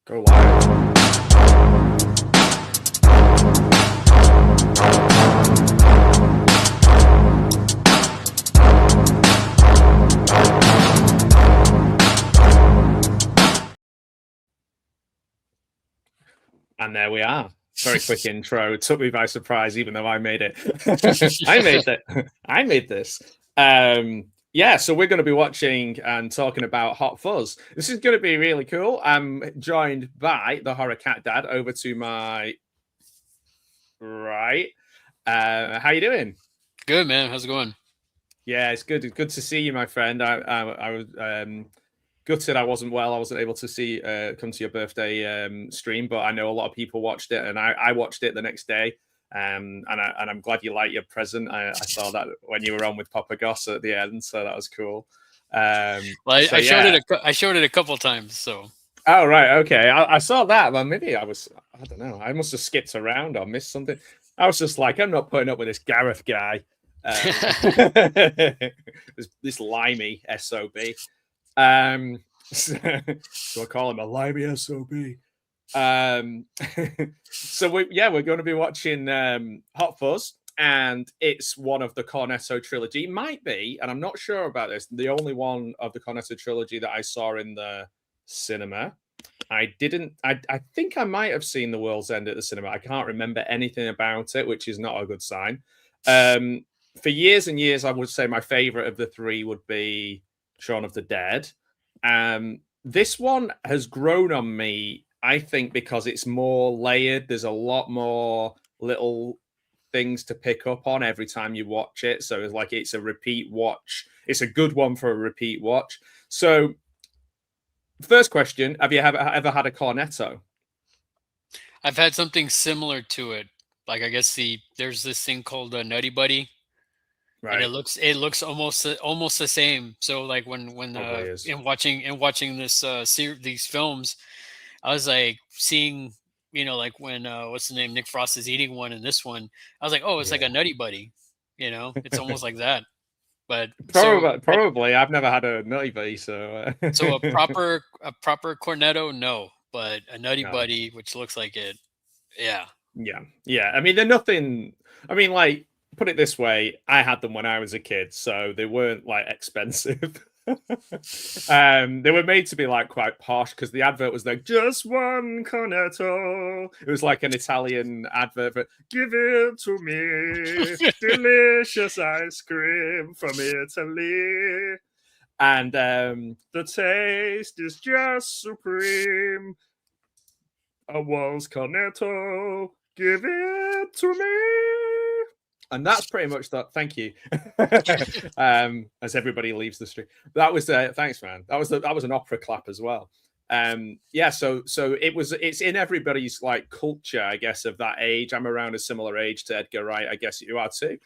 Go live. And there we are. Very quick intro. It took me by surprise, even though I made it. I made this. Yeah, so we're going to be watching and talking about Hot Fuzz. This is going to be really cool. I'm joined by the Horror Cat Dad over to my right. How you doing? Good, man. How's it going? Yeah, it's good. It's good to see you, my friend. I was gutted I wasn't well. I wasn't able to see come to your birthday stream, but I know a lot of people watched it, and I watched it the next day. And I'm glad you like your present. I saw that when you were on with Papa Goss at the end, so that was cool. Well, so, I showed yeah. it. I showed it a couple times. So. Oh right, okay. I saw that. Well, maybe I don't know. I must have skipped around or missed something. I was just like, I'm not putting up with this Gareth guy. This limey SOB. So I call him a limey SOB. So we're going to be watching Hot Fuzz, and it's one of the Cornetto trilogy. It might be, and I'm not sure about this, the only one of the Cornetto trilogy that I saw in the cinema. I think I might have seen The World's End at the cinema. I can't remember anything about it, which is not a good sign. For years and years, I would say my favorite of the three would be Shaun of the Dead. This one has grown on me, I think, because it's more layered. There's a lot more little things to pick up on every time you watch it. So it's a repeat watch. It's a good one for a repeat watch. So first question, have you ever had a Cornetto? I've had something similar to it. Like, I guess there's this thing called a Nutty Buddy. Right. And it looks almost the same. So like when in watching this these films, I was like seeing, like when what's the name, Nick Frost is eating one, and this one, I was like, oh, it's like a Nutty Buddy. It's almost like that. But probably I've never had a Nutty Buddy, so so a proper Cornetto, no, but a Nutty Buddy, which looks like it, yeah. I mean, they're nothing. I mean, like, put it this way, I had them when I was a kid, so they weren't like expensive. They were made to be like quite posh because the advert was like just one Cornetto. It was like an Italian advert for "Give it to me, delicious ice cream from Italy," and the taste is just supreme. A Walls Cornetto, give it to me. And that's pretty much that. Thank you. As everybody leaves the street, that was thanks, man. That was an opera clap as well. So it's in everybody's like culture, I guess, of that age. I'm around a similar age to Edgar Wright. I guess you are too.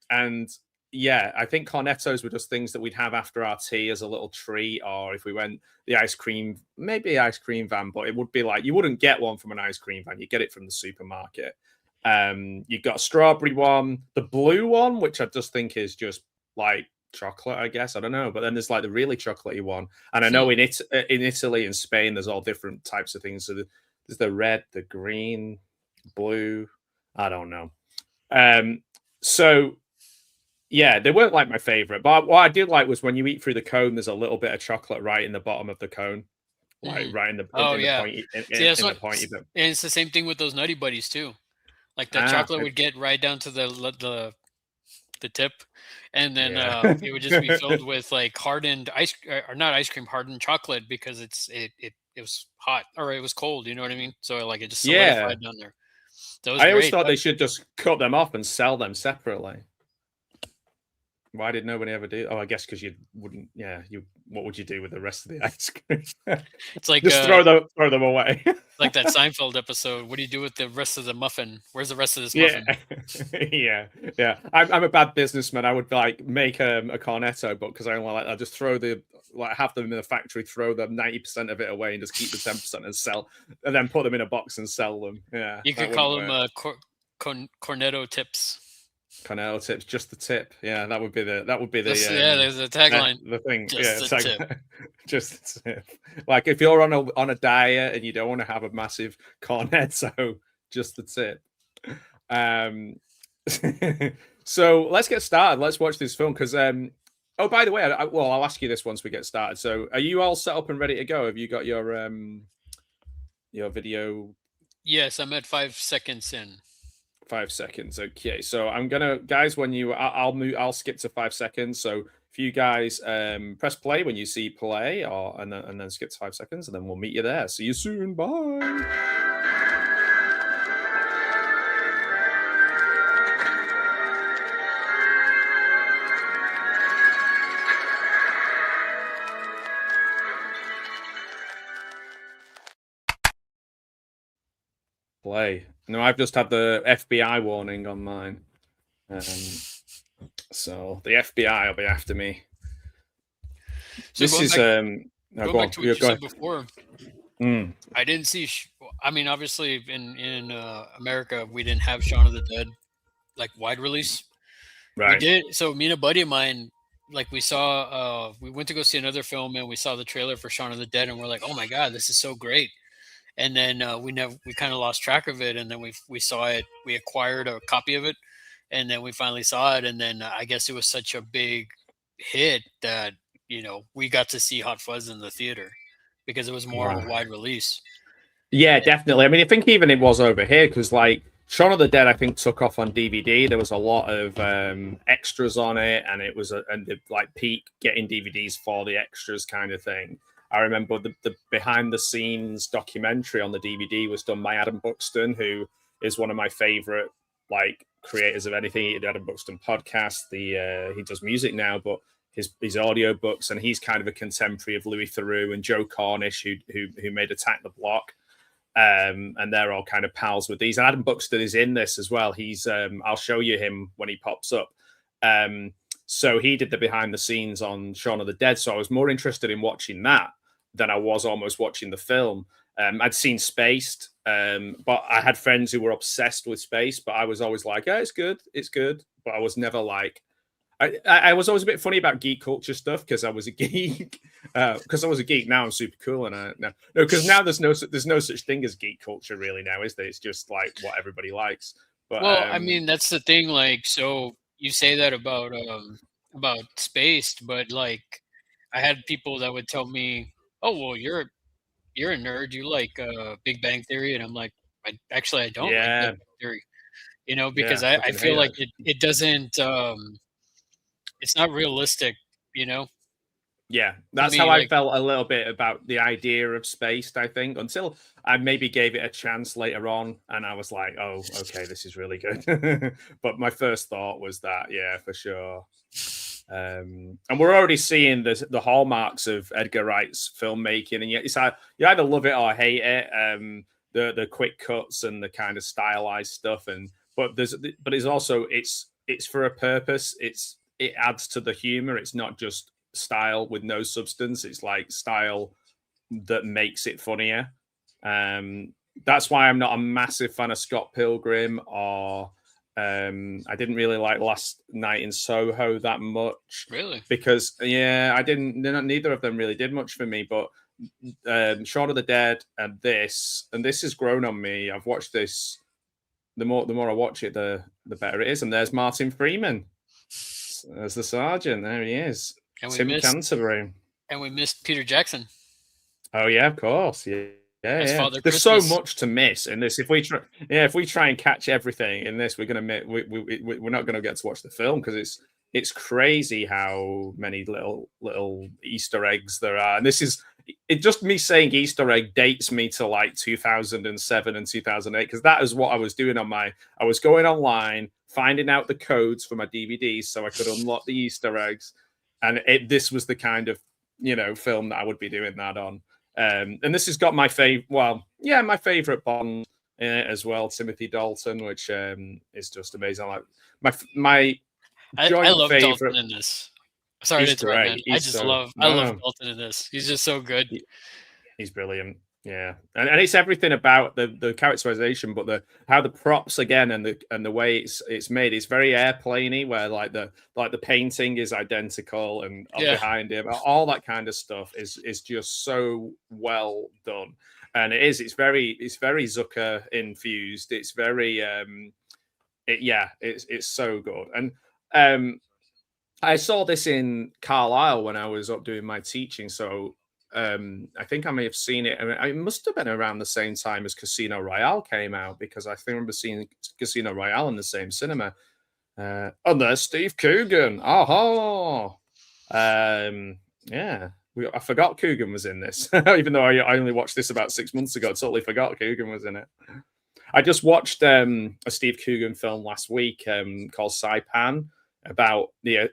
And yeah, I think Cornettos were just things that we'd have after our tea as a little treat, or if we went the ice cream van, but it would be like you wouldn't get one from an ice cream van, you get it from the supermarket. You've got a strawberry one, the blue one, which I just think is just like chocolate, I guess. I don't know, but then there's like the really chocolatey one, and I know in Italy and Spain there's all different types of things. So there's the red, the green, blue. I don't know. So yeah, they weren't like my favorite, but what I did like was when you eat through the cone, there's a little bit of chocolate right in the bottom of the cone, like right in the pointy. And it's the same thing with those Nutty Buddies too. Like the chocolate would get right down to the tip, and then it would just be filled with like hardened hardened chocolate because it was hot or it was cold. You know what I mean? So like it just solidified down there. I always thought they should just cut them off and sell them separately. Why did nobody ever do? Oh, I guess because you wouldn't. Yeah, what would you do with the rest of the ice cream? It's like just throw them away. Like that Seinfeld episode. What do you do with the rest of the muffin? Where's the rest of this muffin? Yeah. I'm a bad businessman. I would like make a Cornetto, but because I just throw have them in the factory, throw the 90% of it away, and just keep the 10% and sell, and then put them in a box and sell them. Yeah, you could call them Cornetto tips. Cornell tips, just the tip. Yeah, that would be the there's a tagline. the thing. Just the tip. Just the tip. Like if you're on a diet and you don't want to have a massive cornetto, just the tip. So let's get started. Let's watch this film because oh, by the way, I'll ask you this once we get started. So, are you all set up and ready to go? Have you got your video? Yes, I'm at 5 seconds in. 5 seconds. Okay, so I'm gonna, guys. When you, I'll move. I'll skip to 5 seconds. So if you guys press play when you see play, and then skip to 5 seconds, and then we'll meet you there. See you soon. Bye. Play. No, I've just had the FBI warning on mine. So the FBI will be after me. So this is going back to what you said before. I didn't see. I mean, obviously, in America, we didn't have Shaun of the Dead like wide release. Right. We did. So me and a buddy of mine, like we saw. We went to go see another film, and we saw the trailer for Shaun of the Dead, and we're like, "Oh my god, this is so great!" And then we kind of lost track of it, and then we saw it. We acquired a copy of it, and then we finally saw it. And then I guess it was such a big hit that we got to see Hot Fuzz in the theater because it was more of a wide release. Yeah, definitely. I mean, I think even it was over here because like Shaun of the Dead, I think took off on DVD. There was a lot of extras on it, and it was like peak getting DVDs for the extras kind of thing. I remember the behind the scenes documentary on the DVD was done by Adam Buxton, who is one of my favorite like creators of anything. He did Adam Buxton podcast. He does music now, but his audio books, and he's kind of a contemporary of Louis Theroux and Joe Cornish, who made Attack the Block. And they're all kind of pals with these. And Adam Buxton is in this as well. He's I'll show you him when he pops up. So he did the behind the scenes on Shaun of the Dead. So I was more interested in watching that than I was almost watching the film. I'd seen Spaced, but I had friends who were obsessed with Spaced, but I was always like, yeah, it's good. But I was never like, I was always a bit funny about geek culture stuff because I was a geek. Because I was a geek, now I'm super cool, and because now there's no such thing as geek culture really now, is there? It's just like what everybody likes. But well, I mean that's the thing. Like, so you say that about Spaced, but like I had people that would tell me, "Oh, well, you're a nerd. You like Big Bang Theory," and I'm like, I don't like Big Bang Theory, because I feel like it doesn't. It's not realistic, Yeah, that's how I felt a little bit about the idea of Spaced, I think, until I maybe gave it a chance later on, and I was like, oh, okay, this is really good. But my first thought was that, yeah, for sure. And we're already seeing the hallmarks of Edgar Wright's filmmaking, and yet you either love it or hate it. The quick cuts and the kind of stylized stuff, but it's also it's for a purpose. It adds to the humor. It's not just style with no substance. It's like style that makes it funnier. That's why I'm not a massive fan of Scott Pilgrim, or I didn't really like Last Night in Soho that much. Really? Because I didn't. Neither of them really did much for me. But Shaun of the Dead and this has grown on me. I've watched this. The more I watch it, the better it is. And there's Martin Freeman as the sergeant. There he is. And Tim Canterbury. And we missed Peter Jackson. Oh yeah, of course. Yeah. Father There's Christmas. So much to miss in this. If we try and catch everything in this, we're not gonna get to watch the film because it's crazy how many little Easter eggs there are. And just me saying Easter egg dates me to like 2007 and 2008 because that is what I was doing I was going online, finding out the codes for my DVDs so I could unlock the Easter eggs. And this was the kind of, film that I would be doing that on. And this has got my favorite Bond in it as well, Timothy Dalton, which is just amazing. Like my I love favorite. Dalton in this. Sorry to interrupt, man. I love Dalton in this. He's just so good. He's brilliant. Yeah, and it's everything about the characterization, but the how the props again and the way it's made, it's very airplaney, where like the painting is identical and up Yeah. behind him, all that kind of stuff is just so well done, and it's very Zucker infused. It's very it's so good, and I saw this in Carlisle when I was up doing my teaching, so I think I may have seen it. I mean, it must have been around the same time as Casino Royale came out because I think I remember seeing Casino Royale in the same cinema. And there's Steve Coogan. Aha! Yeah, I forgot Coogan was in this, even though I only watched this about 6 months ago. Totally forgot Coogan was in it. I just watched a Steve Coogan film last week called Saipan about the.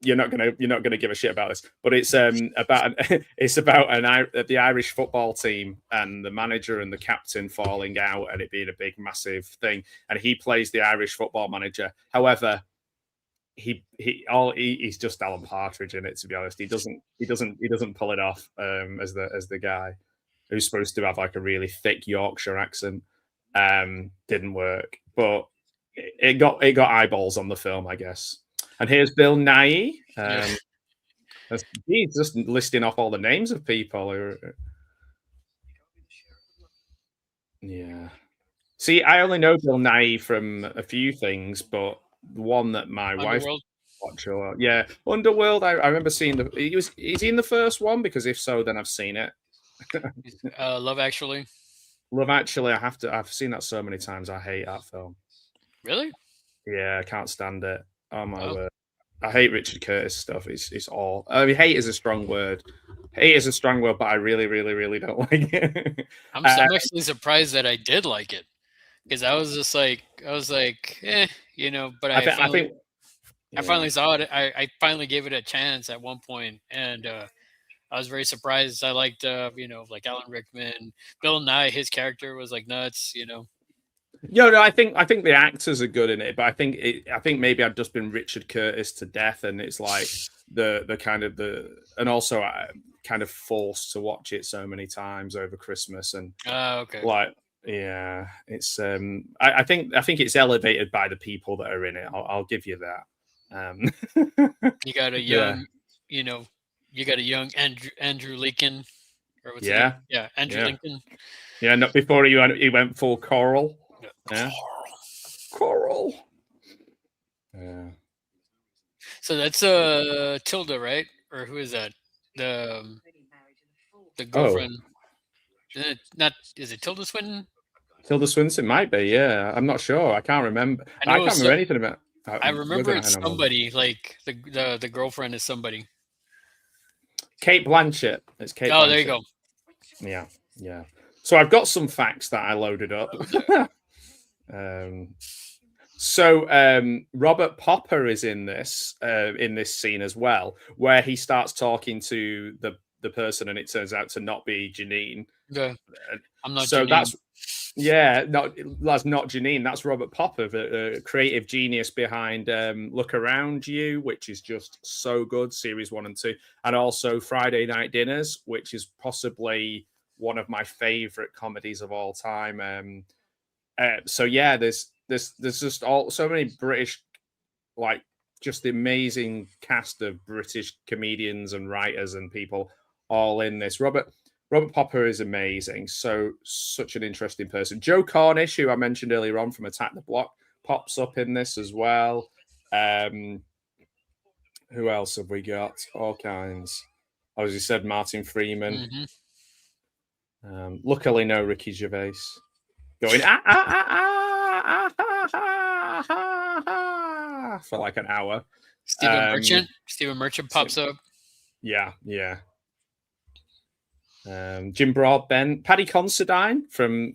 You're not gonna give a shit about this, but it's about the Irish football team and the manager and the captain falling out and it being a big massive thing, and he plays the Irish football manager. However, he's just Alan Partridge in it. To be honest, he doesn't pull it off as the guy who's supposed to have like a really thick Yorkshire accent. Didn't work, but it got eyeballs on the film, I guess. And here's Bill Nighy. He's just listing off all the names of people. Yeah. See, I only know Bill Nighy from a few things, but the one that my wife watched, yeah, Underworld. I remember seeing is he in the first one? Because if so, then I've seen it. Love Actually. Love Actually, I've seen that so many times. I hate that film. Really? Yeah, I can't stand it. Oh my word. I hate Richard Curtis stuff. It's all. I mean, hate is a strong word. Hate is a strong word, but I really, really, really don't like it. I'm actually surprised that I did like it because I was like, but I finally saw it. I finally gave it a chance at one point, and I was very surprised. I liked, like Alan Rickman, Bill Nye. His character was like nuts. Yeah, no, I think the actors are good in it, but I think maybe I've just been Richard Curtis to death, and it's like the kind of and also I'm kind of forced to watch it so many times over Christmas, and okay, like it's I think it's elevated by the people that are in it. I'll give you that. You got a young, you got a young Andrew Lincoln, or what's his name? Yeah, Andrew Lincoln. Yeah, not before he went full Coral. Yeah. Coral. Yeah. So that's Tilda, right? Or who is that? The girlfriend. Is it Tilda Swinton? Tilda Swinton might be, yeah. I'm not sure. I can't remember. I can't remember anything about. I remember it's somebody like the girlfriend is somebody. Kate Blanchett. It's Kate. Oh, Blanchett. there you go. Yeah. So I've got some facts that I loaded up. So Robert Popper is in this scene as well, where he starts talking to the person, and it turns out to not be Janine. Yeah, I'm not. So Janine. that's not Janine. That's Robert Popper, the creative genius behind Look Around You, which is just so good, series 1 and 2, and also Friday Night Dinners, which is possibly one of my favorite comedies of all time. So yeah, there's just so many British, like just amazing cast of British comedians and writers and people all in this. Robert Popper is amazing. Such an interesting person. Joe Cornish, who I mentioned earlier on from Attack the Block, pops up in this as well. Who else have we got? All kinds. As you said, Martin Freeman. Mm-hmm. Luckily, no Ricky Gervais going for like an hour. Stephen Merchant pops up. Yeah. Jim Broadbent, Paddy Considine from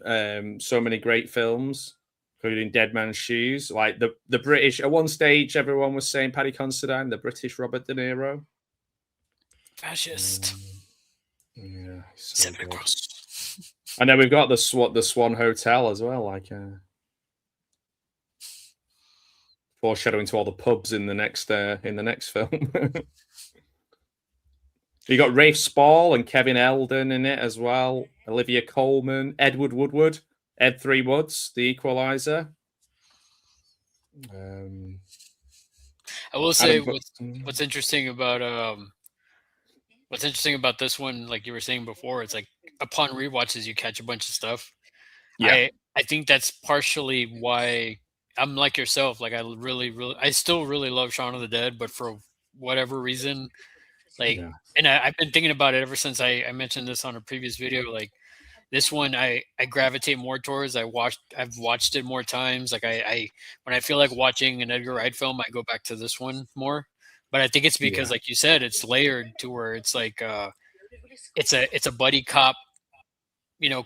so many great films, including Dead Man's Shoes. Like the British, at one stage, everyone was saying Paddy Considine, the British Robert De Niro. Fascist. Yeah. So and then we've got the Swan Hotel as well, like foreshadowing to all the pubs in the next film. You got Rafe Spall and Kevin Eldon in it as well. Olivia Colman, Edward Woodward, Ed Three Woods, The Equalizer. I will say what's interesting about this one, like you were saying before, it's like upon rewatches you catch a bunch of stuff. Yeah. I think that's partially why I'm like yourself. Like I still really love Shaun of the Dead, but for whatever reason, like, and I've been thinking about it ever since I mentioned this on a previous video. Like this one, I gravitate more towards. I've watched it more times. Like I when I feel like watching an Edgar Wright film, I go back to this one more. But I think it's because, like you said, it's layered to where it's like it's a buddy cop,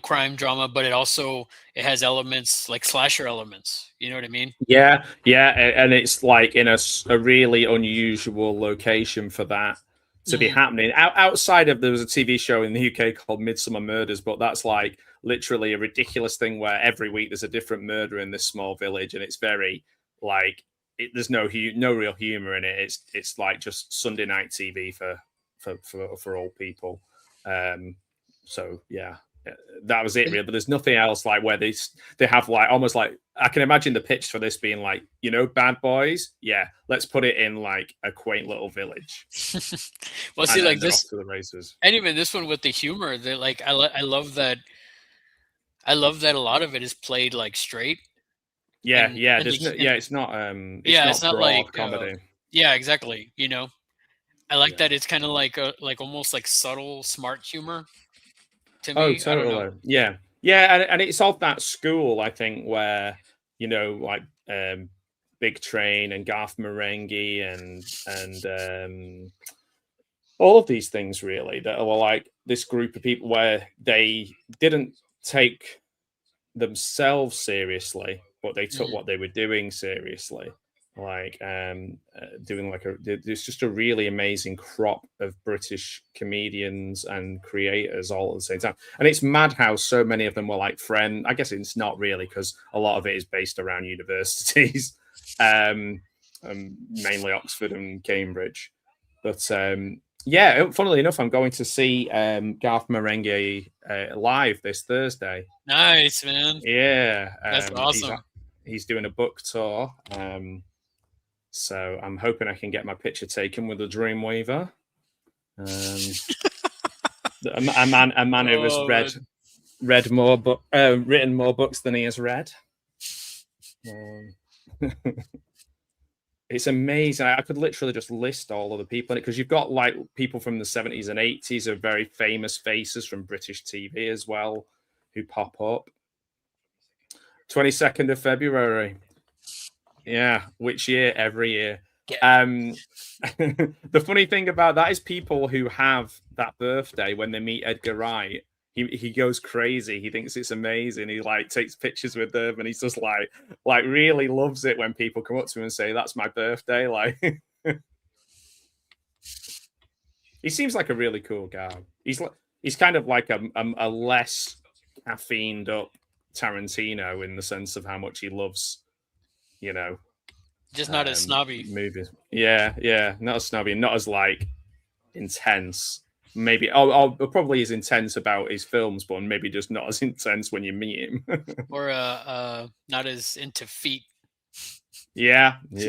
crime drama, but it has elements like slasher elements. You know what I mean? Yeah, and it's like in a really unusual location for that to be happening. Outside of, there was a TV show in the UK called Midsummer Murders, but that's like literally a ridiculous thing where every week there's a different murder in this small village, and it's very like there's no real humor in it. It's like just Sunday night TV for old people. So yeah, that was it really. But there's nothing else like where they have like almost like, I can imagine the pitch for this being like, Bad Boys. Yeah, let's put it in like a quaint little village. Well, see, like this to the races, and even this one with the humor, that like I love that. I love that a lot of it is played like straight. Yeah, it's not. It's not like comedy. Yeah, exactly. I like that it's kind of like almost like subtle, smart humor. To me, totally. Yeah, and it's of that school, I think, where like Big Train and Garth Marenghi and all of these things really that were like this group of people where they didn't take themselves seriously, but they took what they were doing seriously. Like doing like there's just a really amazing crop of British comedians and creators all at the same time, and it's mad how so many of them were like friends. I guess it's not really, because a lot of it is based around universities, mainly Oxford and Cambridge. But yeah, funnily enough, I'm going to see Garth Marenghi live this Thursday. Nice, man. Yeah, that's awesome. He's doing a book tour. So I'm hoping I can get my picture taken with a Dreamweaver. A man who has written more books than he has read. It's amazing. I could literally just list all of the people in it, because you've got like people from the 70s and 80s of very famous faces from British TV as well who pop up. 22nd of February. Yeah, which year? Every year. The funny thing about that is people who have that birthday, when they meet Edgar Wright, he goes crazy. He thinks it's amazing. He like takes pictures with them, and he's just like really loves it when people come up to him and say, "That's my birthday." Like, he seems like a really cool guy. He's kind of like a less caffeined up Tarantino in the sense of how much he loves, just not as snobby movies. Yeah, not as snobby, not as like intense. Maybe probably is intense about his films, but maybe just not as intense when you meet him. Or not as into feet. Yeah. He's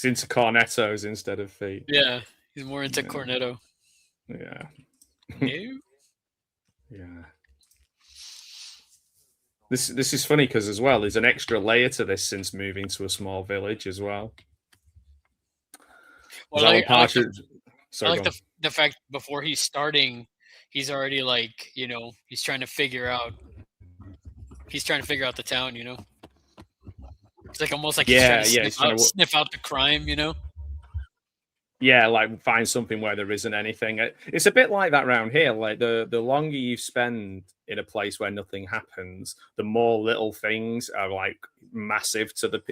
into cornettos instead of feet. Yeah, he's more into cornetto. Yeah. Yeah. This is funny because as well, there's an extra layer to this since moving to a small village as well. Well, I like the fact before he's starting, he's already like, he's trying to figure out the town, It's like almost like he's trying to sniff out the crime, Yeah, like find something where there isn't anything. It's a bit like that around here. Like the longer you spend in a place where nothing happens, the more little things are like massive to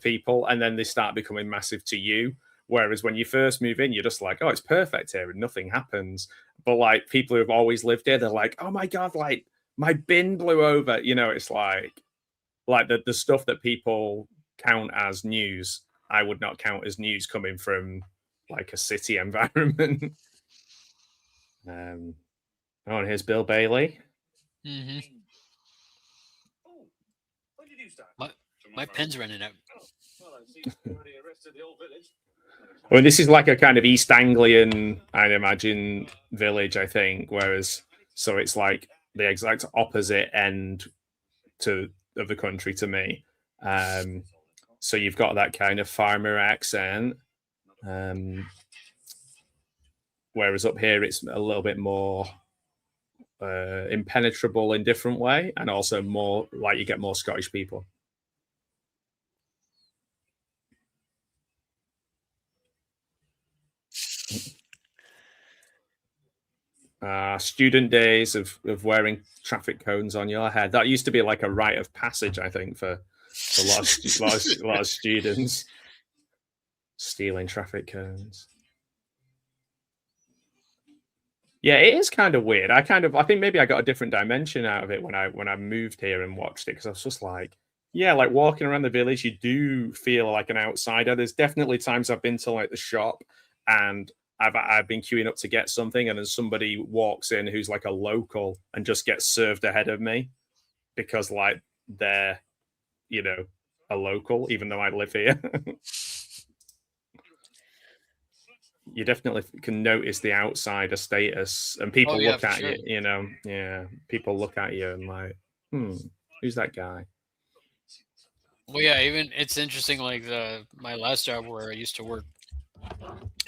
people, and then they start becoming massive to you. Whereas when you first move in, you're just like, oh, it's perfect here and nothing happens. But like people who've always lived here, they're like, oh my God, like my bin blew over. It's like the stuff that people count as news, I would not count as news coming from like a city environment. Oh, and here's Bill Bailey. Mm-hmm. My pen's running out. Well, this is like a kind of East Anglian, I'd imagine, village, I think. Whereas, so it's like the exact opposite end of the country to me. So you've got that kind of farmer accent. Whereas up here, it's a little bit more impenetrable in different way, and also more like you get more Scottish people. Student days of wearing traffic cones on your head. That used to be like a rite of passage, I think, for a lot of students stealing traffic cones. Yeah, it is kind of weird. I think maybe I got a different dimension out of it when I moved here and watched it, because I was just like, yeah, like walking around the village, you do feel like an outsider. There's definitely times I've been to like the shop and I've been queuing up to get something, and then somebody walks in who's like a local and just gets served ahead of me because like they're, you know, a local, even though I live here. You definitely can notice the outsider status, and people look at you, you know, yeah, people look at you and like, who's that guy? Well, yeah, even it's interesting. Like my last job where I used to work,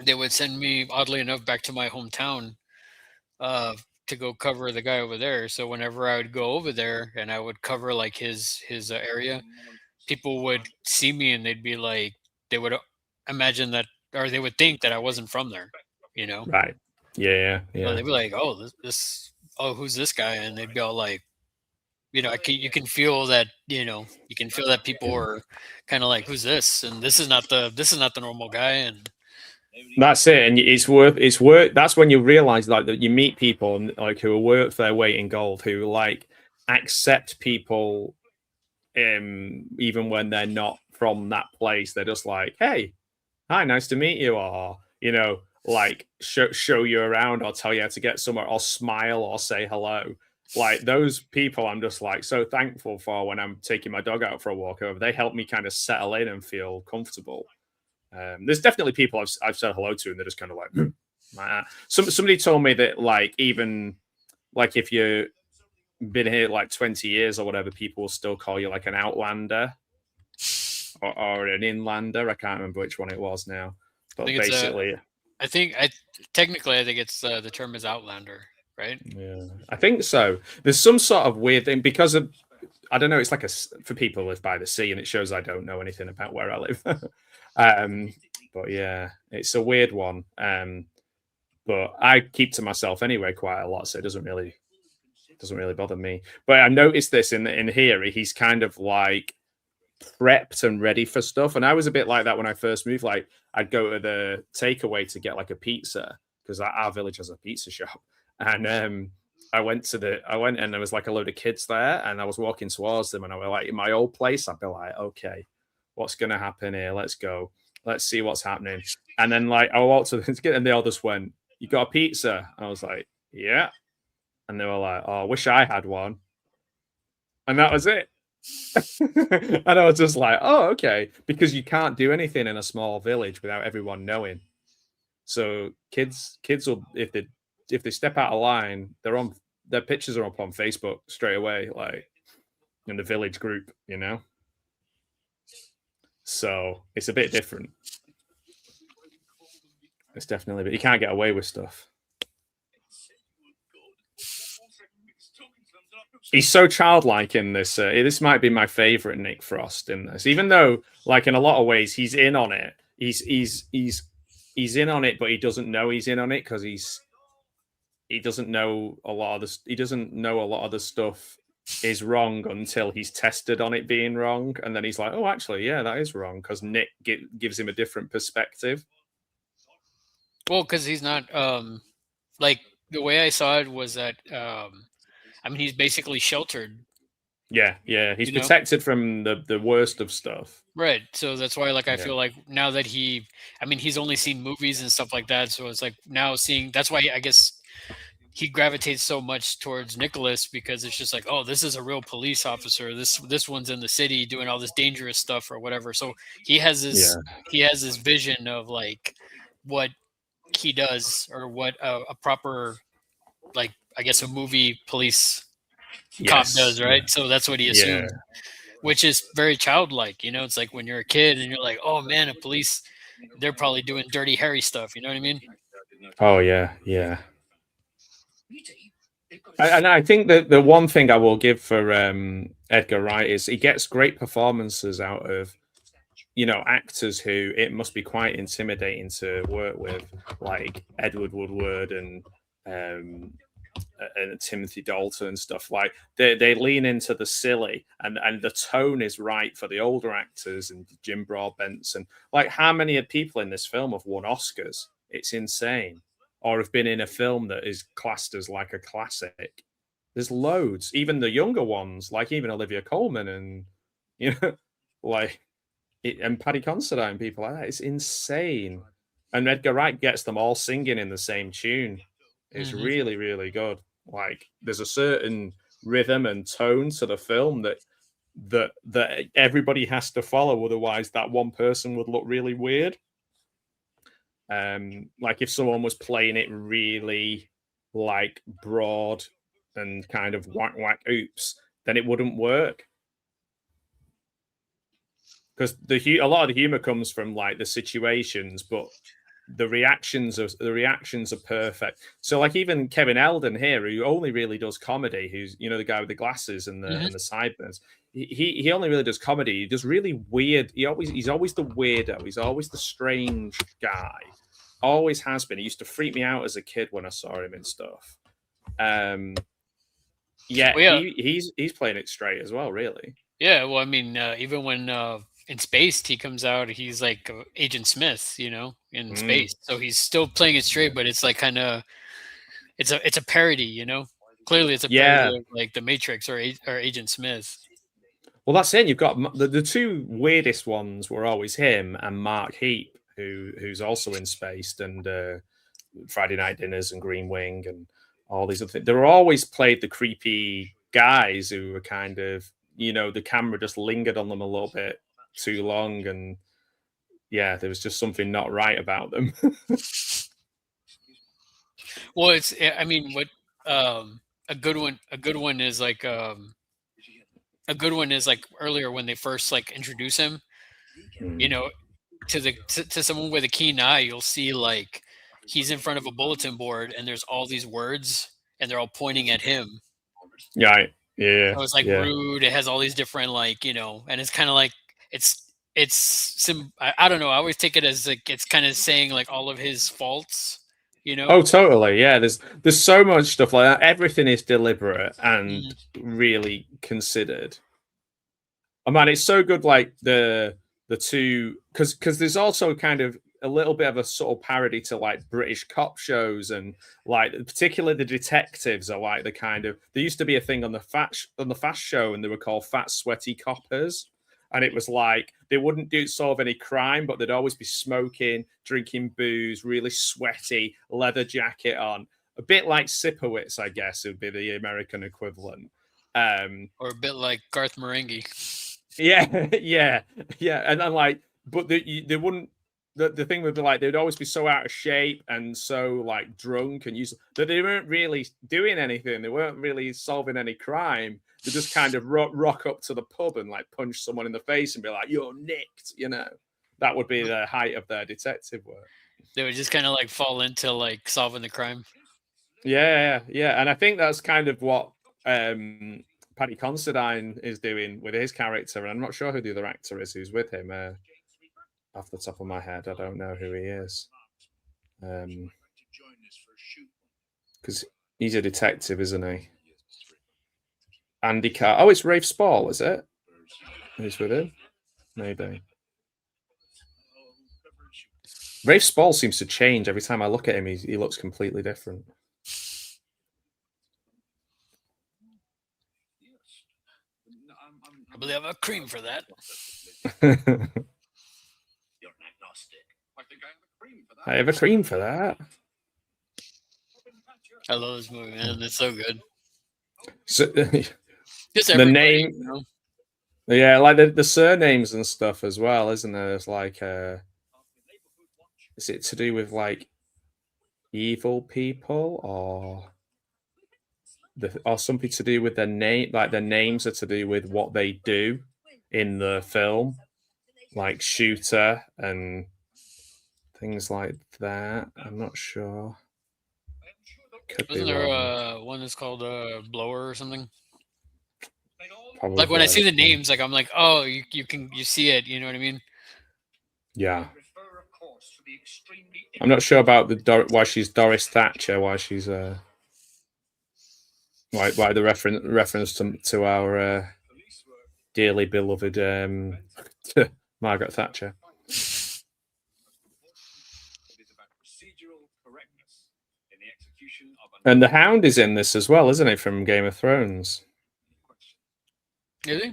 they would send me, oddly enough, back to my hometown to go cover the guy over there. So whenever I would go over there and I would cover like his area, people would see me and they'd be like, they would imagine that, or they would think that I wasn't from there, you know? Right. Yeah. So they'd be like, oh, who's this guy? And they'd be all like, you know, you can feel that, you know, you can feel that people are kind of like, who's this? And this is not the normal guy. And that's it. And it's worth. That's when you realize like that you meet people like who are worth their weight in gold, who like accept people, even when they're not from that place. They're just like, hey, hi, nice to meet you, or you know, like show you around, or tell you how to get somewhere, or smile, or say hello. Like those people, I'm just like so thankful for when I'm taking my dog out for a walk over. They help me kind of settle in and feel comfortable. There's definitely people I've said hello to, and they're just kind of like, somebody told me that like even like if you've been here like 20 years or whatever, people will still call you like an outlander or an inlander. I can't remember which one it was now, but basically, I think it's the term is outlander, right? Yeah, I think so. There's some sort of weird thing because of, I don't know. It's like for people who live by the sea, and it shows I don't know anything about where I live. But yeah, it's a weird one. But I keep to myself anyway quite a lot, so it doesn't really bother me. But I noticed this in here. He's kind of like prepped and ready for stuff, and I was a bit like that when I first moved. Like I'd go to the takeaway to get like a pizza because our village has a pizza shop, and I went and there was like a load of kids there, and I was walking towards them, and I was like, in my old place, I'd be like, okay, what's gonna happen here? Let's go. Let's see what's happening. And then like I walked to the and they all just went, you got a pizza? And I was like, yeah. And they were like, oh, I wish I had one. And that was it. And I was just like, oh, okay. Because you can't do anything in a small village without everyone knowing. So kids will, if they step out of line, their pictures are up on Facebook straight away, like in the village group, you know. So it's a bit different. It's definitely, but you can't get away with stuff. He's so childlike in this. This might be my favorite Nick Frost in this, even though, like in a lot of ways, he's in on it. He's in on it, but he doesn't know he's in on it because he doesn't know a lot of this. He doesn't know a lot of the stuff is wrong until he's tested on it being wrong, and then he's like, "Oh, actually, yeah, that is wrong," because Nick gives him a different perspective. Well, because he's not like the way I saw it was that I mean he's basically sheltered. Yeah, he's protected from the worst of stuff. Right. So that's why like I feel like now that he's only seen movies and stuff like that, so it's like now seeing, that's why I guess he gravitates so much towards Nicholas because it's just like, oh, this is a real police officer. This one's in the city doing all this dangerous stuff or whatever. So he has this vision of like what he does or what a proper, like, I guess a movie police cop does, right? So that's what he assumes, which is very childlike. You know, it's like when you're a kid and you're like, oh man, a police, they're probably doing dirty, hairy stuff. You know what I mean? Oh yeah, yeah. And I think that the one thing I will give for Edgar Wright is he gets great performances out of, you know, actors who it must be quite intimidating to work with, like Edward Woodward and Timothy Dalton and stuff. Like they lean into the silly, and the tone is right for the older actors and Jim Broadbent. And like, how many people in this film have won Oscars? It's insane. Or have been in a film that is classed as like a classic. There's loads, even the younger ones, like even Olivia Colman and, you know, like and Paddy Considine, people like that. It's insane. And Edgar Wright gets them all singing in the same tune. It's really, really good. Like there's a certain rhythm and tone to the film that everybody has to follow, otherwise that one person would look really weird. Like if someone was playing it really like broad and kind of whack whack oops, then it wouldn't work. Because a lot of the humor comes from like the situations, but the reactions are perfect. So like even Kevin Eldon here, who only really does comedy, who's, you know, the guy with the glasses and the sideburns, he only really does comedy. He does really weird. He's always the weirdo. He's always the strange guy. Always has been. He used to freak me out as a kid when I saw him and stuff. He's playing it straight as well, really. Yeah, well, I mean, even when in Spaced, he comes out, he's like Agent Smith, you know, in Space. So he's still playing it straight, but it's like kind of, it's a parody, you know. Clearly, it's a parody of like The Matrix or Agent Smith. Well, that's it. You've got the two weirdest ones were always him and Mark Heap, who's also in Spaced and Friday Night Dinners and Green Wing and all these other things. They were always played the creepy guys who were kind of, you know, the camera just lingered on them a little bit too long, and yeah, there was just something not right about them. Well, it's, I mean, what a good one is like earlier when they first like introduce him, you know, to someone with a keen eye, you'll see like he's in front of a bulletin board and there's all these words and they're all pointing at him. Yeah. Yeah. So it's like rude. It has all these different, like, you know, and it's kind of like I don't know. I always take it as like it's kind of saying like all of his faults, you know. Oh, totally. Yeah. There's so much stuff like that. Everything is deliberate and really considered. Oh man, it's so good. Like the two, because there's also kind of a little bit of a subtle parody to like British cop shows, and like particularly the detectives are like the kind of, there used to be a thing on the Fast show, and they were called Fat Sweaty Coppers, and it was like they wouldn't solve any crime, but they'd always be smoking, drinking booze, really sweaty, leather jacket on, a bit like Sipowicz, I guess would be the American equivalent, or a bit like Garth Marenghi. Yeah, and I'm like, but they wouldn't. The thing would be like they'd always be so out of shape and so like drunk and used that they weren't really doing anything. They weren't really solving any crime. They just kind of rock up to the pub and like punch someone in the face and be like, "You're nicked," you know. That would be the height of their detective work. They would just kind of like fall into like solving the crime. Yeah, and I think that's kind of what Paddy Considine is doing with his character, and I'm not sure who the other actor is who's with him. Off the top of my head, I don't know who he is. Because he's a detective, isn't he? Andy Carr. Oh, it's Rafe Spall, is it? Who's with him? Maybe. Rafe Spall seems to change every time I look at him. He looks completely different. I believe I have a cream for that. I have a cream for that. I love this movie, man. It's so good. So, Just the everybody, name, you know? yeah, like the surnames and stuff as well, isn't there? It's like, is it to do with like evil people or something to do with their name? Like their names are to do with what they do in the film, like shooter and things like that. I'm not sure. Could Wasn't be there wrong. one that's called Blower or something? Probably. Like when I see the names, like I'm like, oh, you see it. You know what I mean? Yeah. I'm not sure about why she's Doris Thatcher. Why she's why the reference to our dearly beloved Margaret Thatcher. And the Hound is in this as well, isn't it? From Game of Thrones. Is he?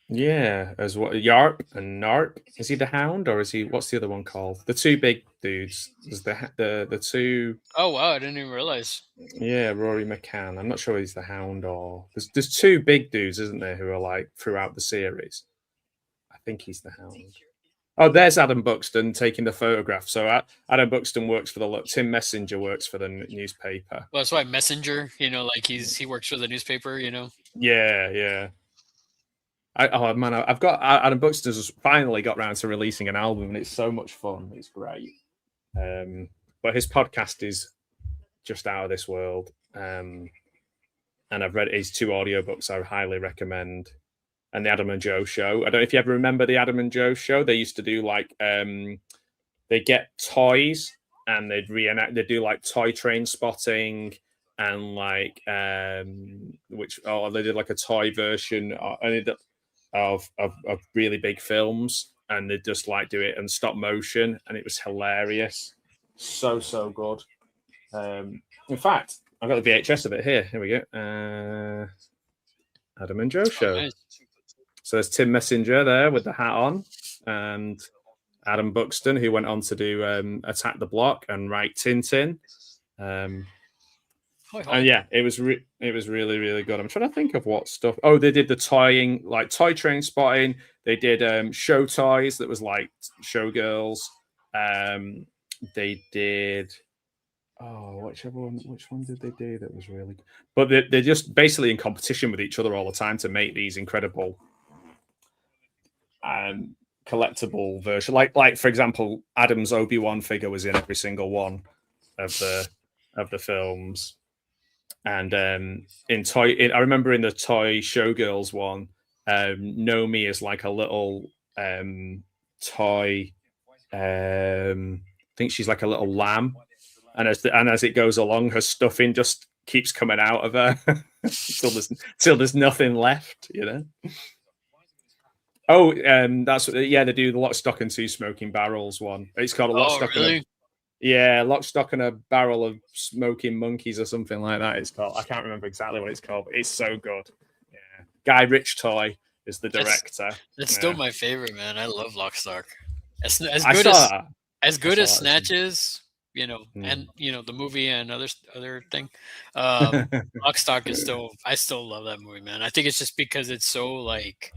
Yeah, as what Yarp and Narp. Is he the Hound or is he? What's the other one called? The two big dudes. Is the two? Oh wow, I didn't even realize. Yeah, Rory McCann. I'm not sure he's the Hound or there's two big dudes, isn't there, who are like throughout the series. I think he's the Hound. Oh, there's Adam Buxton taking the photograph. So Adam Buxton works for the Tim Messenger works for the newspaper. Well, that's why Messenger. You know, like he works for the newspaper. You know. Yeah. Oh man, I've got Adam Buxton's finally got around to releasing an album, and it's so much fun. It's great. But his podcast is just out of this world. And I've read his two audiobooks I highly recommend. And the Adam and Joe show. I don't know if you ever remember the Adam and Joe show. They used to do like they get toys and they'd do like toy train spotting and like they did like a toy version of really big films, and they'd just like do it in stop motion, and it was hilarious. So good. In fact, I've got the VHS of it here. Here we go. Adam and Joe show. Nice. So there's Tim Messenger there with the hat on, and Adam Buxton, who went on to do Attack the Block and write Tintin. And yeah, it was really good. I'm trying to think of what stuff. Oh, they did the toying, like toy train spotting. They did show toys that was like showgirls. They did. Oh, which one did they do that was really good? But they're just basically in competition with each other all the time to make these incredible collectible version. Like for example, Adam's Obi-Wan figure was in every single one of the films. And I remember in the toy showgirls one, Nomi is like a little toy. I think she's like a little lamb, and as it goes along, her stuffing just keeps coming out of her till there's nothing left, you know. Oh, that's they do the Lock, Stock, and Two Smoking Barrels one. It's called a Lock, Stock, really? Lock, Stock, and a Barrel of Smoking Monkeys or something like that. It's called. I can't remember exactly what it's called, but it's so good. Yeah, Guy Ritchie is the director. That's still my favorite, man. I love Lock, Stock. As good as Snatch is, you know, and you know the movie and other thing. Lock, Stock is still. I still love that movie, man. I think it's just because it's so like.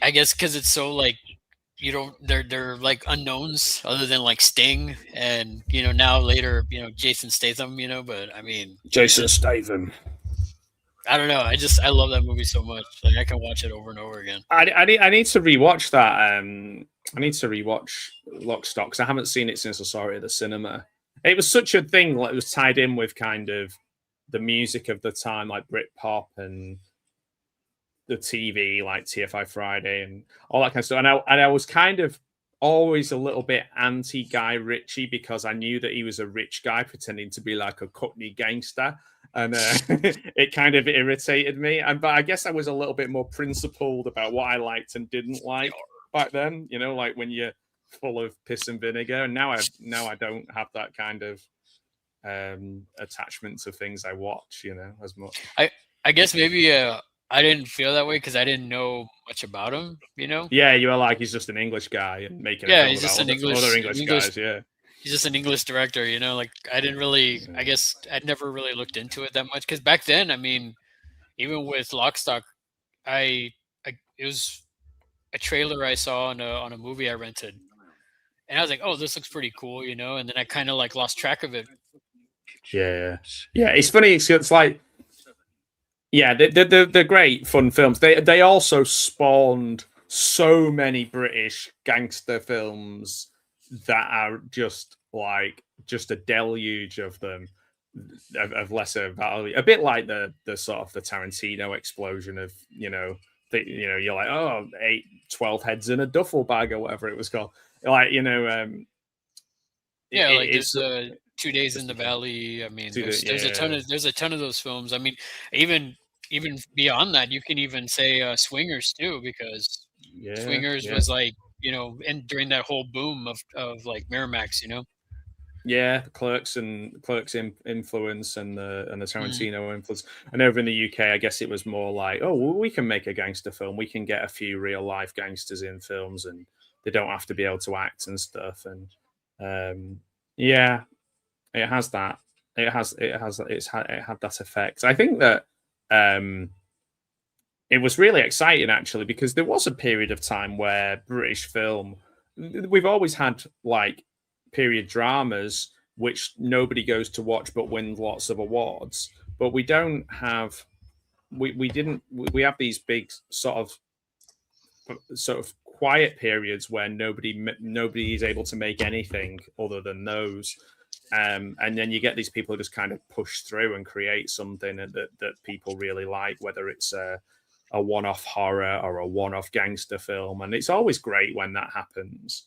I guess because it's so like you don't they're like unknowns other than like Sting and you know now later you know Jason Statham, you know, but I mean Jason Statham. I don't know. I love that movie so much. Like I can watch it over and over again. I need to rewatch that. I need to rewatch Lock, Stock because I haven't seen it since I saw it at the cinema. It was such a thing. Like it was tied in with kind of the music of the time, like Britpop and the TV, like TFI Friday and all that kind of stuff. And I was kind of always a little bit anti Guy Ritchie because I knew that he was a rich guy pretending to be like a Cockney gangster, and it kind of irritated me. But I guess I was a little bit more principled about what I liked and didn't like back then. You know, like when you're full of piss and vinegar. And now I don't have that kind of attachment to things I watch. You know, as much. I guess maybe. I didn't feel that way because I didn't know much about him, you know? Yeah, you were like, he's just an English guy and making he's just an other English guys, yeah. he's just an English director, you know. Like I didn't really, I guess I'd never really looked into it that much because back then, I mean, even with Lock, Stock, it was a trailer I saw on a movie I rented, and I was like, oh, this looks pretty cool, you know. And then I kind of like lost track of it. Yeah, yeah. It's funny. It's like, yeah, they're great fun films. They also spawned so many British gangster films that are just like just a deluge of them of lesser value. A bit like the sort of the Tarantino explosion of you're like, oh, 12 heads in a duffel bag or whatever it was called. Like Yeah, like it's there's 2 Days in the Valley. I mean, there's a ton of those films. I mean, even beyond that, you can even say Swingers too, because Swingers was like, you know, and during that whole boom of like Miramax, you know. Yeah, Clerks influence and the Tarantino influence. And over in the UK, I guess it was more like, oh, well, we can make a gangster film. We can get a few real life gangsters in films, and they don't have to be able to act and stuff. And yeah, it has that. It had that effect. I think that it was really exciting actually because there was a period of time where British film. We've always had like period dramas which nobody goes to watch but win lots of awards, but we don't have we have these big sort of quiet periods where nobody is able to make anything other than those, and then you get these people who just kind of push through and create something that people really like, whether it's a one-off horror or a one-off gangster film. And it's always great when that happens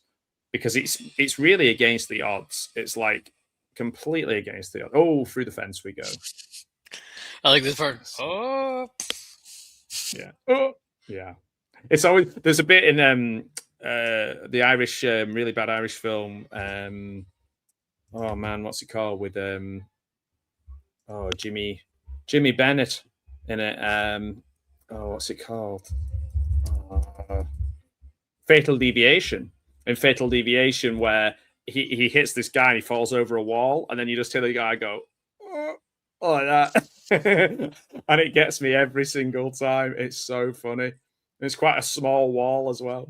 because it's really against the odds. It's like completely against the odds. Oh, through the fence we go. I like this part. Oh, yeah. Oh, yeah. It's always, there's a bit in the Irish, really bad Irish film. Oh man, what's it called with Jimmy Bennett in it. What's it called? Fatal Deviation. In Fatal Deviation, where he hits this guy and he falls over a wall, and then you just hear the guy go, oh, like that. And it gets me every single time. It's so funny. It's quite a small wall as well.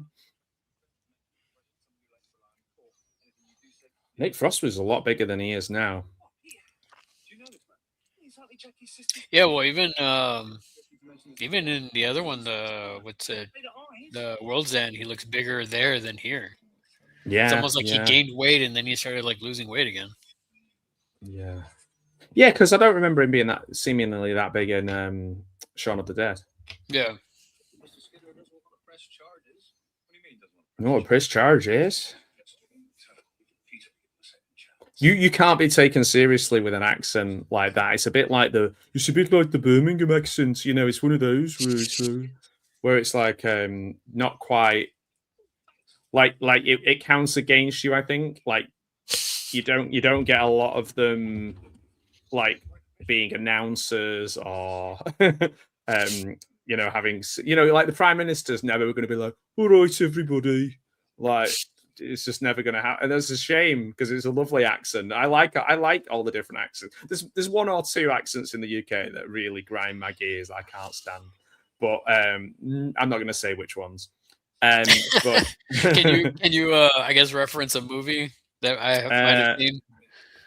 Nick Frost was a lot bigger than he is now. Yeah, well, even in the other one, the World's End, he looks bigger there than here. Yeah, it's almost like he gained weight and then he started like losing weight again. Yeah, because I don't remember him being that seemingly that big in Shaun of the Dead. Yeah. You know what a press charge is? You can't be taken seriously with an accent like that. It's a bit like the Birmingham accent. You know, it's one of those where it's like not quite like it counts against you. I think like you don't get a lot of them like being announcers or having like the Prime Minister's never going to be like, all right, everybody, like. It's just never going to happen, and that's a shame because it's a lovely accent. I like all the different accents. There's one or two accents in the UK that really grind my gears. I can't stand, but I'm not going to say which ones. But can you I guess reference a movie that I might have seen?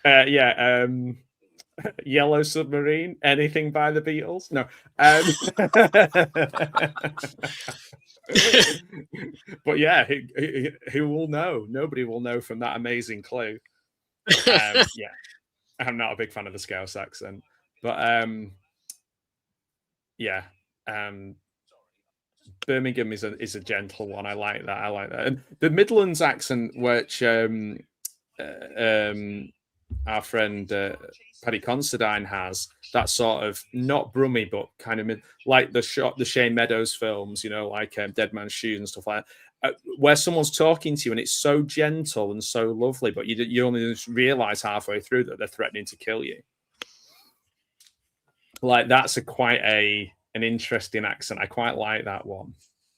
Yeah, Yellow Submarine. Anything by the Beatles? No. But yeah, who will know? Nobody will know from that amazing clue. Yeah, I'm not a big fan of the Scouse accent, but yeah, Birmingham is a gentle one. I like that. And the Midlands accent, which our friend Paddy Considine has, that sort of not brummy but kind of like the Shane Meadows films, like Dead Man's Shoes and stuff like that, where someone's talking to you and it's so gentle and so lovely, but you only just realize halfway through that they're threatening to kill you. Like that's quite an interesting accent. I quite like that one.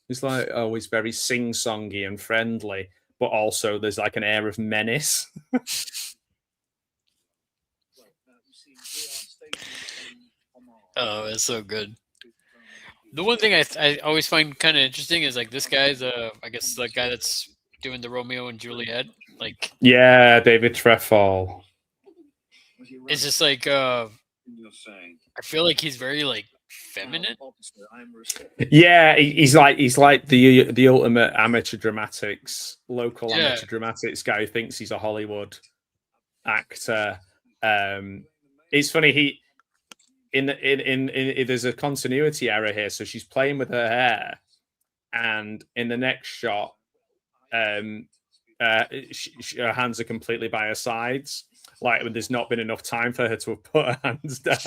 It's like always very sing-songy and friendly, but also there's like an air of menace. Oh, it's so good. The one thing I always find kind of interesting is like this guy's I guess the guy that's doing the Romeo and Juliet, like yeah, David Trefall. it's just like I feel like he's very like feminine. Yeah, he's like the ultimate amateur dramatics, local amateur dramatics guy who thinks he's a Hollywood actor. It's funny, there's a continuity error here. So she's playing with her hair, and in the next shot, her hands are completely by her sides, like when there's not been enough time for her to have put her hands down.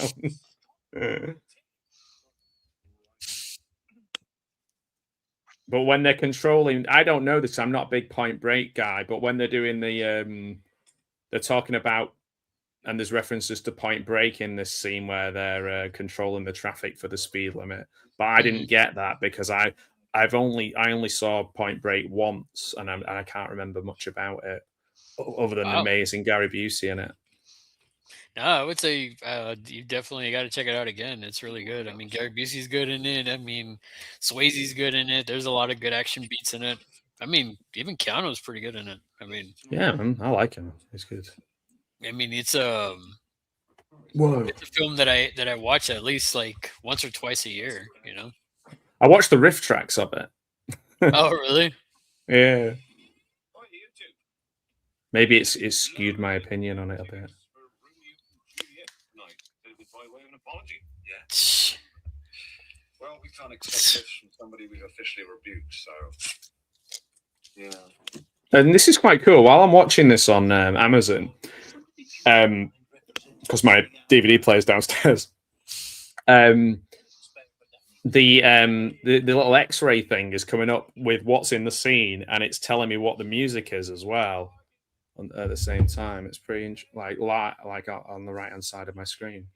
But when they're controlling, I don't know this. I'm not a big Point Break guy, but when they're doing they're talking about, and there's references to Point Break in this scene where they're controlling the traffic for the speed limit. But I didn't get that because I only saw Point Break once, and I can't remember much about it other than the amazing Gary Busey in it. No, I would say you definitely got to check it out again. It's really good. I mean, Gary Busey's good in it. I mean, Swayze's good in it. There's a lot of good action beats in it. I mean, even Keanu's pretty good in it. I mean, yeah, man, I like him. He's good. I mean, it's Whoa. It's a film that I watch at least like once or twice a year. You know, I watched the riff tracks of it. Oh, really? Yeah. Maybe it's skewed my opinion on it a bit. Well, we can't expect this from somebody we've officially rebuked, so yeah. And this is quite cool. While I'm watching this on Amazon, because my DVD player's downstairs, the little X-ray thing is coming up with what's in the scene, and it's telling me what the music is as well. At the same time, it's pretty like on the right hand side of my screen.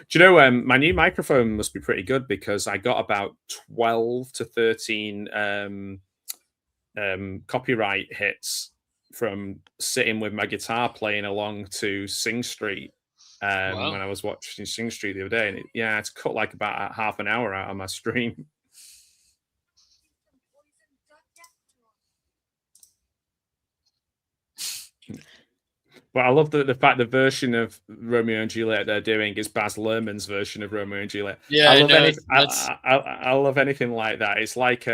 Do you know my new microphone must be pretty good because I got about 12 to 13 copyright hits from sitting with my guitar playing along to Sing Street Wow. when I was watching Sing Street the other day, and it's cut like about half an hour out of my stream. But I love the fact the version of Romeo and Juliet they're doing is Baz Luhrmann's version of Romeo and Juliet. Yeah, I love anything like that. It's like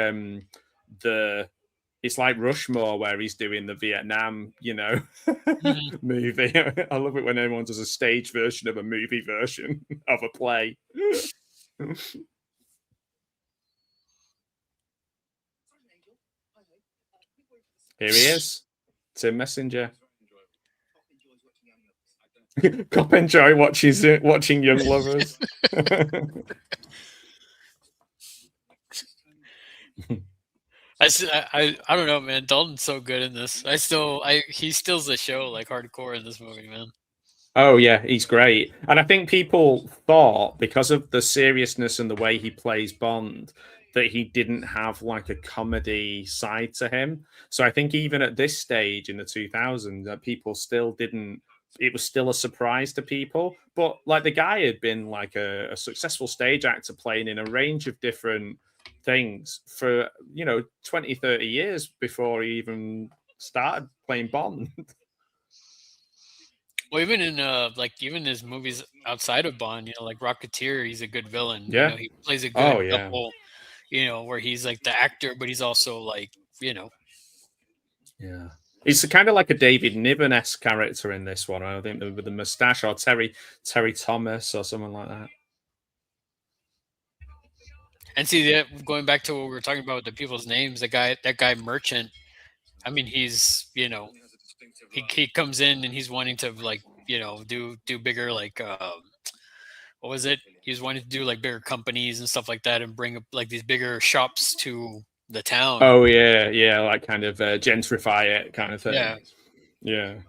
it's like Rushmore where he's doing the Vietnam, movie. I love it when anyone does a stage version of a movie version of a play. Here he is, Tim Messenger. Cop enjoy watching Young Lovers. I don't know, man. Dalton's so good in this. He steals the show like hardcore in this movie, man. Oh yeah, he's great. And I think people thought because of the seriousness and the way he plays Bond that he didn't have like a comedy side to him. So I think even at this stage in the 2000s, that people still didn't. It was still a surprise to people, but like the guy had been like a successful stage actor playing in a range of different things for 20 30 years before he even started playing Bond. Well, even in even his movies outside of Bond, like Rocketeer, he's a good villain. Yeah, he plays a good double, where he's like the actor, but he's also like yeah. He's kind of like a David Niven-esque character in this one. I think with the mustache, or Terry Thomas, or someone like that. And see, going back to what we were talking about with the people's names, that guy Merchant. I mean, he's he comes in and he's wanting to like do bigger like what was it? He was wanting to do like bigger companies and stuff like that, and bring up like these bigger shops to the town. Oh yeah, like kind of gentrify it kind of thing. Yeah.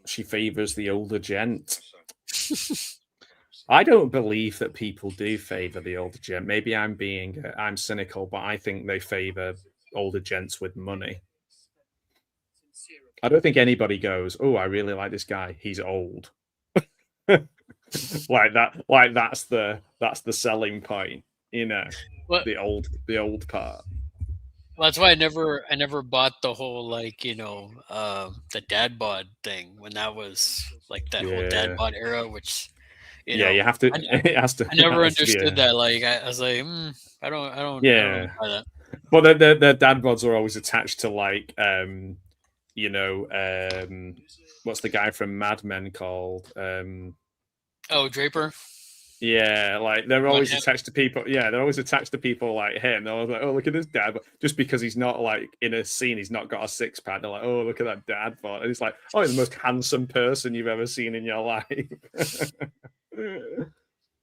She favors the older gent. I don't believe that people do favor the older gent. Maybe I'm cynical, but I think they favor older gents with money. I don't think anybody goes, "Oh, I really like this guy. He's old." Like that. Like that's the selling point, you know. Well, the old part. well, that's why I never bought the whole like the dad bod thing when that was like that whole dad Yeah, bod era, which yeah. You have to. It has to. I never It has to be understood that. Like I was like, I don't really Yeah. buy that. Well, the dad bods are always attached to like you know, what's the guy from Mad Men called? Oh, Draper. Yeah, like they're About always him. attached to people. Yeah, they're always attached to people like him. They're always like, "Oh, look at this dad," but just because he's not like in a scene, he's not got a six pack. They're like, "Oh, look at that dad bod," and it's like, "Oh, he's the most handsome person you've ever seen in your life."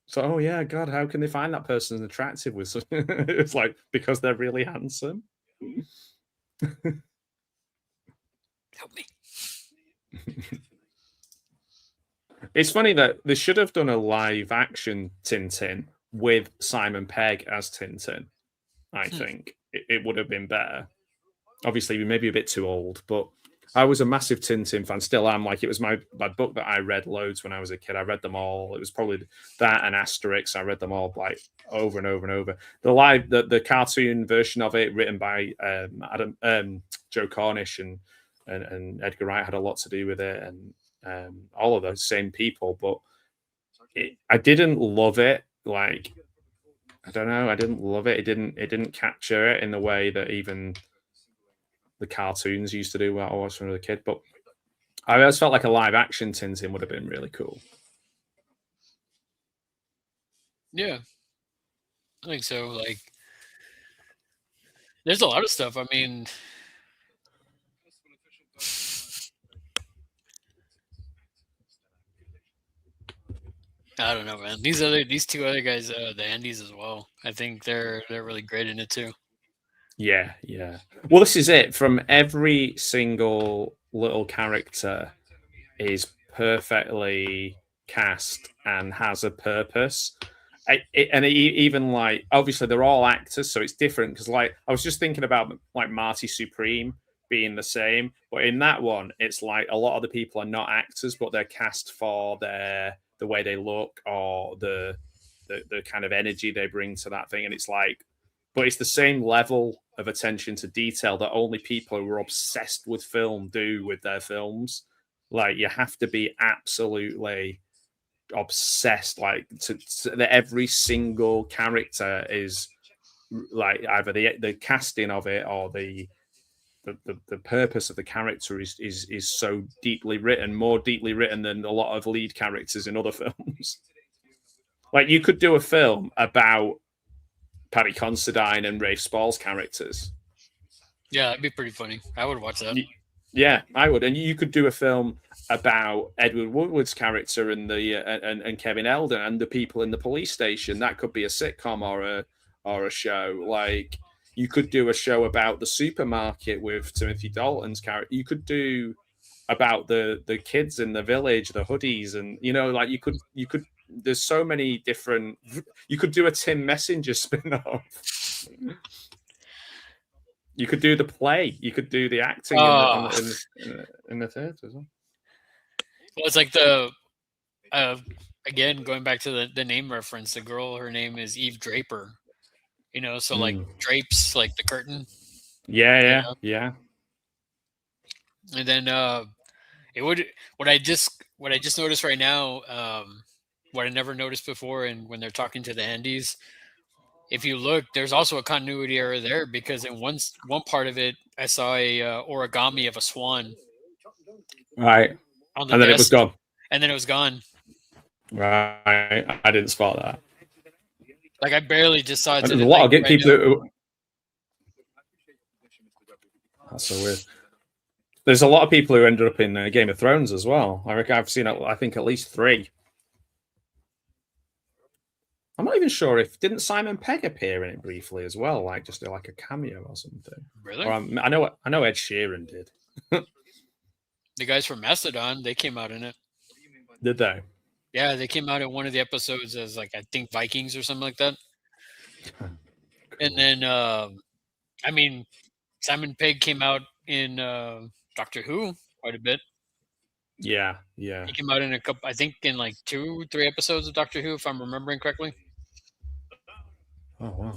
So, oh yeah, God, how can they find that person attractive with? It's like because they're really handsome. Help me. It's funny that they should have done a live action Tintin with Simon Pegg as Tintin. I think it would have been better. Obviously, we may be a bit too old, but I was a massive Tintin fan. Still am. Like it was my book that I read loads when I was a kid. I read them all. It was probably that and Asterix. I read them all like over and over and over. The cartoon version of it, written by Joe Cornish and Edgar Wright, had a lot to do with it, and all of those same people. But I didn't love it. Like I don't know. I didn't love it. It didn't capture it in the way that even the cartoons used to do when I was when I was a kid. But I always felt like a live action Tintin would have been really cool. Yeah, I think so. Like, there's a lot of stuff. I mean, I don't know, man. These two other guys, the Andes as well. I think they're really great in it too. Yeah, yeah. Well, this is it. From every single little character is perfectly cast and has a purpose. Even like obviously they're all actors, so it's different because like I was just thinking about like Marty Supreme being the same, but in that one it's like a lot of the people are not actors, but they're cast for the way they look or the kind of energy they bring to that thing, and it's like, but it's the same level of attention to detail that only people who are obsessed with film do with their films. Like you have to be absolutely obsessed, like that every single character is like either the casting of it or the purpose of the character is so deeply written, more deeply written than a lot of lead characters in other films. Like you could do a film about Paddy Considine and Rafe Spall's characters. Yeah, that'd be pretty funny. I would watch that. Yeah, I would. And you could do a film about Edward Woodward's character and and Kevin Eldon and the people in the police station. That could be a sitcom or a show. Like you could do a show about the supermarket with Timothy Dalton's character. You could do about the kids in the village, the hoodies, and like you could. There's so many different. You could do a Tim Messenger spin-off. You could do the play. You could do the acting in the theatre as well. Well, it's like again going back to the name reference. The girl, her name is Eve Draper. So like drapes, like the curtain. Yeah. And then it would what I just noticed right now. What I never noticed before, and when they're talking to the Andes, if you look, there's also a continuity error there because in one part of it, I saw a origami of a swan. Right. On the and then desk, it was gone. And then it was gone. Right. I didn't spot that. Like I barely just saw it. There's a lot of people that's so weird. There's a lot of people who ended up in Game of Thrones as well. I reckon I've seen, I think, at least 3. I'm not even sure if didn't Simon Pegg appear in it briefly as well, like just like a cameo or something. Really? Or I know Ed Sheeran did. The guys from Mastodon, they came out in it. Did they? Yeah, they came out in one of the episodes as like I think Vikings or something like that. Cool. And then I mean Simon Pegg came out in Doctor Who quite a bit. Yeah. He came out in a couple, I think in like 2-3 episodes of Doctor Who, if I'm remembering correctly. Oh wow.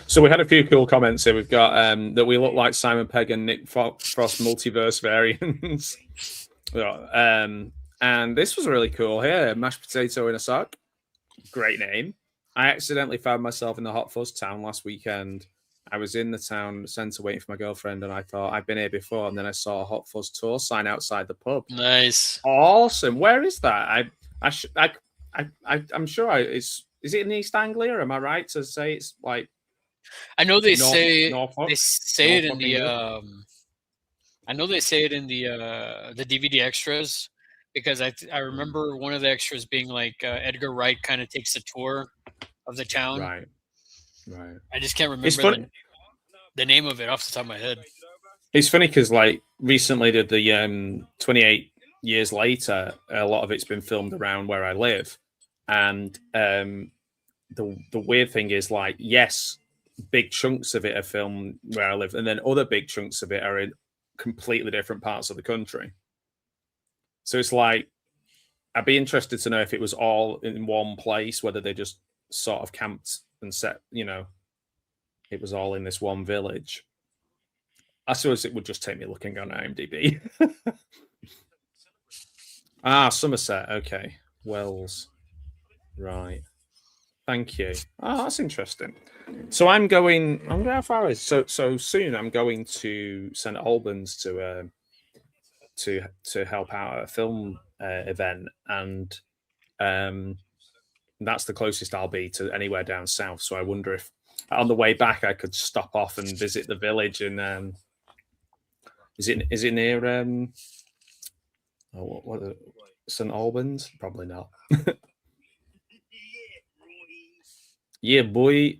So we had a few cool comments here. We've got that we look like Simon Pegg and Nick Frost multiverse variants. And this was really cool here. Mashed potato in a sock. Great name. I accidentally found myself in the Hot Fuzz town last weekend. I was in the town centre waiting for my girlfriend, and I thought I've been here before. And then I saw a Hot Fuzz tour sign outside the pub. Nice. Awesome. Where is that? I'm sure is it in East Anglia? Am I right to say it's like? I know they say it in the. I know they say it in the DVD extras, because I remember one of the extras being like Edgar Wright kind of takes a tour of the town. Right. I just can't remember the name of it off the top of my head. It's funny because like recently did the 28 years later, a lot of it's been filmed around where I live, and the weird thing is like, yes, big chunks of it are filmed where I live, and then other big chunks of it are in completely different parts of the country. So it's like, I'd be interested to know if it was all in one place, whether they just sort of camped and set, it was all in this one village. I suppose it would just take me looking on IMDb. Somerset. Okay. Wells. Right. Thank you. Oh, that's interesting. So I'm going. How far is so soon? I'm going to St Albans to help out at a film event, and that's the closest I'll be to anywhere down south. So I wonder if on the way back I could stop off and visit the village. And is it near what St Albans? Probably not. Yeah, boy.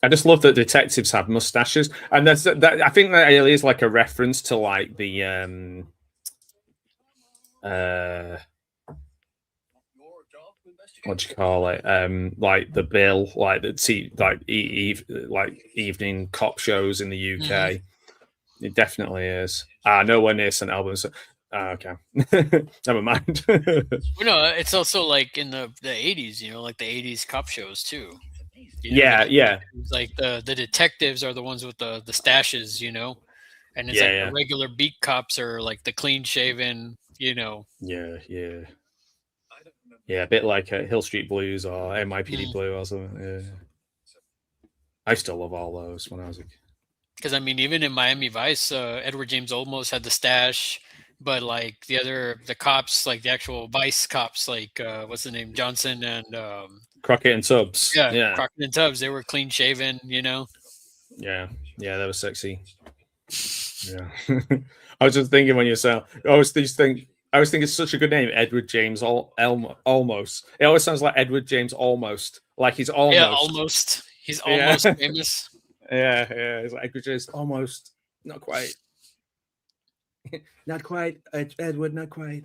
I just love that detectives have mustaches, and that. I think that is like a reference to like the what do you call it? Like the Bill, like evening cop shows in the UK. Mm-hmm. It definitely is. Nowhere near St Albans. Okay, never mind. It's also like in the 80s, like the 80s cop shows too. Yeah. Like the detectives are the ones with the stashes, and it's the regular beat cops are like the clean shaven, Yeah, a bit like Hill Street Blues or NYPD Blue or something. Yeah, I still love all those when I was a kid. Because I mean, even in Miami Vice, Edward James Olmos had the stash, but like the cops, like the actual Vice cops, like what's the name, Johnson and Crockett and Tubbs. Yeah, Crockett and Tubbs. They were clean shaven, Yeah, they were sexy. Yeah, I was just thinking when you say, I always think it's such a good name, Edward James Almost. It always sounds like Edward James Almost, like he's almost. Yeah, almost. He's almost famous. Yeah. It's like Edward James almost, not quite. Not quite, Edward. Not quite.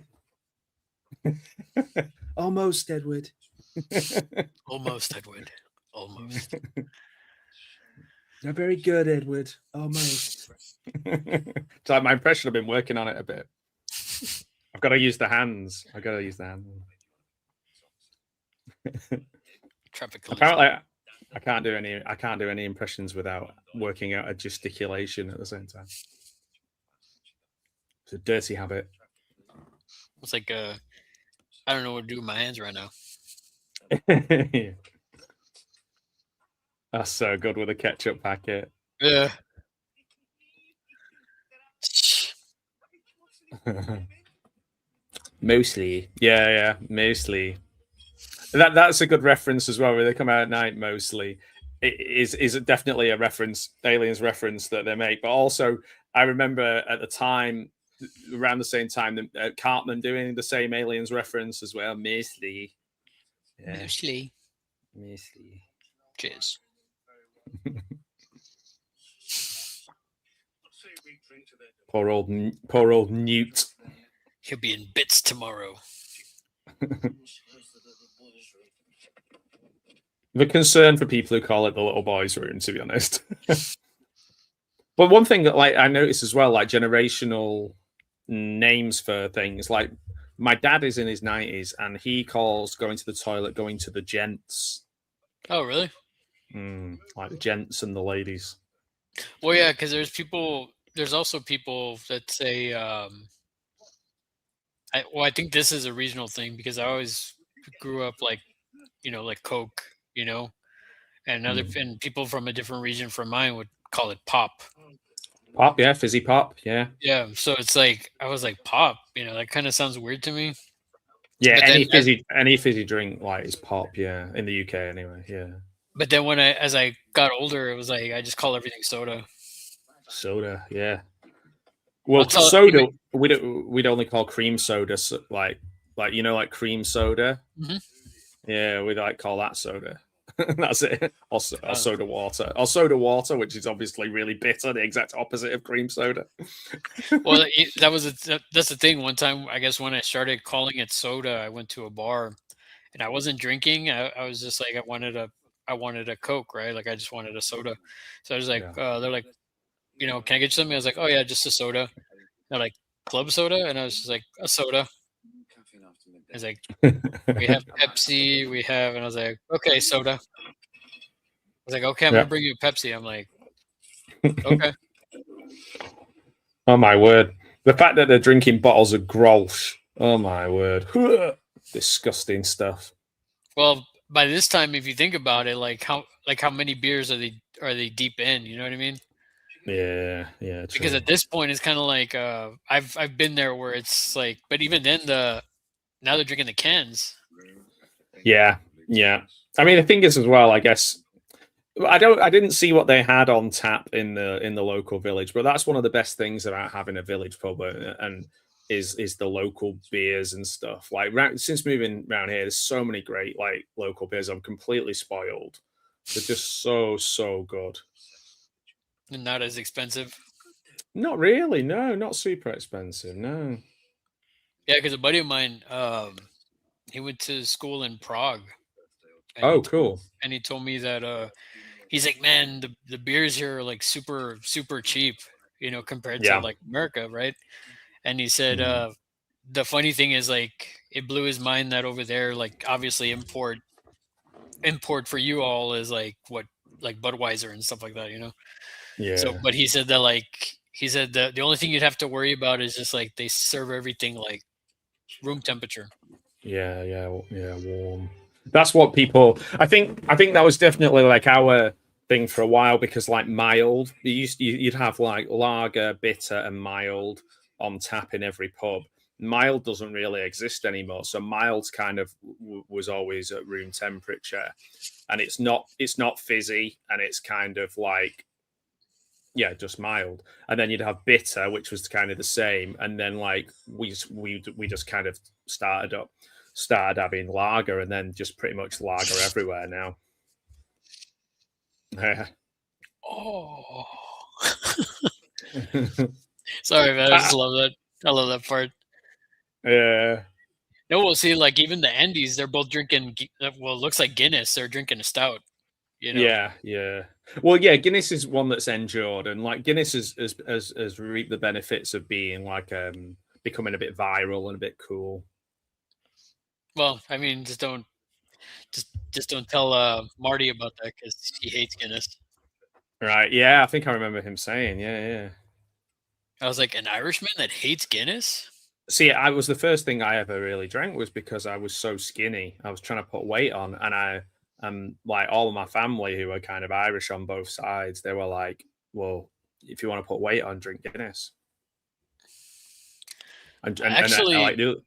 Almost, Edward. Almost, Edward. Almost. Not very good, Edward. Almost. It's like my impression. I've been working on it a bit. I've got to use the hands. Apparently, I can't do any impressions without working out a gesticulation at the same time. It's a dirty habit. It's like I don't know what to do with my hands right now. That's so good with a ketchup packet. Yeah. Mostly. Yeah, mostly. That's a good reference as well, where they come out at night mostly. It is definitely a reference, Aliens reference that they make. But also, I remember at the time, around the same time, Cartman doing the same Aliens reference as well. Mostly. Yeah. Mostly. Cheers. Poor old Newt. He'll be in bits tomorrow. The concern for people who call it the little boys' room, to be honest. But one thing that I noticed as well, like generational names for things, like my dad is in his 90s and he calls going to the toilet going to the gents. Oh, really? Like the gents and the ladies. Well, yeah, because there's also people that say, I think this is a regional thing because I always grew up like Coke, and people from a different region from mine would call it pop. Pop, yeah, fizzy pop, yeah. Yeah, so it's like I was like pop, that kind of sounds weird to me. Yeah, any fizzy drink like is pop, yeah, in the UK anyway, yeah. But then as I got older, it was like I just call everything soda. Soda, yeah. Well, soda we'd only call cream soda like cream soda. Mm-hmm. Yeah, we'd call that soda. That's it. Or soda water. Or soda water, which is obviously really bitter, the exact opposite of cream soda. Well, that's the thing. One time, I guess when I started calling it soda, I went to a bar and I wasn't drinking. I was just like, I wanted a Coke, right? Like I just wanted a soda. So I was like, they're like, can I get you something? I was like, oh yeah, just a soda. They're like, club soda? And I was just like, a soda. I was like, we have Pepsi, and I was like, okay, soda. I was like, okay, I'm gonna bring you a Pepsi. I'm like, okay. Oh my word. The fact that they're drinking bottles of Grolsch. Oh my word. Disgusting stuff. Well, by this time, if you think about it, like how many beers are they deep in? You know what I mean? Yeah, yeah. True. Because at this point, it's kind of like I've been there where it's like, but even then now they're drinking the cans. Yeah, yeah. I mean, the thing is as well, I guess I didn't see what they had on tap in the local village, but that's one of the best things about having a village pub and is the local beers and stuff. Like since moving around here, there's so many great like local beers. I'm completely spoiled. They're just so good. And not as expensive. Not really. No, not super expensive. No. Yeah, because a buddy of mine, he went to school in Prague. Oh, cool. And he told me that he's like, man, the beers here are like super, super cheap, compared to like America, right? And he said the funny thing is like it blew his mind that over there, like obviously import for you all is like what like Budweiser and stuff like that, Yeah. So, but he said that the only thing you'd have to worry about is just like they serve everything like room temperature. Yeah, warm. That's what people. I think that was definitely like our thing for a while because like mild, you'd have like lager, bitter, and mild on tap in every pub. Mild doesn't really exist anymore, so mild kind of was always at room temperature, and it's not fizzy, and it's kind of like. Yeah, just mild, and then you'd have bitter, which was kind of the same, and then like we just kind of started having lager, and then just pretty much lager everywhere now. Yeah. Oh, sorry, man. I just love that. I love that part. Yeah. No, we'll see. Like even the Andes, they're both drinking. Well, it looks like Guinness. They're drinking a stout. Yeah. Well, yeah, Guinness is one that's endured, and like Guinness has reaped the benefits of being like becoming a bit viral and a bit cool. Well, I mean, just don't tell Marty about that because he hates Guinness. Right? Yeah, I think I remember him saying, yeah. I was like, an Irishman that hates Guinness? See, I was the first thing I ever really drank was because I was so skinny. I was trying to put weight on, and like all of my family who were kind of Irish on both sides, they were like, well, if you want to put weight on, drink Guinness. And actually, like the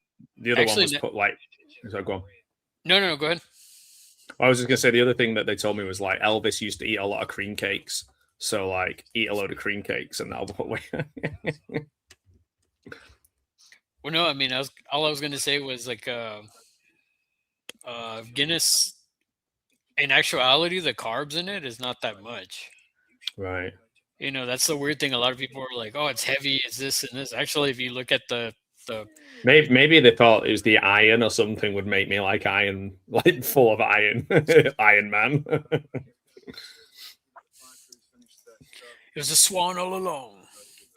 other one was put like, so go on. No, go ahead. I was just gonna say the other thing that they told me was like Elvis used to eat a lot of cream cakes, so like eat a load of cream cakes and that'll put weight. Well, no, I mean, all I was gonna say was like Guinness. In actuality, the carbs in it is not that much. Right. You know, that's the weird thing. A lot of people are like, "Oh, it's heavy. It's this and this." Actually, if you look at the maybe they thought it was the iron or something would make me like iron, like full of iron, Iron Man. It was a swan all along.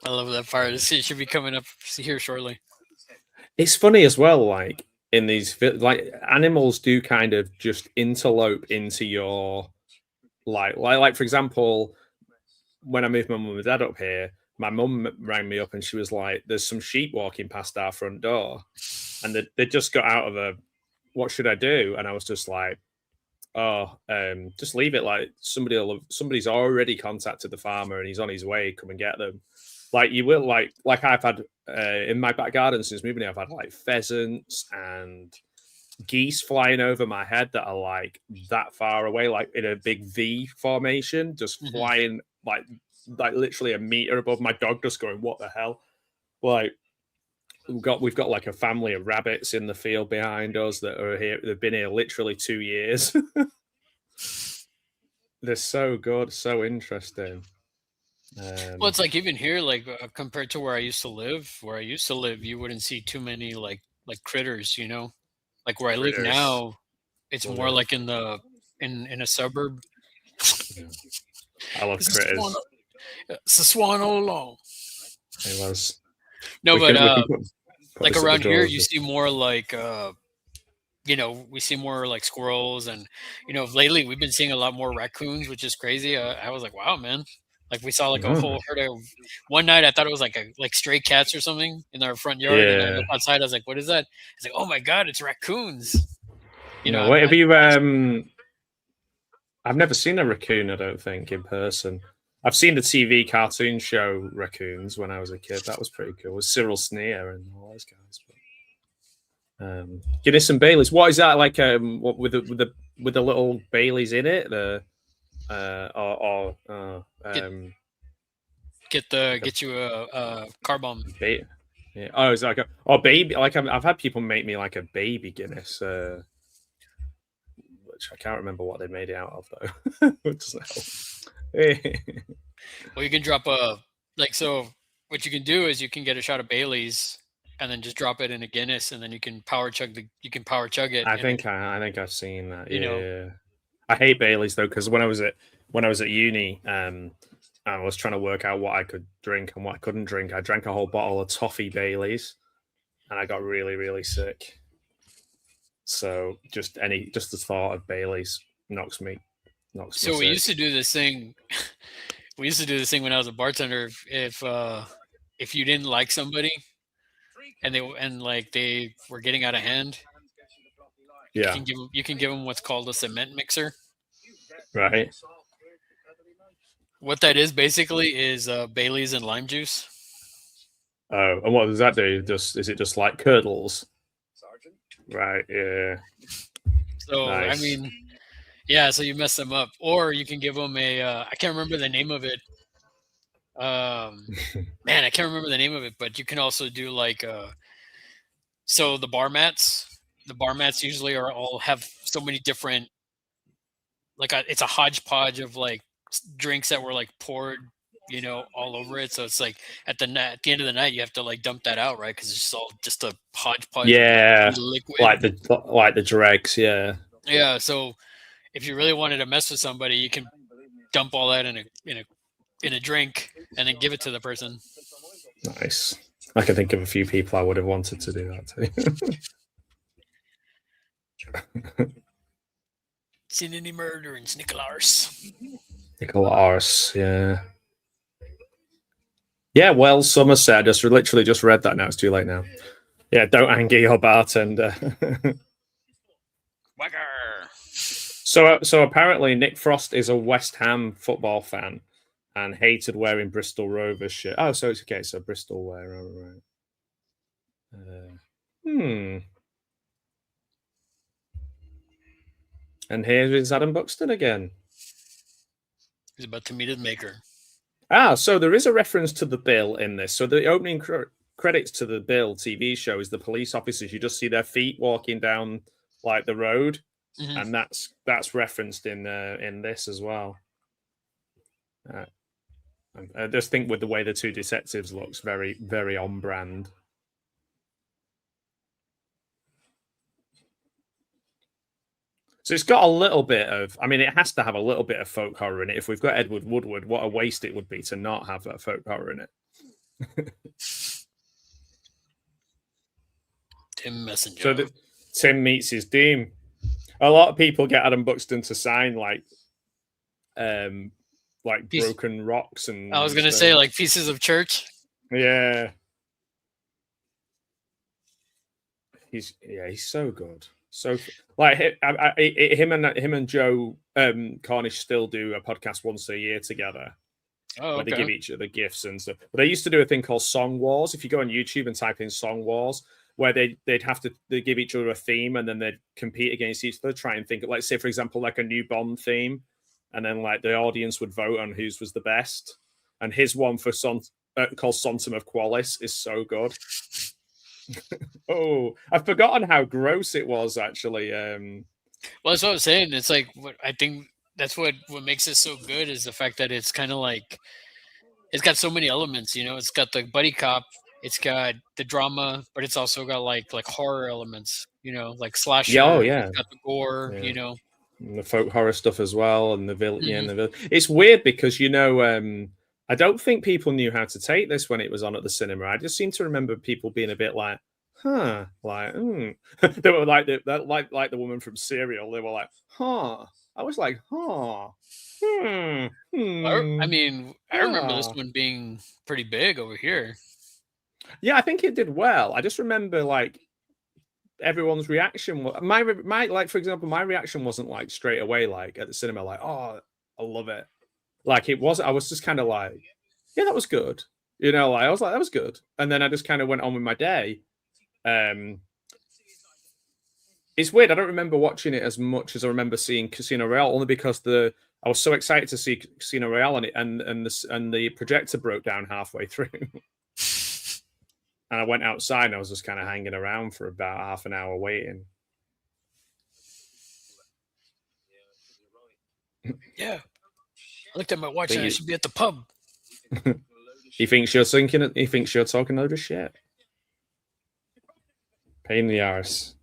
I love that part. It should be coming up here shortly. It's funny as well, like in these, like animals do kind of just interlope into your like for example, when I moved my mum and dad up here, my mum rang me up and she was like, "There's some sheep walking past our front door," and they just got out of a. What should I do? And I was just like, "Oh, just leave it. Like somebody's already contacted the farmer and he's on his way. Come and get them." Like you will, like I've had in my back garden since moving here, I've had like pheasants and geese flying over my head that are like that far away, like in a big V formation, just flying like literally a meter above my dog, just going, "What the hell?" Like we've got like a family of rabbits in the field behind us that are here. They've been here literally 2 years. They're so good, so interesting. Well, it's like even here, like compared to where I used to live, you wouldn't see too many like critters, you know. Like where I live now, it's more like in a suburb. Yeah. I love critters. It's a swan all along. It was. No, but like around here, you see more like you know, we see more like squirrels, and you know, lately we've been seeing a lot more raccoons, which is crazy. I was like, wow, man. Like we saw like a whole herd of. One night I thought it was like stray cats or something in our front yard, and I looked outside. I was like, "What is that?" It's like, "Oh my god, it's raccoons!" You know, what have you? I've never seen a raccoon. I don't think in person. I've seen the TV cartoon show Raccoons when I was a kid. That was pretty cool. With Cyril Sneer and all those guys. Guinness and Baileys. What is that like? What with the little Baileys in it? Get you a car bomb. Yeah. Oh, it's like baby. Like I've had people make me like a baby Guinness, which I can't remember what they made it out of though. It doesn't help. Well, you can drop so what you can do is you can get a shot of Bailey's and then just drop it in a Guinness, and then you can power chug it. I think I've seen that. Yeah. I hate Bailey's though, because when I was at uni, I was trying to work out what I could drink and what I couldn't drink. I drank a whole bottle of toffee Baileys, and I got really, really sick. So just the thought of Baileys knocks me. So we used to do this thing. We used to do this thing when I was a bartender. If you didn't like somebody, and they were getting out of hand, yeah, you can give them what's called a cement mixer. Right. What that is basically is Bailey's and lime juice. Oh, and what does that do? Is it just like curdles? Right. Yeah. So nice. I mean, yeah. So you mess them up, or you can give them a. I can't remember the name of it. Man, I can't remember the name of it, but you can also do like. So the bar mats usually have so many different. Like it's a hodgepodge of like drinks that were like poured, you know, all over it. So it's like at the end of the night, you have to like dump that out, right? Because it's all just a hodgepodge. Yeah, liquid. like the dregs. Yeah. Yeah. So if you really wanted to mess with somebody, you can dump all that in a drink and then give it to the person. Nice. I can think of a few people I would have wanted to do that too. Seen any murder in Nicholas? Nicholas, yeah. Yeah, well, Somerset. I literally just read that now. It's too late now. Yeah, don't anger your bartender. So apparently Nick Frost is a West Ham football fan and hated wearing Bristol Rovers shirt. Oh, so it's okay. So Bristol wear, all right. And here is Adam Buxton again. He's about to meet his maker. So there is a reference to the Bill in this. So the opening credits to the Bill TV show is the police officers. You just see their feet walking down like the road, and that's referenced in this as well. I just think with the way the two detectives looks, very, very on brand. So it's got a little bit of, I mean, it has to have a little bit of folk horror in it. If we've got Edward Woodward, what a waste it would be to not have that folk horror in it. Tim Messenger. So Tim meets his doom. A lot of people get Adam Buxton to sign like broken rocks and. I was gonna say like pieces of church. Yeah. He's so good. So like him and Joe Cornish still do a podcast once a year together. Oh, where they give each other gifts and stuff. But they used to do a thing called Song Wars. If you go on YouTube and type in Song Wars, where they'd give each other a theme and then they'd compete against each other, try and think of, like, say, for example, like a new Bond theme, and then like the audience would vote on whose was the best. And his one for called Sontum of Qualis is so good. Oh, I've forgotten how gross it was actually. Well, that's what I was saying. It's like I think that's what makes it so good is the fact that it's kind of like it's got so many elements. You know, it's got the buddy cop, it's got the drama, but it's also got like horror elements. You know, like slasher. Yeah, oh yeah. It's got the gore. Yeah. You know, and the folk horror stuff as well, and the villain. Mm-hmm. Yeah, and the villain. It's weird because I don't think people knew how to take this when it was on at the cinema. I just seem to remember people being a bit like, huh, like, they were like the woman from Serial. They were like, huh. I was like, huh. I mean, I remember this one being pretty big over here. Yeah, I think it did well. I just remember like everyone's reaction. My like, for example, my reaction wasn't like straight away like at the cinema, like, oh, I love it. Like it was, I was just kind of like, yeah, that was good. You know, like I was like, that was good. And then I just kind of went on with my day. It's weird. I don't remember watching it as much as I remember seeing Casino Royale, only because I was so excited to see Casino Royale and the projector broke down halfway through. And I went outside and I was just kind of hanging around for about half an hour waiting. Yeah. I looked at my watch and I should be at the pub. He thinks you're thinking. He thinks you're talking a load of shit. Pain in the arse.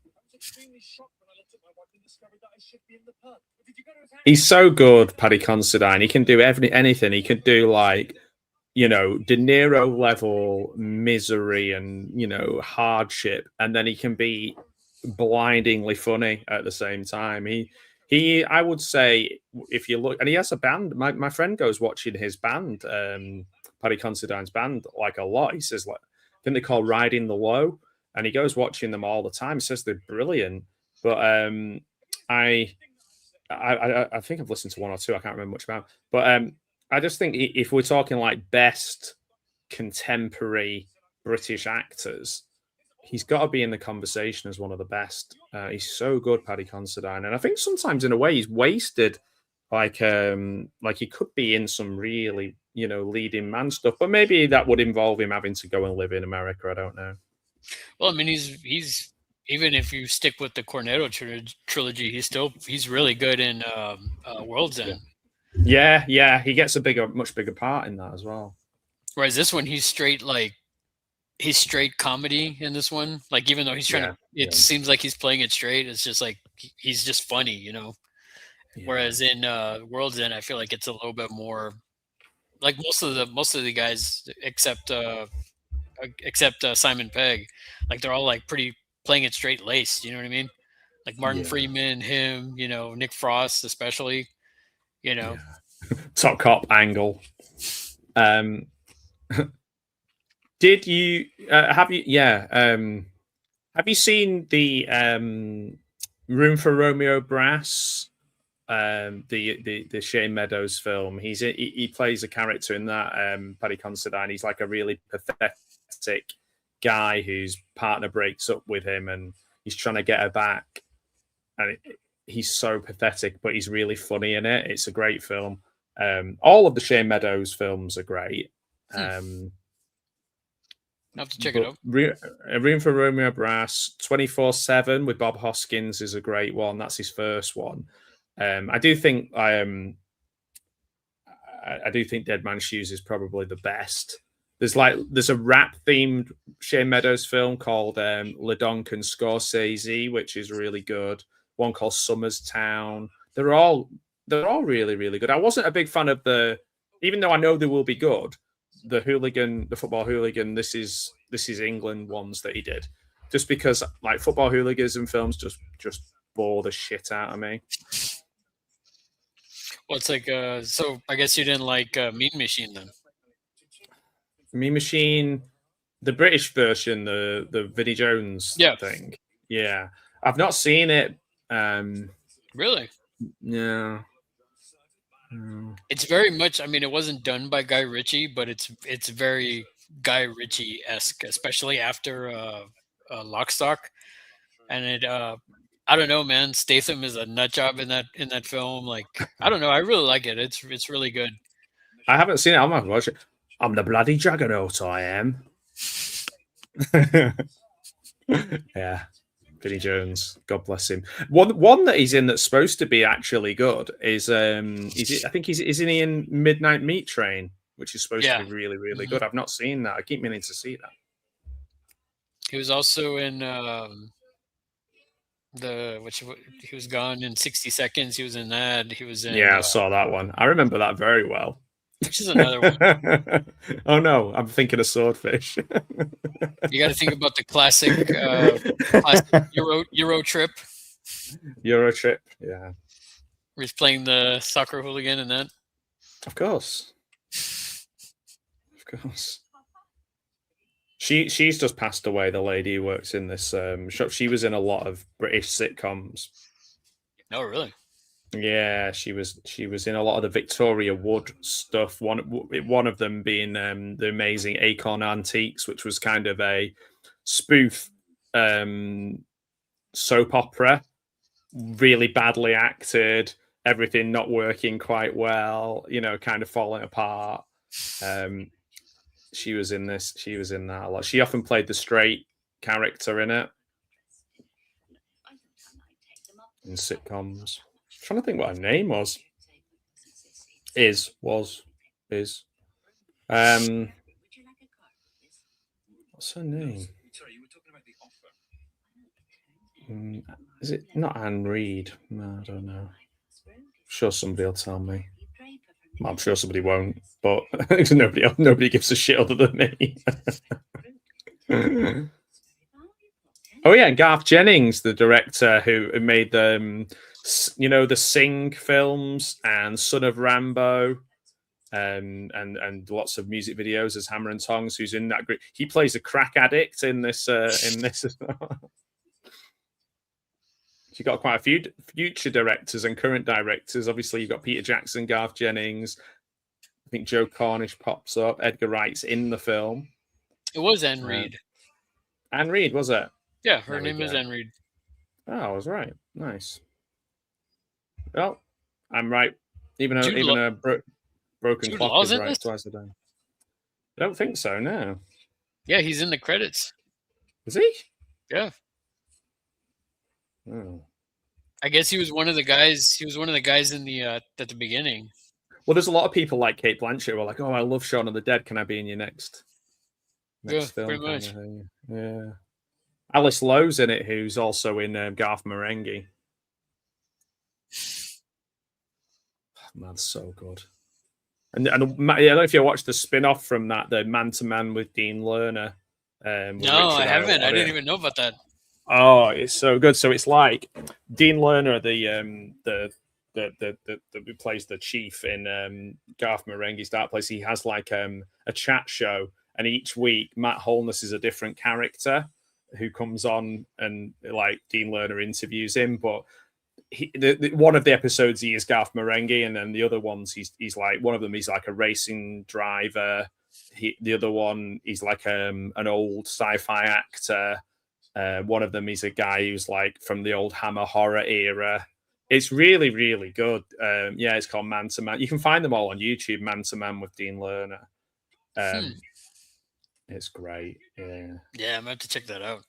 He's so good, Paddy Considine. He can do anything. He could do like, you know, De Niro level misery and, you know, hardship, and then he can be blindingly funny at the same time. He, I would say, if you look, and he has a band. My friend goes watching his band, Paddy Considine's band, like a lot. He says, like, I think they call Riding the Low, and he goes watching them all the time. He says they're brilliant. But I think I've listened to one or two. I can't remember much about. But I just think if we're talking like best contemporary British actors, he's got to be in the conversation as one of the best. He's so good, Paddy Considine, and I think sometimes in a way he's wasted. Like he could be in some really, you know, leading man stuff, but maybe that would involve him having to go and live in America. I don't know. Well, I mean, he's even if you stick with the Cornetto trilogy, he's really good in World's End. Yeah, he gets a much bigger part in that as well. Whereas this one, he's straight comedy in this one. Like, even though he's trying to, it seems like he's playing it straight. It's just like he's just funny, you know. Yeah. Whereas in World's End, I feel like it's a little bit more like most of the guys except Simon Pegg, like they're all like pretty playing it straight laced. You know what I mean? Like Martin Freeman, him, you know, Nick Frost, especially. You know, Top Cop angle. Did you have you? Yeah. Have you seen the Room for Romeo Brass? The Shane Meadows film. He plays a character in that. Paddy Considine. He's like a really pathetic guy whose partner breaks up with him, and he's trying to get her back. And he's so pathetic, but he's really funny in it. It's a great film. All of the Shane Meadows films are great. I'll have to check it out. Room for Romeo Brass, 24/7 with Bob Hoskins is a great one. That's his first one. I do think I I do think Dead Man's Shoes is probably the best. There's a rap themed Shane Meadows film called LeDonk and Scorsese, which is really good. One called Summer's Town. They're all really, really good. I wasn't a big fan of even though I know they will be good, the football hooligan, this is England ones that he did. Just because like football hooliganism films just bore the shit out of me. Well, it's like so I guess you didn't like Mean Machine then. Mean Machine, the British version, the Vinnie Jones thing. Yeah. I've not seen it. Really? Yeah. It's very much, I mean, it wasn't done by Guy Ritchie, but it's very Guy Ritchie-esque, especially after Lock, Stock. And it I don't know, man. Statham is a nut job in that film. Like, I don't know. I really like it. It's really good. I haven't seen it. I'm not watch it. I'm the bloody juggernaut, I am. Yeah. Vinnie Jones, God bless him. One that he's in that's supposed to be actually good is I think he's isn't he in Midnight Meat Train, which is supposed to be really, really good. I've not seen that. I keep meaning to see that. He was also in he was gone in 60 Seconds. He was in that. He was in I saw that one. I remember that very well. Which is another one. Oh no, I'm thinking of Swordfish. You got to think about the classic Euro Trip. Euro Trip, yeah. Where he's playing the soccer hooligan in that. Of course. She's just passed away. The lady who works in this shop. She was in a lot of British sitcoms. Oh, really? Yeah, she was in a lot of the Victoria Wood stuff. One of them being the amazing Acorn Antiques, which was kind of a spoof soap opera, really badly acted, everything not working quite well, kind of falling apart. She was in this. She was in that a lot. She often played the straight character in it in sitcoms. I'm trying to think what her name was. Is. What's her name? Sorry, you were talking about the offer. Is it not Anne Reid? No, I don't know. I'm sure somebody will tell me. Well, I'm sure somebody won't, but nobody gives a shit other than me. Oh yeah, and Garth Jennings, the director who made the Sing films and Son of Rambo, and lots of music videos as Hammer and Tongs. Who's in that group? He plays a crack addict in this. You've got quite a few future directors and current directors. Obviously, you've got Peter Jackson, Garth Jennings. I think Joe Cornish pops up. Edgar Wright's in the film. It was Anne Reid. Anne Reid, was it? Yeah, her name is Anne Reid. Oh, I was right. Nice. Well, I'm right. Even a broken Jude clock Law's is in right this? twice a day. I don't think so, no. Yeah, he's in the credits. Is he? Yeah. Oh. I guess he was one of the guys. He was one of the guys in the at the beginning. Well, there's a lot of people like Kate Blanchett who are like, "Oh, I love Shaun of the Dead. Can I be in your next film?" Pretty much. Yeah. Alice Lowe's in it, who's also in Garth Marenghi. Man, so good. And I don't know if you watched the spin-off from that, the Man to Man with Dean Lerner. No, I haven't. I didn't even know about that. Oh, it's so good. So it's like Dean Lerner, the who plays the chief in Garth Marenghi's Dark Place. He has like a chat show, and each week Matt Holness is a different character who comes on, and like Dean Lerner interviews him. But one of the episodes he is Garth Marenghi, and then the other ones he's like, one of them he's like a racing driver. The other one he's like an old sci-fi actor. One of them is a guy who's like from the old Hammer horror era. It's really, really good. It's called Man to Man. You can find them all on YouTube. Man to Man with Dean Lerner. It's great. Yeah, I'm going to check that out.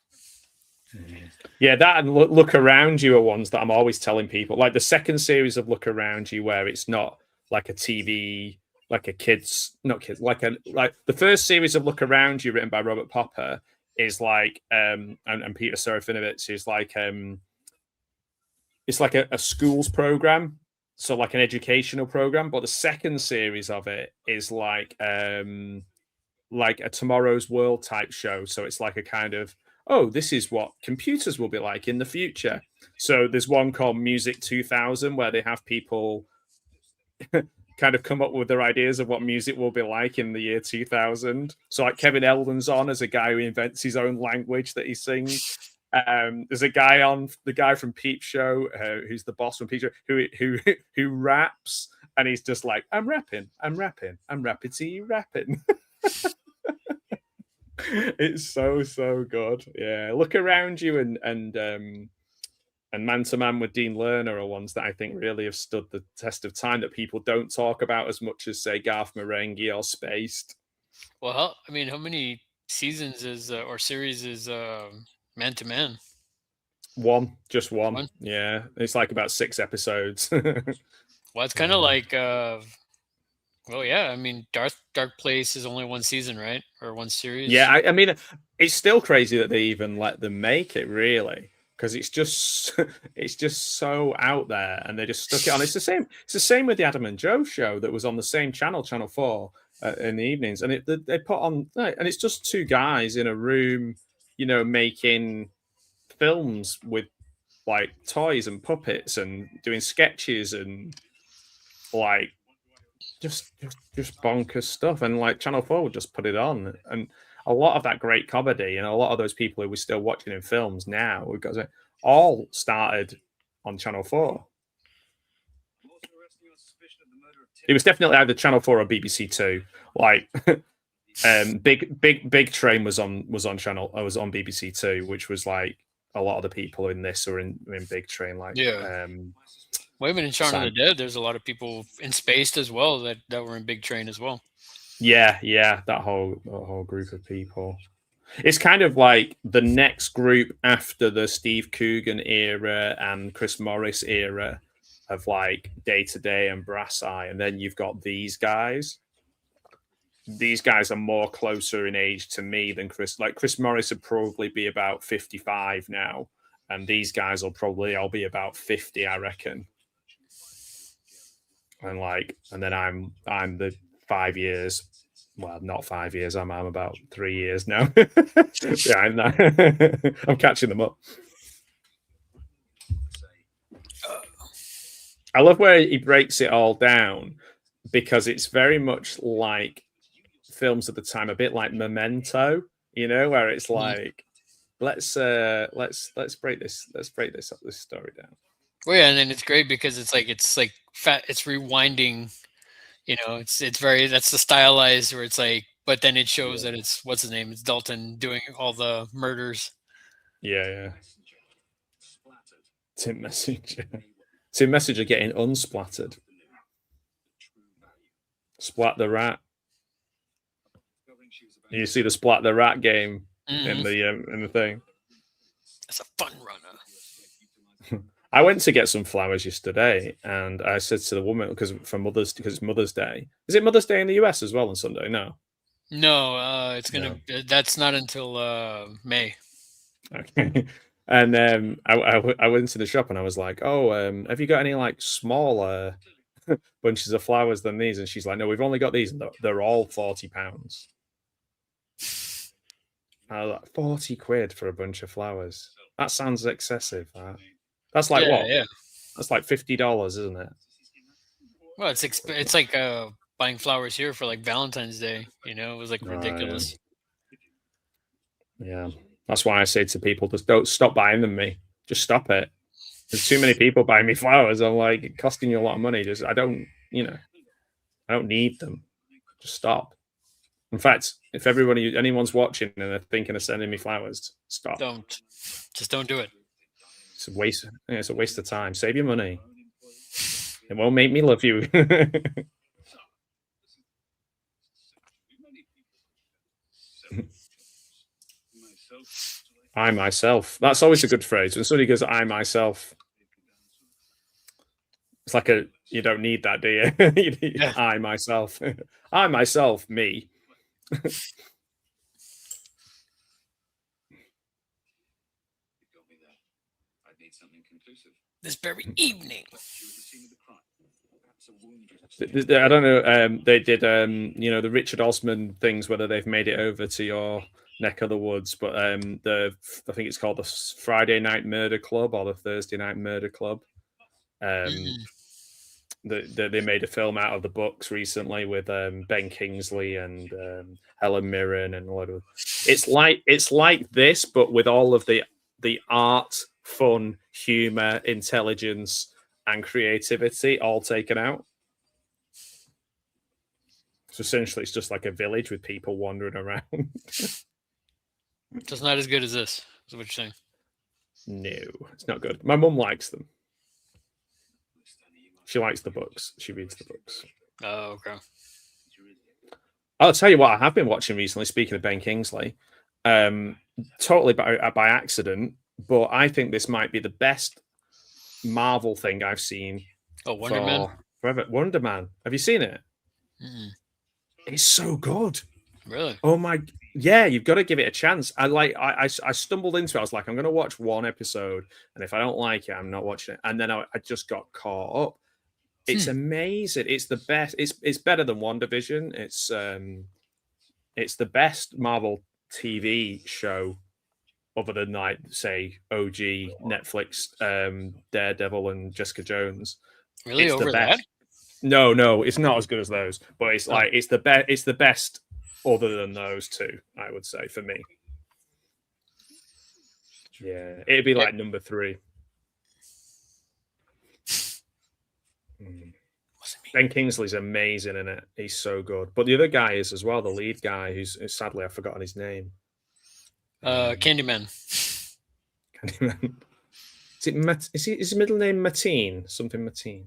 Yeah, that and Look Around You are ones that I'm always telling people. Like the second series of Look Around You, where it's not like a TV like a kids, not kids, like the first series of Look Around You, written by Robert Popper, is like and Peter Serafinovich is like it's like a schools program, so like an educational program. But the second series of it is like a Tomorrow's World type show. So it's like a kind of, oh, this is what computers will be like in the future. So there's one called Music 2000 where they have people kind of come up with their ideas of what music will be like in the year 2000. So like Kevin Eldon's on as a guy who invents his own language that he sings. There's a guy on, the guy from Peep Show, who's the boss from Peep Show, who raps, and he's just like, I'm rapping, rappity rapping. It's so good. Yeah, Look Around You and Man to Man with Dean Lerner are ones that I think really have stood the test of time that people don't talk about as much as, say, Garth Marenghi or Spaced. Well, I mean, how many seasons is or series is Man to Man? Just one. Yeah, it's like about 6 episodes. Well, it's kind of like, well, yeah. I mean, Dark Place is only one season, right, or one series? Yeah, I mean, it's still crazy that they even let them make it, really, because it's just so out there, and they just stuck it on. It's the same with the Adam and Joe show that was on the same channel, Channel 4, in the evenings, and they put on, and it's just 2 guys in a room, making films with like toys and puppets and doing sketches and like just bonkers stuff. And like Channel 4 would just put it on, and a lot of that great comedy and a lot of those people who we're still watching in films now, we've got to, all started on Channel 4. It was definitely either Channel 4 or BBC 2. Like Big Train was on BBC 2, which was like a lot of the people in this are in Big Train, like well, even in Shaun of the Dead, there's a lot of people in Spaced as well that were in Big Train as well. Yeah, that whole group of people. It's kind of like the next group after the Steve Coogan era and Chris Morris era of like Day to Day and Brass Eye, and then you've got these guys. These guys are more closer in age to me than Chris. Like Chris Morris would probably be about 55 now, and these guys will probably all be about 50, I reckon. And then I'm the 5 years. Well, not 5 years. I'm about 3 years now. Yeah, I'm catching them up. I love where he breaks it all down, because it's very much like films at the time, a bit like Memento, where it's like, let's break this story down. Well, yeah, and then it's great because it's like it's rewinding. It's very, that's the stylized where it's like, but then it shows that it's, what's his name? It's Dalton doing all the murders. Yeah. Tim Messenger getting unsplattered. Splat the Rat. You see the Splat the Rat game in the thing. That's a fun runner. I went to get some flowers yesterday, and I said to the woman, because it's Mother's Day. Is it Mother's Day in the US as well on Sunday? No, that's not until May. Okay. And I went to the shop and I was like, "Oh, have you got any like smaller bunches of flowers than these?" And she's like, "No, we've only got these, and they're all £40." I was like, 40 quid for a bunch of flowers. That sounds excessive. That's like what? Yeah. That's like $50, isn't it? Well, it's like buying flowers here for like Valentine's Day. It was like ridiculous. Yeah. That's why I say to people, just don't stop buying them me. Just stop it. There's too many people buying me flowers. I'm like, it's costing you a lot of money. I don't need them. Just stop. In fact, if anyone's watching and they're thinking of sending me flowers, stop. Just don't do it. It's a waste. It's a waste of time. Save your money. It won't make me love you. I myself. That's always a good phrase. When somebody goes, I myself. It's like You don't need that, do you? Yeah. I myself, me. This very evening. I don't know. They did, the Richard Osman things, whether they've made it over to your neck of the woods, but I think it's called the Friday Night Murder Club or the Thursday Night Murder Club. They made a film out of the books recently with Ben Kingsley and Helen Mirren and a lot of. It's like this, but with all of the art, fun, humor, intelligence, and creativity all taken out. So essentially, it's just like a village with people wandering around. Just not as good as this. Is what you're saying? No, it's not good. My mum likes them. She likes the books. She reads the books. Oh, okay. I'll tell you what I have been watching recently. Speaking of Ben Kingsley, totally by accident, but I think this might be the best Marvel thing I've seen. Oh, Wonder Man. Forever. Wonder Man. Have you seen it? Mm-mm. It's so good. Really? Oh my, yeah, you've got to give it a chance. I stumbled into it. I was like, I'm going to watch one episode, and if I don't like it, I'm not watching it. And then I just got caught up. It's amazing. It's the best. It's better than WandaVision. It's the best Marvel TV show, other than like say OG Netflix, Daredevil and Jessica Jones. Really, it's over the best. that? No, it's not as good as those, but it's like it's the best. It's the best other than those two, I would say, for me. Yeah, it'd be like number 3. Ben Kingsley's amazing in it. He's so good. But the other guy is as well, the lead guy, who's sadly I've forgotten his name. Candyman. Candyman. Is his middle name Mateen? Something Mateen.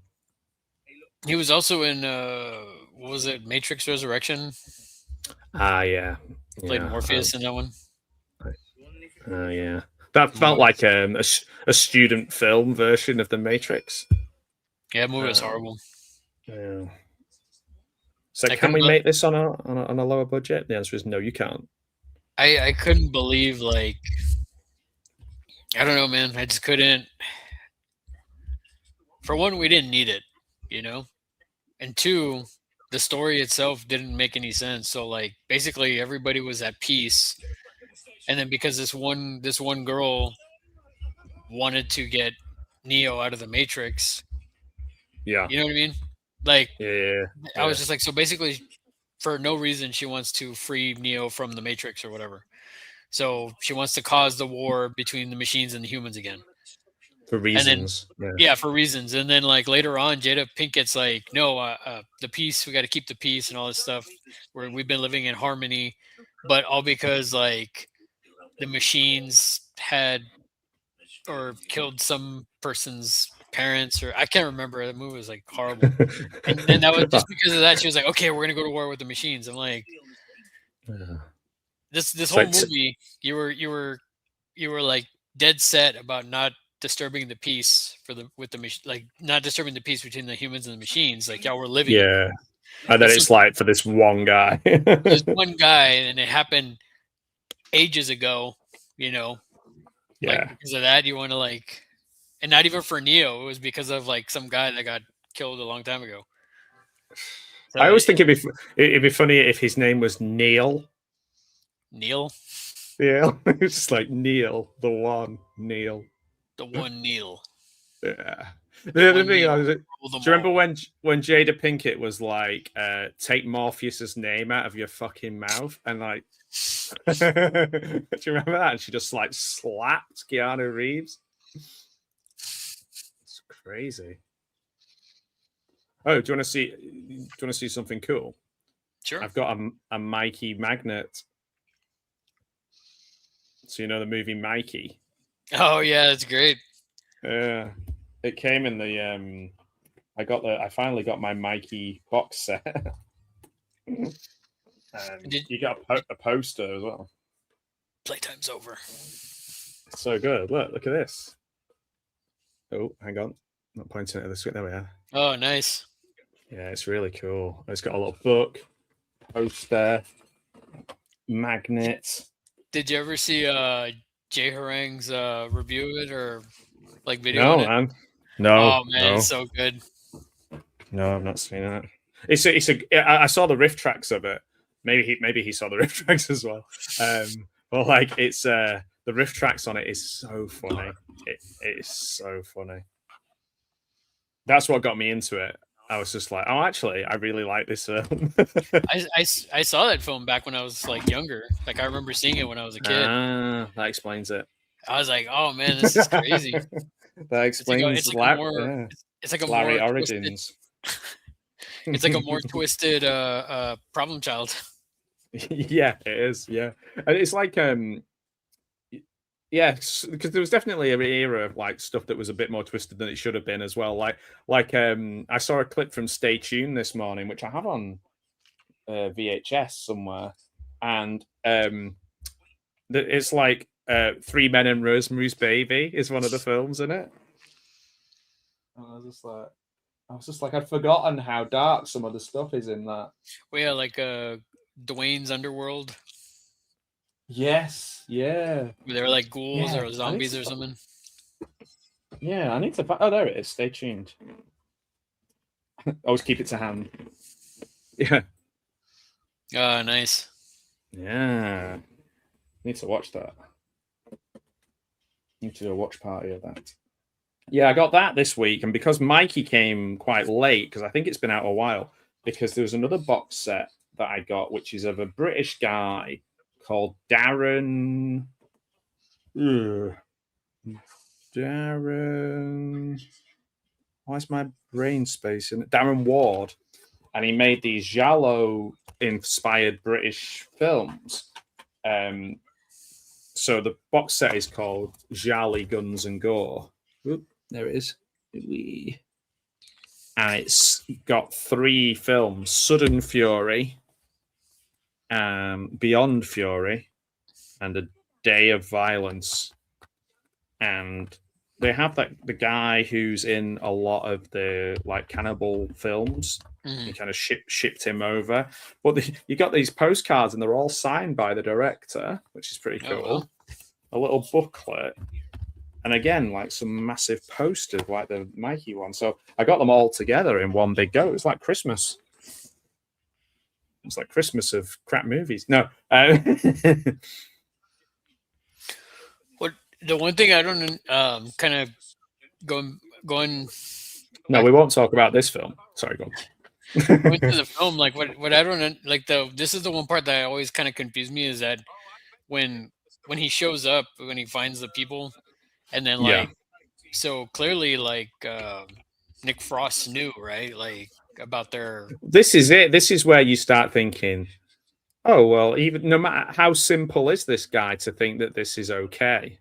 He was also in what was it, Matrix Resurrection? Yeah. Played Morpheus in that one. Yeah. That felt like a student film version of the Matrix. Yeah, that movie was horrible. Yeah. So can we make this on a lower budget? The answer is no, you can't. I couldn't believe, like, I don't know, man. I just couldn't. For one, we didn't need it, you know? And 2, the story itself didn't make any sense. So, like, basically everybody was at peace. And then because this one girl wanted to get Neo out of the Matrix. Yeah. You know what I mean? Like, yeah. I was just like, so basically for no reason she wants to free Neo from the Matrix or whatever. So she wants to cause the war between the machines and the humans again. For reasons. Yeah, for reasons. And then like later on, Jada Pinkett's like, no, the peace, we got to keep the peace and all this stuff where we've been living in harmony, but all because like the machines had or killed some person's parents, or I can't remember. The movie was like horrible. And then that was just because of that. She was like, okay, we're going to go to war with the machines. I'm like, this whole movie, you were like dead set about not disturbing the peace like not disturbing the peace between the humans and the machines. Like y'all were living. Yeah. And then it's like for this one guy. There's one guy, and it happened ages ago, you know. Yeah. Like because of that, you want to like, and not even for Neo, it was because of like some guy that got killed a long time ago. So I always think it'd be funny if his name was Neil. Neil? Yeah. It's just like Neil, the one Neil. The one Neil. Yeah. The other thing do you remember when Jada Pinkett was like, take Morpheus's name out of your fucking mouth? And like, do you remember that? And she just like slapped Keanu Reeves. It's crazy. Oh, do you want to see something cool? Sure. I've got a Mikey magnet. So you know the movie Mikey? Oh yeah, that's great. Yeah. It came in the I finally got my Mikey box set. You got a poster as well. Playtime's over. So good. Look at this. Oh, hang on. Not pointing at the screen. There we are. Oh, nice. Yeah, it's really cool. It's got a little book, poster, magnet. Did you ever see Jay Harang's review of it or like video No, on it? man. No, Oh man, it's so good. No, I've not seen it. I saw the riff tracks of it. Maybe he saw the riff tracks as well. But like it's the riff tracks on it is so funny. It is so funny. That's what got me into it. I was just like, oh, actually, I really like this film. I saw that film back when I was like younger. Like I remember seeing it when I was a kid. That explains it. I was like, oh man, this is crazy. That explains it's like a Larry more Origins. It's like a more twisted problem child. Yeah, it is. Yeah, and it's like yeah, because there was definitely an era of like stuff that was a bit more twisted than it should have been as well. Like I saw a clip from Stay Tuned this morning, which I have on VHS somewhere, and it's like Three Men and Rosemary's Baby is one of the films in it. And I was just like, I'd forgotten how dark some of the stuff is in that. Well, yeah, like Dwayne's Underworld. Yes, yeah. They were like ghouls or zombies or something. Yeah, I need to. Oh, there it is. Stay tuned. Always keep it to hand. Yeah. Oh, nice. Yeah. Need to watch that. Need to do a watch party of that. Yeah, I got that this week, and because Mikey came quite late, because I think it's been out a while, because there was another box set that I got, which is of a British guy called Darren. Darren. Why is my brain spacing? Darren Ward, and he made these giallo-inspired British films. So the box set is called Gialli Guns and Gore. Oop, there it is. And it's got 3 films: Sudden Fury, Beyond Fury, and A Day of Violence. And they have the guy who's in a lot of the like cannibal films. He kind of shipped him over. But you got these postcards, and they're all signed by the director, which is pretty cool. Oh, wow. A little booklet. And again, like some massive posters, like the Mikey one. So I got them all together in one big go. It was like Christmas. It's like Christmas of crap movies. No. What the one thing I don't kind of going. No, we won't talk about this film. Sorry, go on. Going to the film, like what I don't like this is the one part that always kind of confused me is that when he shows up, when he finds the people. And then, like, so clearly, like, Nick Frost knew, right? Like, about their. This is it. This is where you start thinking, oh, well, even no matter how simple is this guy to think that this is okay.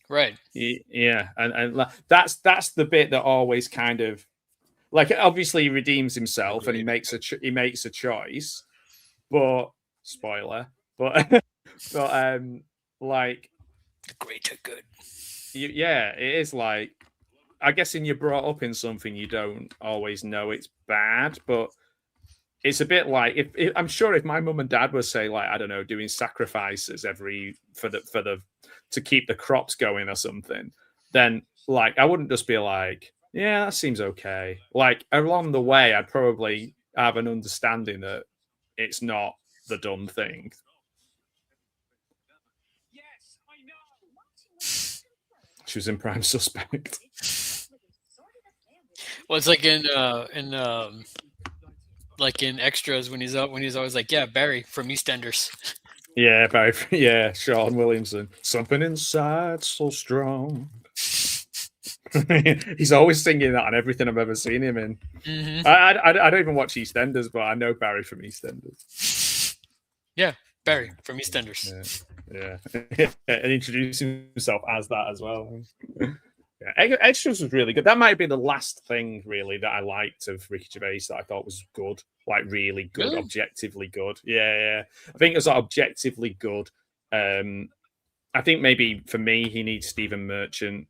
Right. Yeah. And that's the bit that always kind of, like, obviously he redeems himself and he makes a choice, but spoiler, but like, the greater good. Yeah, it is like, I guess when you're brought up in something, you don't always know it's bad, but it's a bit like if I'm sure if my mum and dad were say like, I don't know, doing sacrifices to keep the crops going or something, then like I wouldn't just be like, yeah, that seems okay. Like along the way, I'd probably have an understanding that it's not the dumb thing. She was in Prime Suspect. Well, it's like in extras when he's always like, yeah, Barry from EastEnders. Yeah, Barry. Yeah, Sean Williamson. Something inside so strong. He's always singing that on everything I've ever seen him in. Mm-hmm. I don't even watch EastEnders, but I know Barry from EastEnders. Yeah, Barry from EastEnders. Yeah. And introducing himself as that as well. Yeah, Extras was really good. That might be the last thing really that I liked of Ricky Gervais that I thought was good, like really good, really? Objectively good. Yeah. I think it was objectively good. I think maybe for me, he needs Stephen Merchant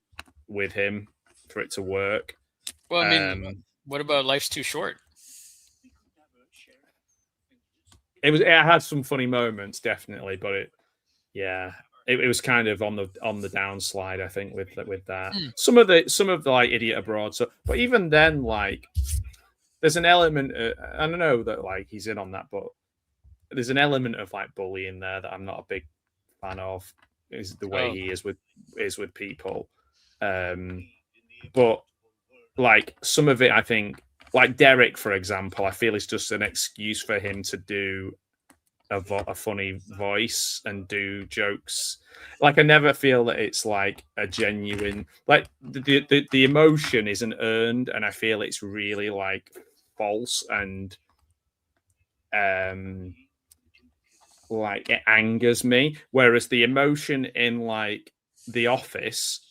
with him for it to work. Well, I mean, What about Life's Too Short? It had some funny moments, definitely, but it was kind of on the downslide, I think, with that. Some of the like Idiot Abroad. So, but even then, like, there's an element. I don't know that like he's in on that, but there's an element of like bullying there that I'm not a big fan of. Is the way he is with people, but like some of it, I think, like Derek, for example, I feel is just an excuse for him to do a funny voice and do jokes. Like I never feel that it's like a genuine, like the emotion isn't earned, and I feel it's really like false and like it angers me. Whereas the emotion in like The Office,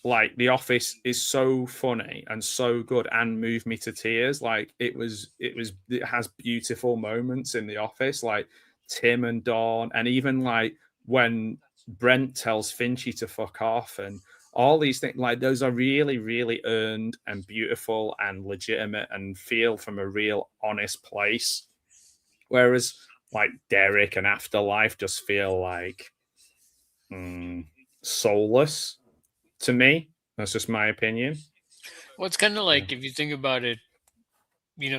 like The Office is so funny and so good and moved me to tears. Like it has beautiful moments in The Office, like Tim and Dawn, and even like when Brent tells Finchy to fuck off, and all these things, like those are really, really earned and beautiful and legitimate and feel from a real honest place. Whereas like Derek and Afterlife just feel like soulless to me. That's just my opinion. Well, it's kind of like if you think about it,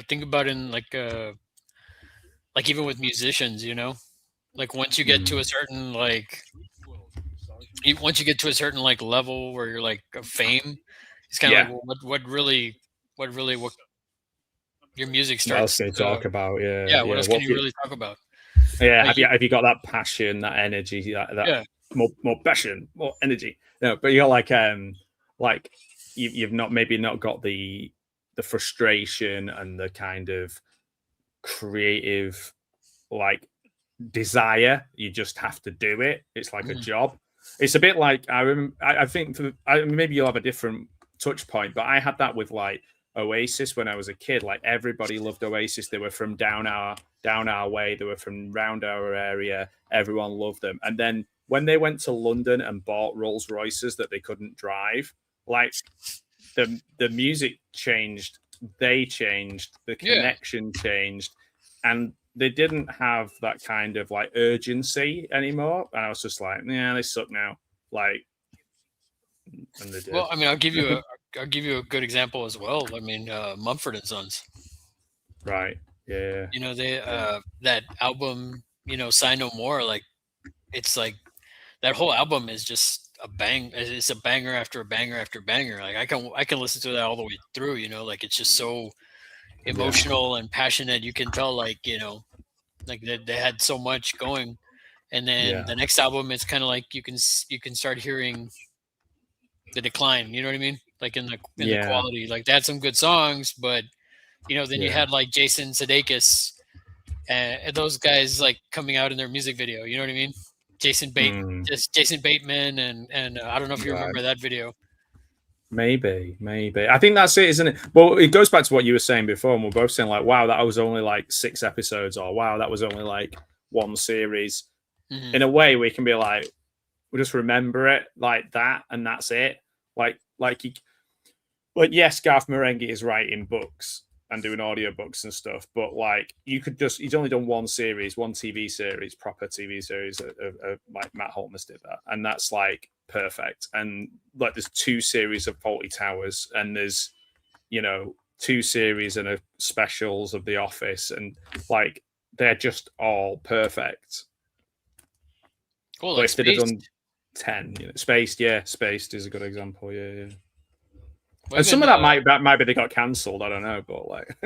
think about it in like even with musicians, like once you get to a certain like level where you're like of fame, it's kind of like what your music starts. What else can you talk about? What else can you really talk about? Yeah, like, have you got that passion, that energy, that more passion, more energy? No, but you're like you've not got the frustration and the kind of creative like desire. You just have to do it. It's like a job. It's a bit like I think maybe you'll have a different touch point, but I had that with like Oasis when I was a kid. Like everybody loved Oasis. They were from down our way. They were from round our area. Everyone loved them. And then when they went to London and bought Rolls Royces that they couldn't drive, like the music changed. They changed. The connection changed, and they didn't have that kind of like urgency anymore. And I was just like, yeah, they suck now. Like, and they did. Well, I mean, I'll give you a good example as well. I mean, Mumford and Sons. Right. Yeah. They that album, Sigh No More. Like, it's like that whole album is just a bang. It's a banger after a banger after banger. Like I can listen to that all the way through. Like it's just so emotional and passionate. You can tell, like like they had so much going. And then the next album, it's kind of like you can start hearing the decline. You know what I mean? Like in the quality. Like they had some good songs, but then you had like Jason Sudeikis and those guys like coming out in their music video. You know what I mean? Jason Bateman and I don't know if you remember that video. Maybe. I think that's it, isn't it? Well, it goes back to what you were saying before, and we're both saying like, wow, that was only like 6 episodes, or wow, that was only like one series. Mm-hmm. In a way, we can be like, we just remember it like that, and that's it. Like yes, Garth Marenghi is writing books and doing audiobooks and stuff, but like he's only done one TV series, proper TV series of like Matt Holtness did that, and that's like perfect. And like there's 2 series of Fawlty Towers, and there's 2 series and a specials of The Office, and like they're just all perfect. Cool. But if they'd have done 10, Spaced is a good example. Yeah. And some of that might be they got cancelled. I don't know, but like.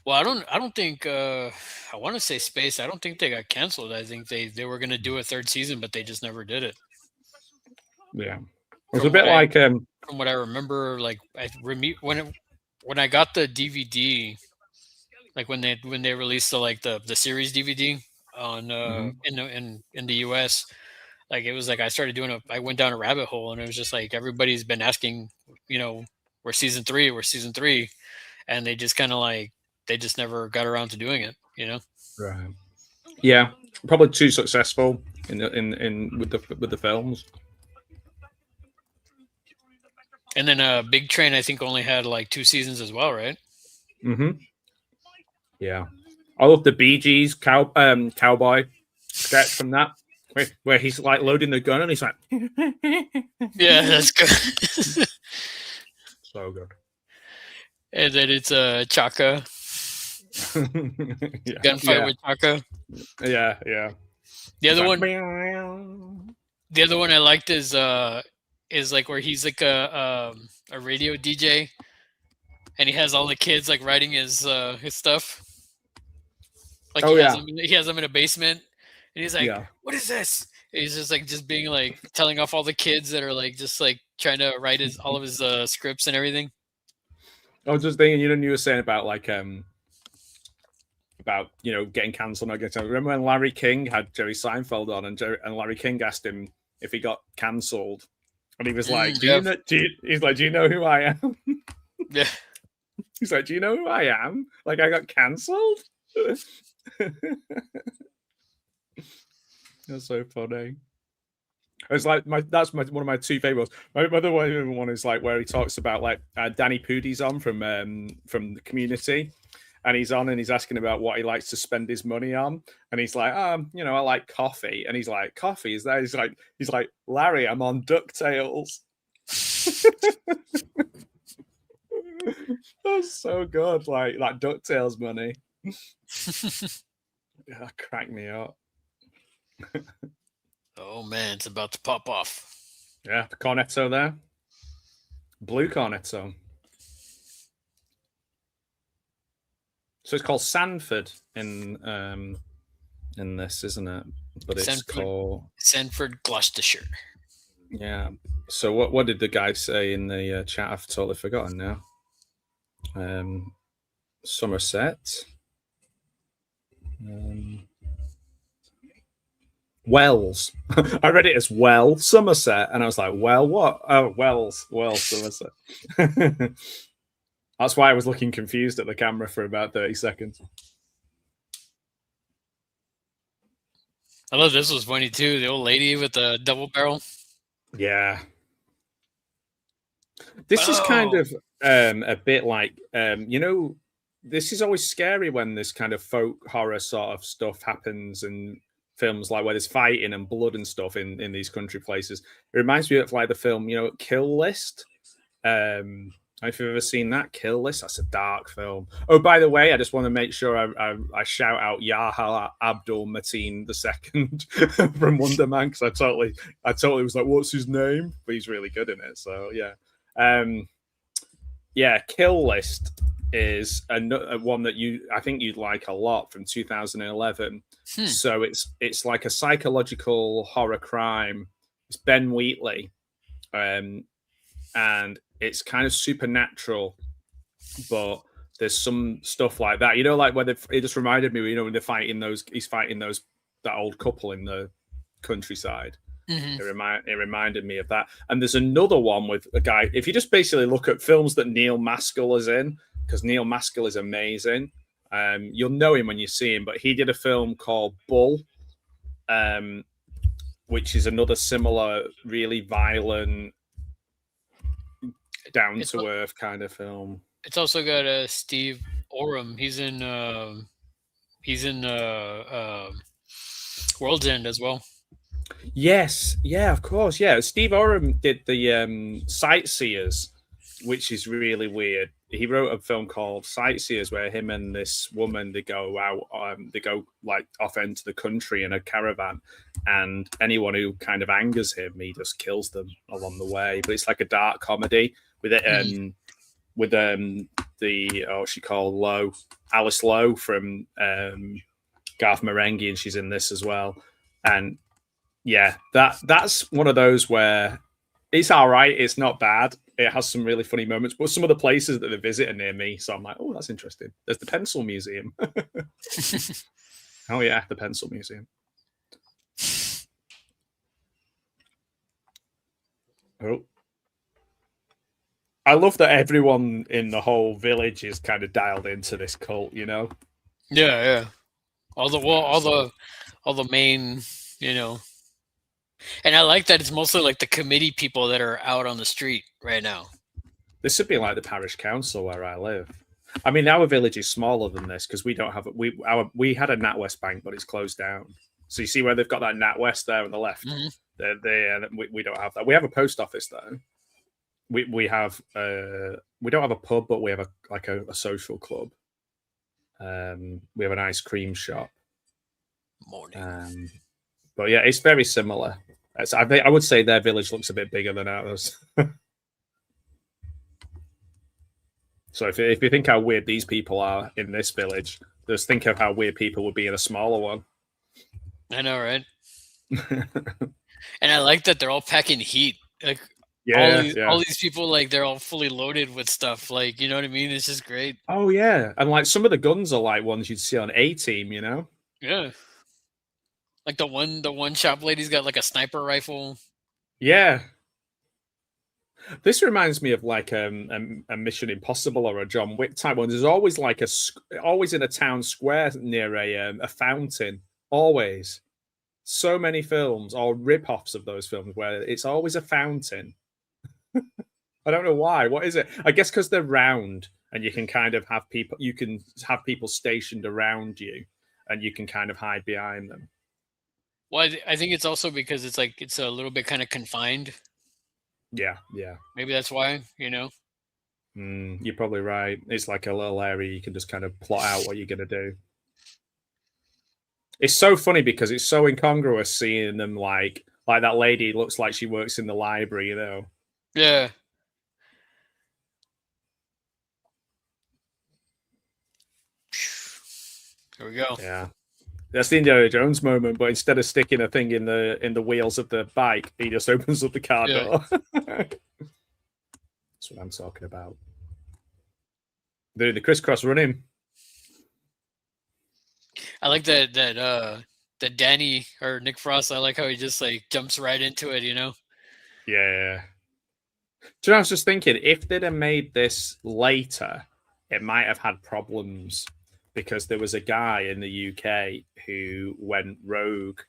Well, I don't think. I want to say Spaced. I don't think they got canceled. I think they were going to do a 3rd season, but they just never did it. Yeah, it was a bit like. From what I remember, like when I got the DVD, like when they released the series DVD on in the US. Like it was like I started I went down a rabbit hole, and it was just like everybody's been asking, we're season 3, and they just kind of like they just never got around to doing it, Right. Yeah, probably too successful in with the films. And then Big Train, I think, only had like 2 seasons as well, right? Mm-hmm. Yeah. I love the Bee Gees cowboy sketch from that, where he's like loading the gun and he's like, yeah, that's good. So good. And then it's Chaka. Gunfight with Chaka. Yeah. The other one I liked is like where he's like a radio DJ, and he has all the kids like writing his stuff. Like he has them in a basement, and he's like, "What is this?" And he's just being like telling off all the kids that are like just like trying to write all of his scripts and everything. I was just thinking, you were saying about like about getting cancelled, not getting cancelled. Remember when Larry King had Jerry Seinfeld on, and Larry King asked him if he got cancelled, and he was like, "Do you know who I am?" Yeah. He's like, "Do you know who I am? Like, I got cancelled." That's so funny. It's like one of my two favorites. My other one is like where he talks about like Danny Pudi's on from the Community, and he's on and he's asking about what he likes to spend his money on, and he's like, I like coffee, and he's like, coffee is that? He's like, Larry, I'm on DuckTales. That's so good, like DuckTales money. Yeah, crack me up. Oh man, it's about to pop off. Yeah, the cornetto there. Blue cornetto. So it's called Sanford in this, isn't it? But it's called Sanford, Gloucestershire. Yeah. So what did the guy say in the chat? I've totally forgotten now. Somerset. Wells. I read it as Somerset, and I was like, well, what? Oh, Wells, Somerset. That's why I was looking confused at the camera for about 30 seconds. I love this was funny too. The old lady with the double barrel. Yeah. This is kind of a bit like, this is always scary when this kind of folk horror sort of stuff happens in films, like where there's fighting and blood and stuff in these country places. It reminds me of like the film, Kill List. If you've ever seen that, Kill List, that's a dark film. Oh, by the way, I just want to make sure I shout out Yahya Abdul Mateen II from Wonder Man, because I totally was like, what's his name? But he's really good in it. So yeah, Kill List is one that I think you'd like a lot, from 2011. So it's like a psychological horror crime. It's Ben Wheatley, and it's kind of supernatural, but there's some stuff like that. Like where it just reminded me, when they're fighting he's fighting that old couple in the countryside. Mm-hmm. It reminded me of that. And there's another one with a guy. If you just basically look at films that Neil Maskell is in, because Neil Maskell is amazing. You'll know him when you see him, but he did a film called Bull, which is another similar, really violent, down to earth kind of film. It's also got Steve Oram. He's in World's End as well. Yes, yeah, of course, yeah. Steve Oram did the Sightseers, which is really weird. He wrote a film called Sightseers, where him and this woman, they go out, they go like off into the country in a caravan, and anyone who kind of angers him, he just kills them along the way. But it's like a dark comedy with it, with she called Alice Lowe from Garth Marenghi, and she's in this as well. And yeah, that's one of those where it's all right. It's not bad. It has some really funny moments, but some of the places that they visit are near me, so I'm like, oh, that's interesting. There's the Pencil Museum. Oh yeah, the Pencil Museum. Oh, I love that everyone in the whole village is kind of dialed into this cult. Yeah. All the main, And I like that it's mostly like the committee people that are out on the street right now. This would be like the parish council where I live. I mean, our village is smaller than this because we don't have we had a NatWest bank, but it's closed down. So you see where they've got that NatWest there on the left. We don't have that. We have a post office though. We have we don't have a pub, but we have a social club. We have an ice cream shop. Morning. But yeah, it's very similar. I would say their village looks a bit bigger than ours. So if you think how weird these people are in this village, just think of how weird people would be in a smaller one. I know, right? And I like that they're all packing heat. Like all these people, like they're all fully loaded with stuff. Like, you know what I mean? It's just great. Oh yeah, and like some of the guns are like ones you'd see on A-Team, you know? Yeah. Like the one shop lady's got like a sniper rifle. Yeah. This reminds me of like a Mission Impossible or a John Wick type one. There's always like always in a town square near a fountain. Always. So many films or rip-offs of those films where it's always a fountain. I don't know why. What is it? I guess because they're round and you can kind of have people. You can have people stationed around you, and you can kind of hide behind them. Well, I think it's also because it's a little bit kind of confined. Yeah. Maybe that's why, you know. You're probably right. It's like a little area you can just kind of plot out what you're gonna do. It's so funny because it's so incongruous seeing them like that lady looks like she works in the library, you know. Yeah. Here we go. Yeah. That's the Indiana Jones moment, but instead of sticking a thing in the wheels of the bike, he just opens up the car door. That's what I'm talking about. The crisscross running. I like that Danny or Nick Frost. I like how he just like jumps right into it, you know? Yeah. Do you know, I was just thinking, if they'd have made this later, it might have had problems. Because there was a guy in the UK who went rogue,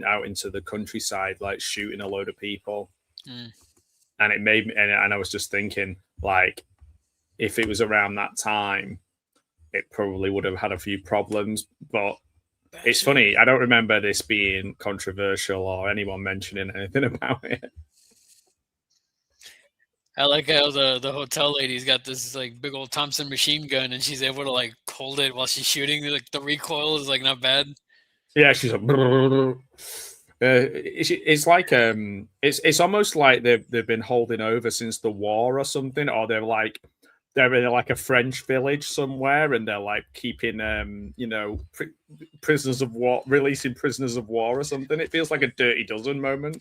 out into the countryside, like shooting a load of people. And it made me, and I was just thinking, like, if it was around that time, it probably would have had a few problems. But it's funny, I don't remember this being controversial or anyone mentioning anything about it. I like how the hotel lady's got this like big old Thompson machine gun, and she's able to like hold it while she's shooting. Like the recoil is like not bad. Yeah, she's like. It's like it's almost like they've been holding over since the war or something, or they're in like a French village somewhere, and they're like keeping prisoners of war, releasing prisoners of war or something. It feels like a Dirty Dozen moment.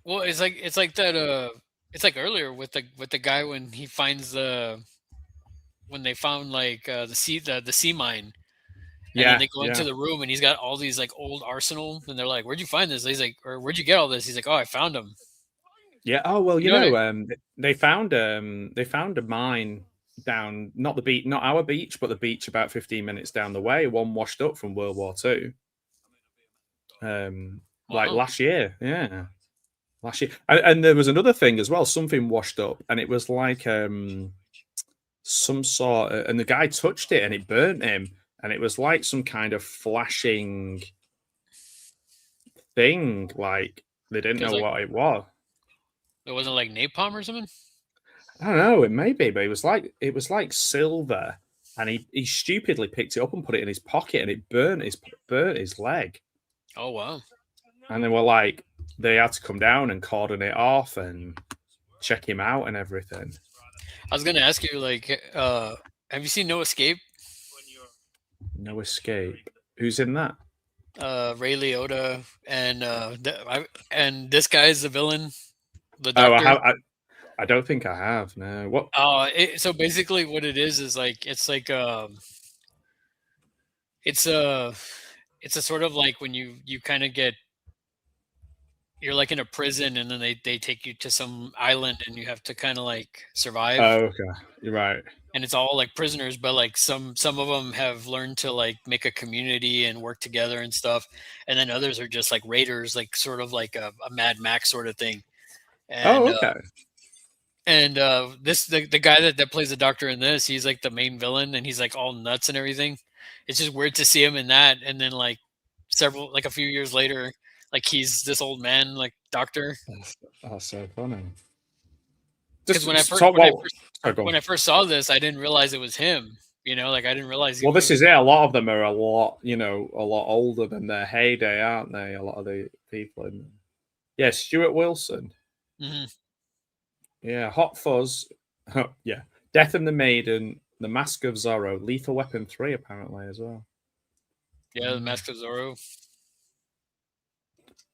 Well, it's like that. It's like earlier with the guy when he finds when they found like the sea mine, and then they go into the room and he's got all these like old arsenal, and they're like, "Where'd you find this?" He's like, "Or where'd you get all this?" He's like, "Oh, I found them." Yeah. Oh well, you know they found a mine down not our beach, but the beach about 15 minutes down the way. One washed up from World War II. Like last year, yeah. Last year, and there was another thing as well. Something washed up, and it was like some sort. And the guy touched it, and it burnt him. And it was like some kind of flashing thing. Like they didn't know what it was. It wasn't like napalm or something. I don't know. It may be, but it was like silver, and he stupidly picked it up and put it in his pocket, and it burnt his leg. Oh wow! And they were like. They had to come down and cordon it off and check him out and everything. I was going to ask you, like, have you seen No Escape? No Escape. Who's in that? Ray Liotta and this guy is the villain. The doctor. Oh, I don't think I have. No. What? So basically, what it is like it's a sort of like when you kind of get. You're like in a prison, and then they take you to some island, and you have to kind of like survive. Oh, okay, you're right. And it's all like prisoners, but like some of them have learned to like make a community and work together and stuff, and then others are just like raiders, like sort of like a Mad Max sort of thing. And, okay. And the guy that plays the doctor in this, he's like the main villain, and he's like all nuts and everything. It's just weird to see him in that, and then like a few years later, like he's this old man like doctor. That's so funny. Because when I first saw this, I didn't realize it was him. You know, like I didn't realize. Well, this is it. A lot of them are a lot older than their heyday, aren't they? A lot of the people in. Yeah, Stuart Wilson. Mm-hmm. Yeah, Hot Fuzz. Yeah, Death and the Maiden, The Mask of Zorro, Lethal Weapon 3 apparently as well. Yeah, The Mask of Zorro.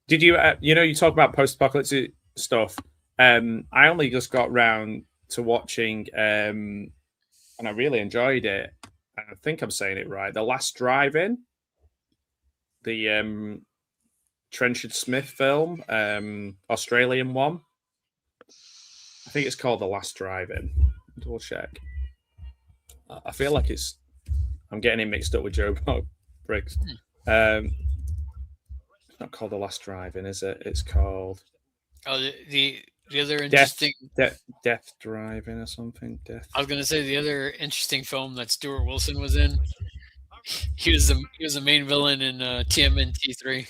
Did you you talk about post-apocalyptic stuff? I only just got round to watching and I really enjoyed it. I think I'm saying it right. The Last Drive-In, the Trenchard Smith film, Australian one. I think it's called The Last Drive-In. Double check. I feel like I'm getting it mixed up with Joe Briggs. It's not called The Last Drive-In, is it? It's called. Oh, the other interesting Death Drive-In or something. Death. I was gonna say the other interesting film that Stuart Wilson was in. He was the main villain in TMNT 3.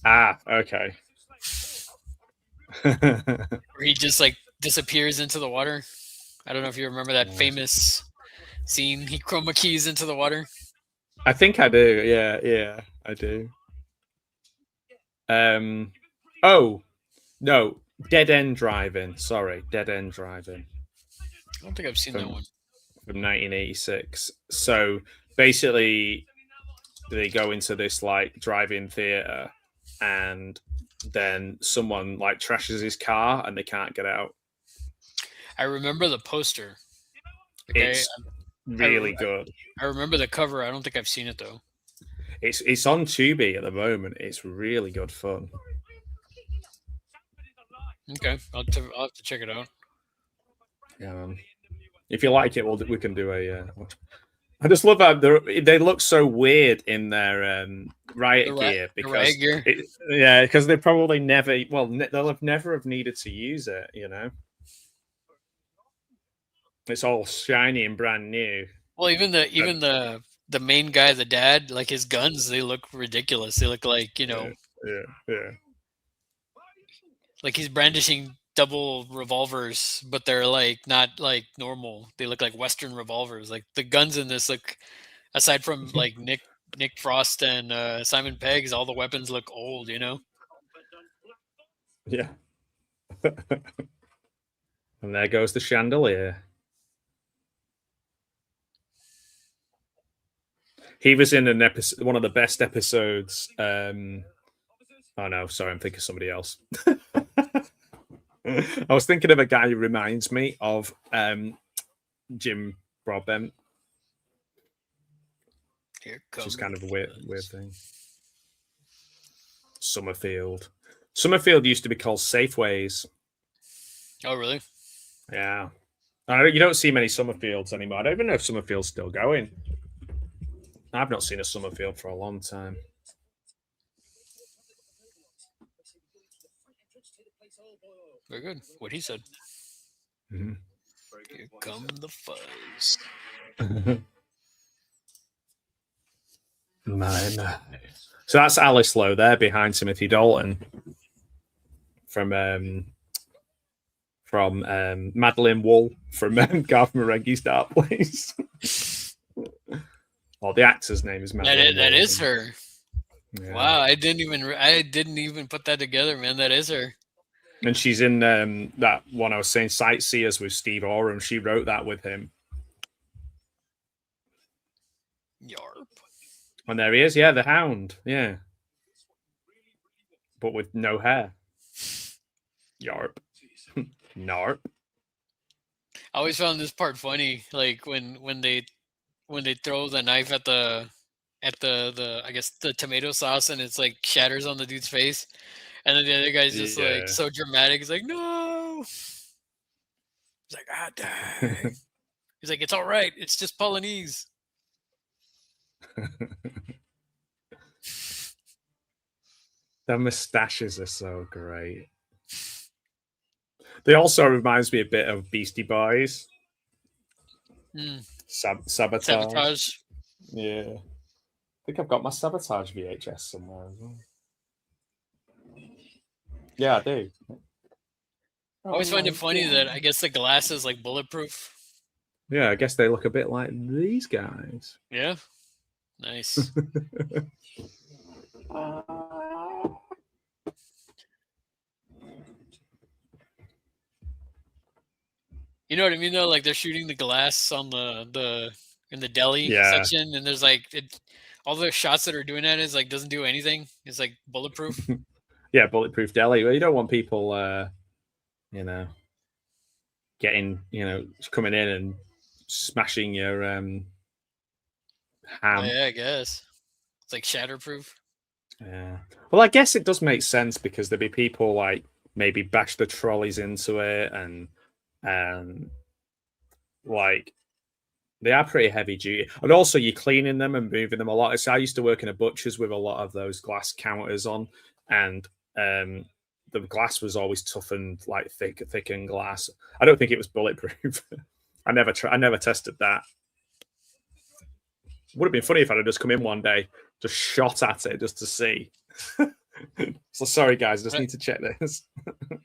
Ah, okay. Where he just like disappears into the water. I don't know if you remember that famous scene. He chroma keys into the water. I think I do. Yeah, I do. Oh no, Dead End Drive-In. Sorry, Dead End Drive-In. I don't think I've seen that one. From 1986. So basically, they go into this like drive-in theater, and then someone like trashes his car, and they can't get out. I remember the poster. Okay? It's really good. I remember the cover. I don't think I've seen it though. It's on Tubi at the moment. It's really good fun. Okay, I'll have to check it out. Yeah, if you like it, we can do a. I just love how they look so weird in their riot gear because because they probably never. Well, they'll never have needed to use it. You know, it's all shiny and brand new. Well, even the main guy, the dad, like his guns, they look ridiculous. They look like yeah. Like he's brandishing double revolvers, but they're like not like normal. They look like Western revolvers. Like the guns in this look, aside from like Nick Frost and Simon Pegg's, all the weapons look old. You know. Yeah. And there goes the chandelier. He was in an episode, one of the best episodes. Oh no, sorry, I'm thinking of somebody else. I was thinking of a guy who reminds me of Jim Broadbent. Which is kind of a weird thing. Summerfield. Summerfield used to be called Safeways. Oh, really? Yeah. You don't see many Summerfields anymore. I don't even know if Summerfield's still going. I've not seen a Summerfield for a long time. Very good. What he said. Mm-hmm. Here come the fuzz. My. So that's Alice Lowe there behind Timothy Dalton from Madeline Wool from Garth Marenghi's Dark Place. Well, the actor's name is Madeline. That is her. Yeah. Wow, I didn't even put that together, man. That is her. And she's in that one I was saying, Sightseers with Steve Oram. She wrote that with him. Yarp. And there he is, yeah, the Hound, yeah. But with no hair. Yarp. Narp. I always found this part funny, like when they throw the knife at the I guess the tomato sauce and it's like shatters on the dude's face. And then the other guy's just like so dramatic. He's like, no. He's like, ah, dang. He's like, it's all right. It's just Polonese. Their mustaches are so great. They also reminds me a bit of Beastie Boys. Sabotage. Yeah. I think I've got my Sabotage VHS somewhere as well. Yeah, I do. I always find it funny that I guess the glass is like bulletproof. Yeah, I guess they look a bit like these guys. Yeah. Nice. You know what I mean, though? Like they're shooting the glass on in the deli section, and there's like all the shots that are doing that is like doesn't do anything. It's like bulletproof. Yeah, bulletproof deli. Well, you don't want people, getting, coming in and smashing your ham. Yeah, I guess it's like shatterproof. Yeah. Well, I guess it does make sense because there'd be people like maybe bash the trolleys into it and like they are pretty heavy duty, and also you're cleaning them and moving them a lot. So I used to work in a butcher's with a lot of those glass counters on, and the glass was always toughened, like thickened glass. I don't think it was bulletproof. I never tested that. Would have been funny if I'd have just come in one day, just shot at it just to see. So sorry guys, just need to check this.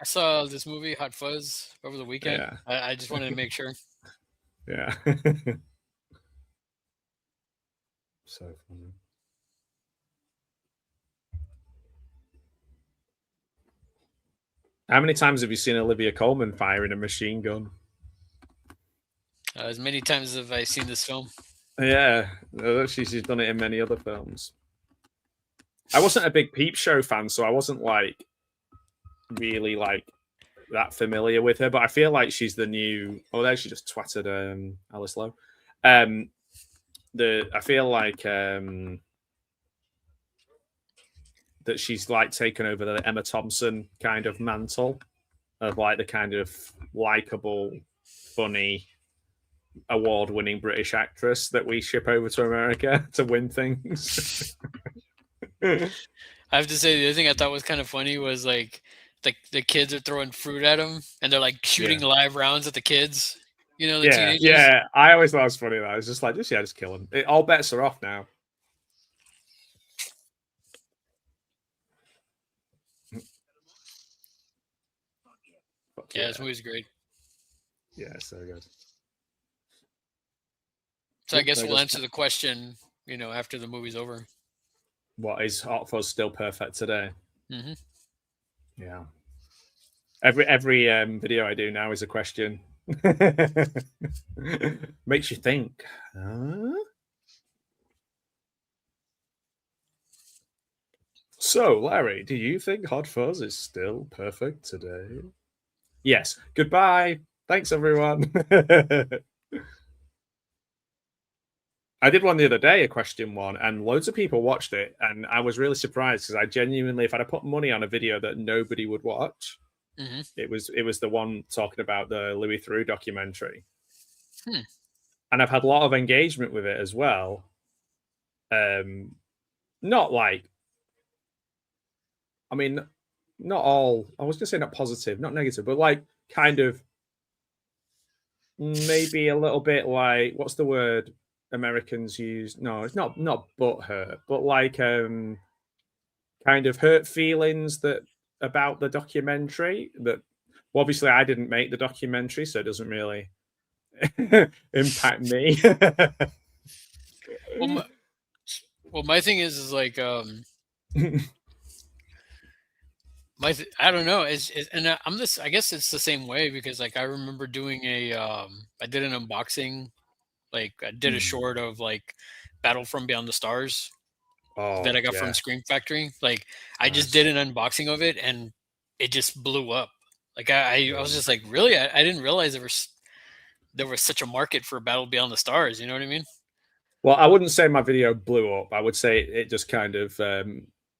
I saw this movie Hot Fuzz over the weekend. Yeah. I just wanted to make sure. Yeah. So funny. How many times have you seen Olivia Colman firing a machine gun? As many times as I seen this film. Yeah, she's done it in many other films. I wasn't a big Peep Show fan, so I wasn't like really like that familiar with her. But I feel like she's the new. Oh, there she just twatted Alice Lowe. I feel like that she's like taken over the Emma Thompson kind of mantle of like the kind of likable, funny, award-winning British actress that we ship over to America to win things. I have to say, the other thing I thought was kind of funny was like the kids are throwing fruit at them and they're like shooting live rounds at the kids. You know, the teenagers. Yeah. I always thought it was funny that. It's just like, just kill them. All bets are off now. Yeah, this movie's great. Yeah, so good. So I guess we'll answer the question, after the movie's over. What, is Hot Fuzz still perfect today? Mm-hmm. Yeah. Every video I do now is a question. Makes you think. Huh? So, Larry, do you think Hot Fuzz is still perfect today? Yes. Goodbye. Thanks, everyone. I did one the other day, a question one, and loads of people watched it, and I was really surprised because I genuinely, if I'd have put money on a video that nobody would watch, it was the one talking about the Louis Theroux documentary. And I've had a lot of engagement with it as well. Not like, I mean, not all, I was going to say not positive, not negative, but like kind of maybe a little bit like, what's the word Americans use? No, it's not butthurt, but like kind of hurt feelings that about the documentary that, well, obviously I didn't make the documentary, so it doesn't really impact me. My thing is like I don't know. And I'm this. I guess it's the same way because like I remember doing I did an unboxing, like I did a short of like Battle from Beyond the Stars that I got from Scream Factory. Like I just did an unboxing of it and it just blew up. Like I was just like, really? I didn't realize there was such a market for Battle Beyond the Stars. You know what I mean? Well, I wouldn't say my video blew up. I would say it just kind of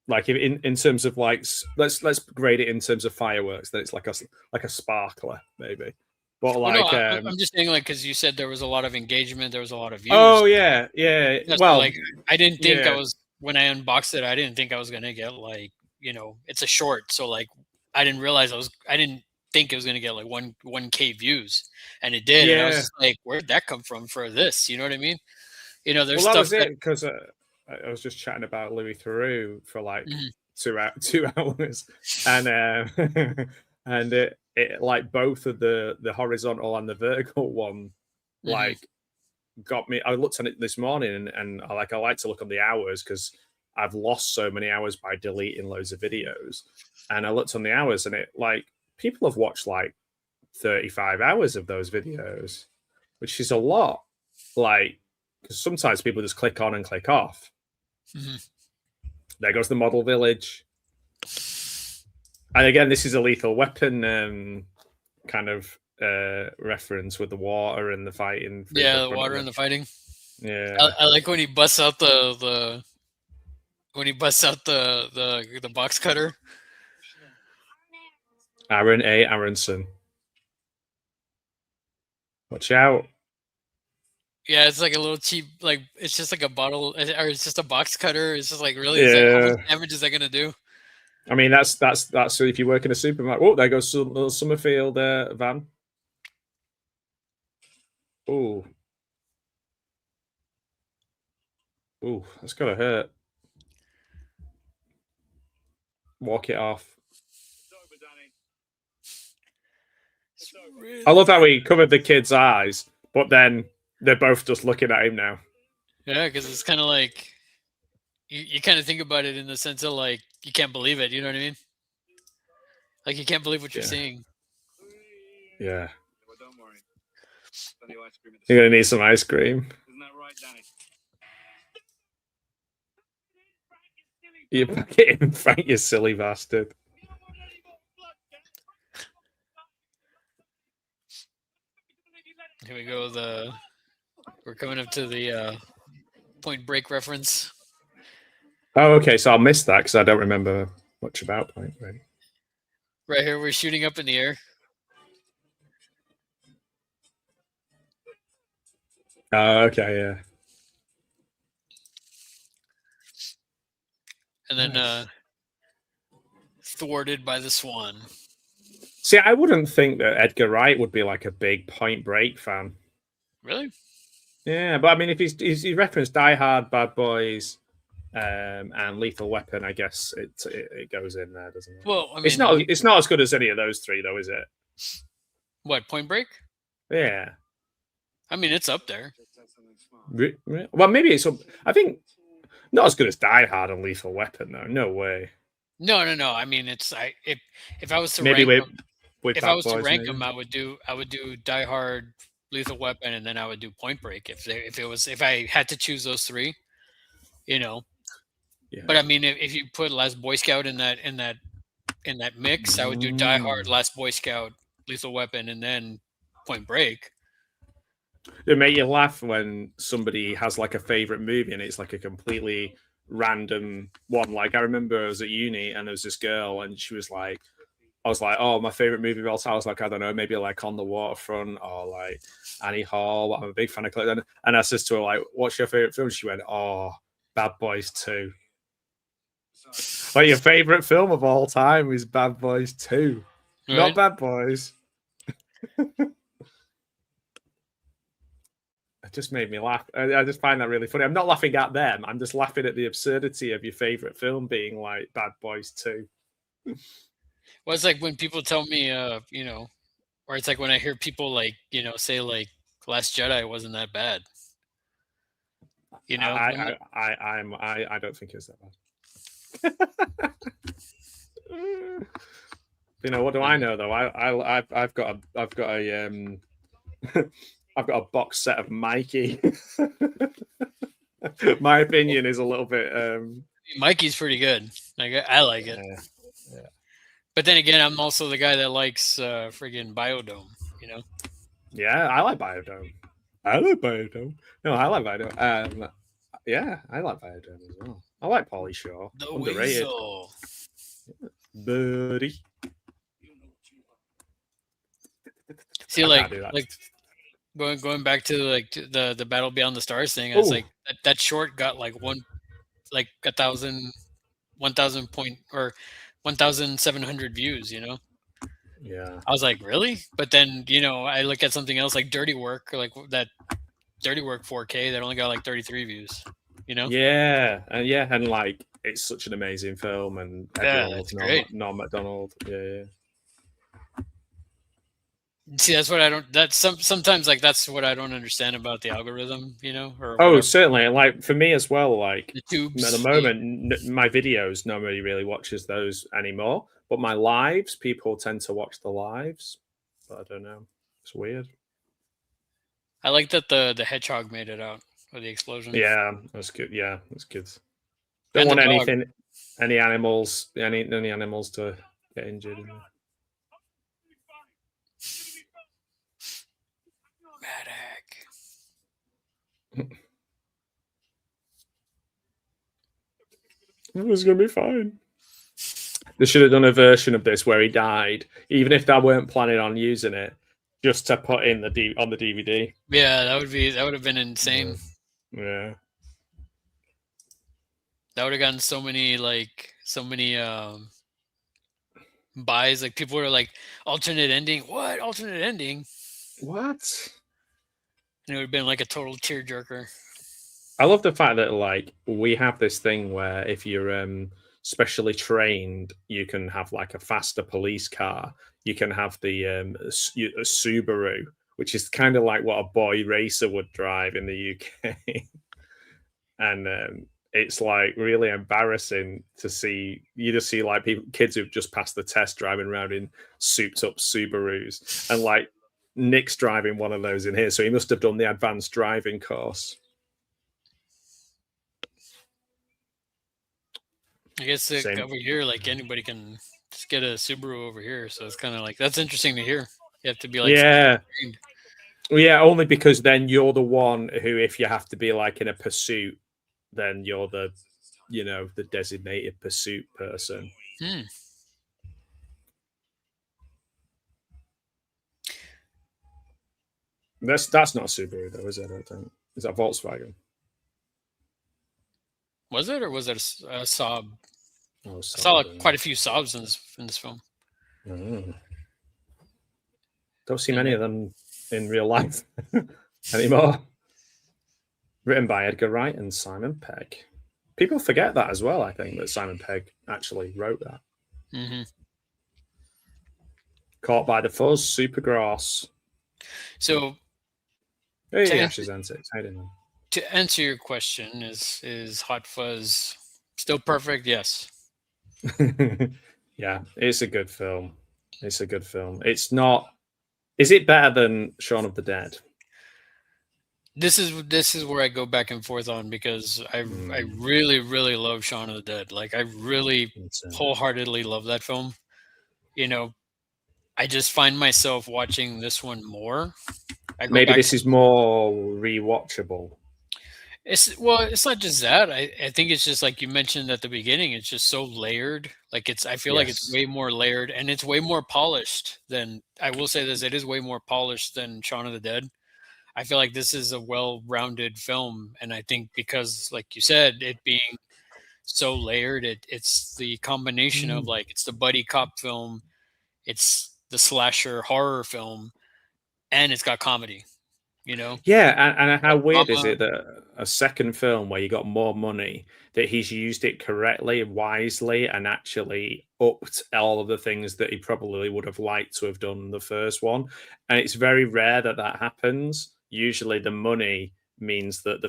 like in terms of like let's grade it in terms of fireworks. That it's like a sparkler maybe. But like I'm just saying like because you said there was a lot of engagement, there was a lot of views. Oh yeah. Well, like I didn't think I was when I unboxed it. I didn't think I was gonna get like it's a short, so like I didn't realize I didn't think it was going to get like 1K views, and it did. And I was just like, where'd that come from for this? You know what I mean? You know, there's that stuff was it, because I was just chatting about Louis Theroux for like 2 hours, and and it like both of the horizontal and the vertical one like got me. I looked at it this morning, and I like to look on the hours because I've lost so many hours by deleting loads of videos, and I looked on the hours, and it like people have watched like 35 hours of those videos, which is a lot. Like, because sometimes people just click on and click off. There goes the model village. And again, this is a Lethal Weapon kind of reference with the water and the fighting. Yeah, the water and the fighting. Yeah, I like when he busts out the box cutter. Aaron A. Aronson. Watch out. Yeah, it's like a little cheap, like it's just like a bottle, or it's just a box cutter. It's just like, really, how much damage is that gonna do? I mean, that's if you work in a supermarket. Oh, there goes little Summerfield van. Oh, that's gotta hurt. Walk it off. I love how he covered the kid's eyes, but then they're both just looking at him now. Yeah, because it's kind of like you kind of think about it in the sense of like you can't believe it. You know what I mean? Like you can't believe what you're seeing. Yeah. Well, don't worry. Plenty of ice cream at the You're gonna need some ice cream. Isn't that right, Danny? You pack it in, Frank, you silly bastard. Here we go. We're coming up to the Point Break reference. Oh, okay. So I'll miss that because I don't remember much about Point Break. Right here, we're shooting up in the air. Oh, okay, yeah. And then thwarted by the swan. See, I wouldn't think that Edgar Wright would be like a big Point Break fan. Really? Yeah, but I mean, if he referenced Die Hard, Bad Boys, and Lethal Weapon, I guess it goes in there, doesn't it? Well, I mean, it's not as good as any of those three, though, is it? What, Point Break? Yeah. I mean, it's up there. Well, maybe it's. I think not as good as Die Hard and Lethal Weapon, though. No way. No. I mean, it's if I was to maybe rank them, if I was to rank them, I would do Die Hard, Lethal Weapon, and then I would do Point Break if I had to choose those three, you know. Yeah. But I mean, if you put Last Boy Scout in that mix, I would do Die Hard, Last Boy Scout, Lethal Weapon, and then Point Break. It make you laugh when somebody has like a favorite movie and it's like a completely random one. Like I remember I was at uni and there was this girl and she was like, I was like, oh, my favorite movie of all time. I was like, I don't know, maybe like On the Waterfront or like Annie Hall. I'm a big fan of Clinton. And I said to her, like, what's your favorite film? She went, oh, Bad Boys 2. Like your favorite film of all time is Bad Boys 2, right? Not Bad Boys. It just made me laugh. I just find that really funny. I'm not laughing at them. I'm just laughing at the absurdity of your favorite film being like Bad Boys 2. Well, it's like when people tell me, you know, or it's like when I hear people like, you know, say like Last Jedi wasn't that bad. You know, I don't think it's that bad. You know, what do I know though? I've got a I've got a box set of Mikey. My opinion is a little bit. Mikey's pretty good. I like it. Yeah. But then again, I'm also the guy that likes friggin' Biodome. You know. Yeah, I like Biodome. No, I like Biodome. Yeah, I like Biodome as well. I like Pauly Shore. The Underrated. Weasel. Buddy. See, like going back to like the Battle Beyond the Stars thing, it's like that short got like 1,700 views, you know. Yeah. I was like, really? But then, you know, I look at something else like Dirty Work, like that Dirty Work 4K that only got like 33 views, you know? Yeah. And like it's such an amazing film, and Yeah, everyone it's loves great. Norm Macdonald. Yeah. See, that's what I don't. That's sometimes like that's what I don't understand about the algorithm, you know, or Oh, whatever. certainly. Like for me as well. Like The at the tubes. moment, my videos nobody really watches those anymore. But my lives, people tend to watch the lives. But I don't know. It's weird. I like that the hedgehog made it out of the explosion. Yeah, that's good. Yeah, that's good. Don't And want the dog. anything, any animals to get injured. Mad Hack. It was gonna be fine. They should have done a version of this where he died, even if they weren't planning on using it, just to put in on the DVD. Yeah, that would have been insane. Yeah. That would have gotten so many buys. Like people were like, alternate ending. What? Alternate ending? What? And it would have been like a total tearjerker. I love the fact that like we have this thing where if you're specially trained, you can have like a faster police car. You can have the a Subaru, which is kind of like what a boy racer would drive in the UK. And it's like really embarrassing to see. You just see like kids who've just passed the test driving around in souped up Subarus, and like Nick's driving one of those in here, so he must have done the advanced driving course. I guess over here, like anybody can just get a Subaru over here, so it's kind of like that's interesting to hear. You have to be like trained. Well, yeah, only because then you're the one who, if you have to be like in a pursuit, then you're the designated pursuit person. That's not a Subaru though, is it? I don't think. Is that Volkswagen? Was it, or was it a Saab? Oh, I saw like quite a few Saabs in this film. Don't see many of them in real life anymore. Written by Edgar Wright and Simon Pegg. People forget that as well, I think, that Simon Pegg actually wrote that. Mm-hmm. Caught by the Fuzz, super gross. So, hey, Ash's antics. I don't know. To answer your question, is Hot Fuzz still perfect? Yes. Yeah, it's a good film. It's a good film. It's not. Is it better than Shaun of the Dead? This is where I go back and forth on, because I really, really love Shaun of the Dead. Like I really wholeheartedly love that film. You know, I just find myself watching this one more. Maybe this is more rewatchable. It's not just that. I think it's just like you mentioned at the beginning. It's just so layered. Like I feel like it's way more layered, and it's way more polished than. I will say this: it is way more polished than Shaun of the Dead. I feel like this is a well-rounded film, and I think because, like you said, it being so layered, it's the combination of like it's the buddy cop film, it's the slasher horror film, and it's got comedy. You know? Yeah, and how weird is it that a second film where you got more money, that he's used it correctly, wisely, and actually upped all of the things that he probably would have liked to have done in the first one. And it's very rare that happens. Usually the money means that the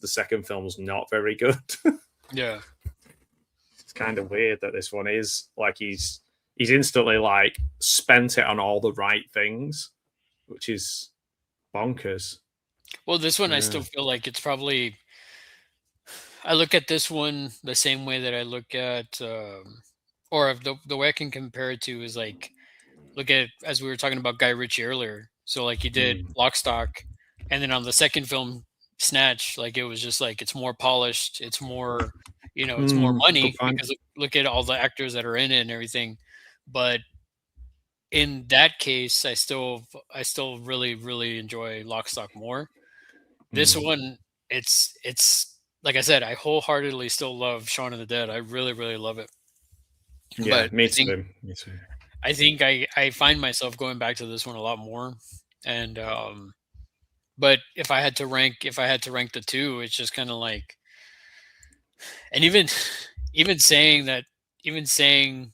second film's not very good. Yeah. It's kind of weird that this one is like he's instantly like spent it on all the right things, which is bonkers. Well, this one I still feel like it's probably. I look at this one the same way that I look at, or the way I can compare it to is like, look at, as we were talking about Guy Ritchie earlier. So like he did Lock, Stock, and then on the second film, Snatch, like it was just like it's more polished, it's more, it's more money because look at all the actors that are in it and everything. But in that case, I still really, really enjoy Lock, Stock more. This one, it's like I said, I wholeheartedly still love Shaun of the Dead. I really, really love it. Yeah, me too. I think I find myself going back to this one a lot more, and but if I had to rank the two, it's just kind of like, and even saying that, even saying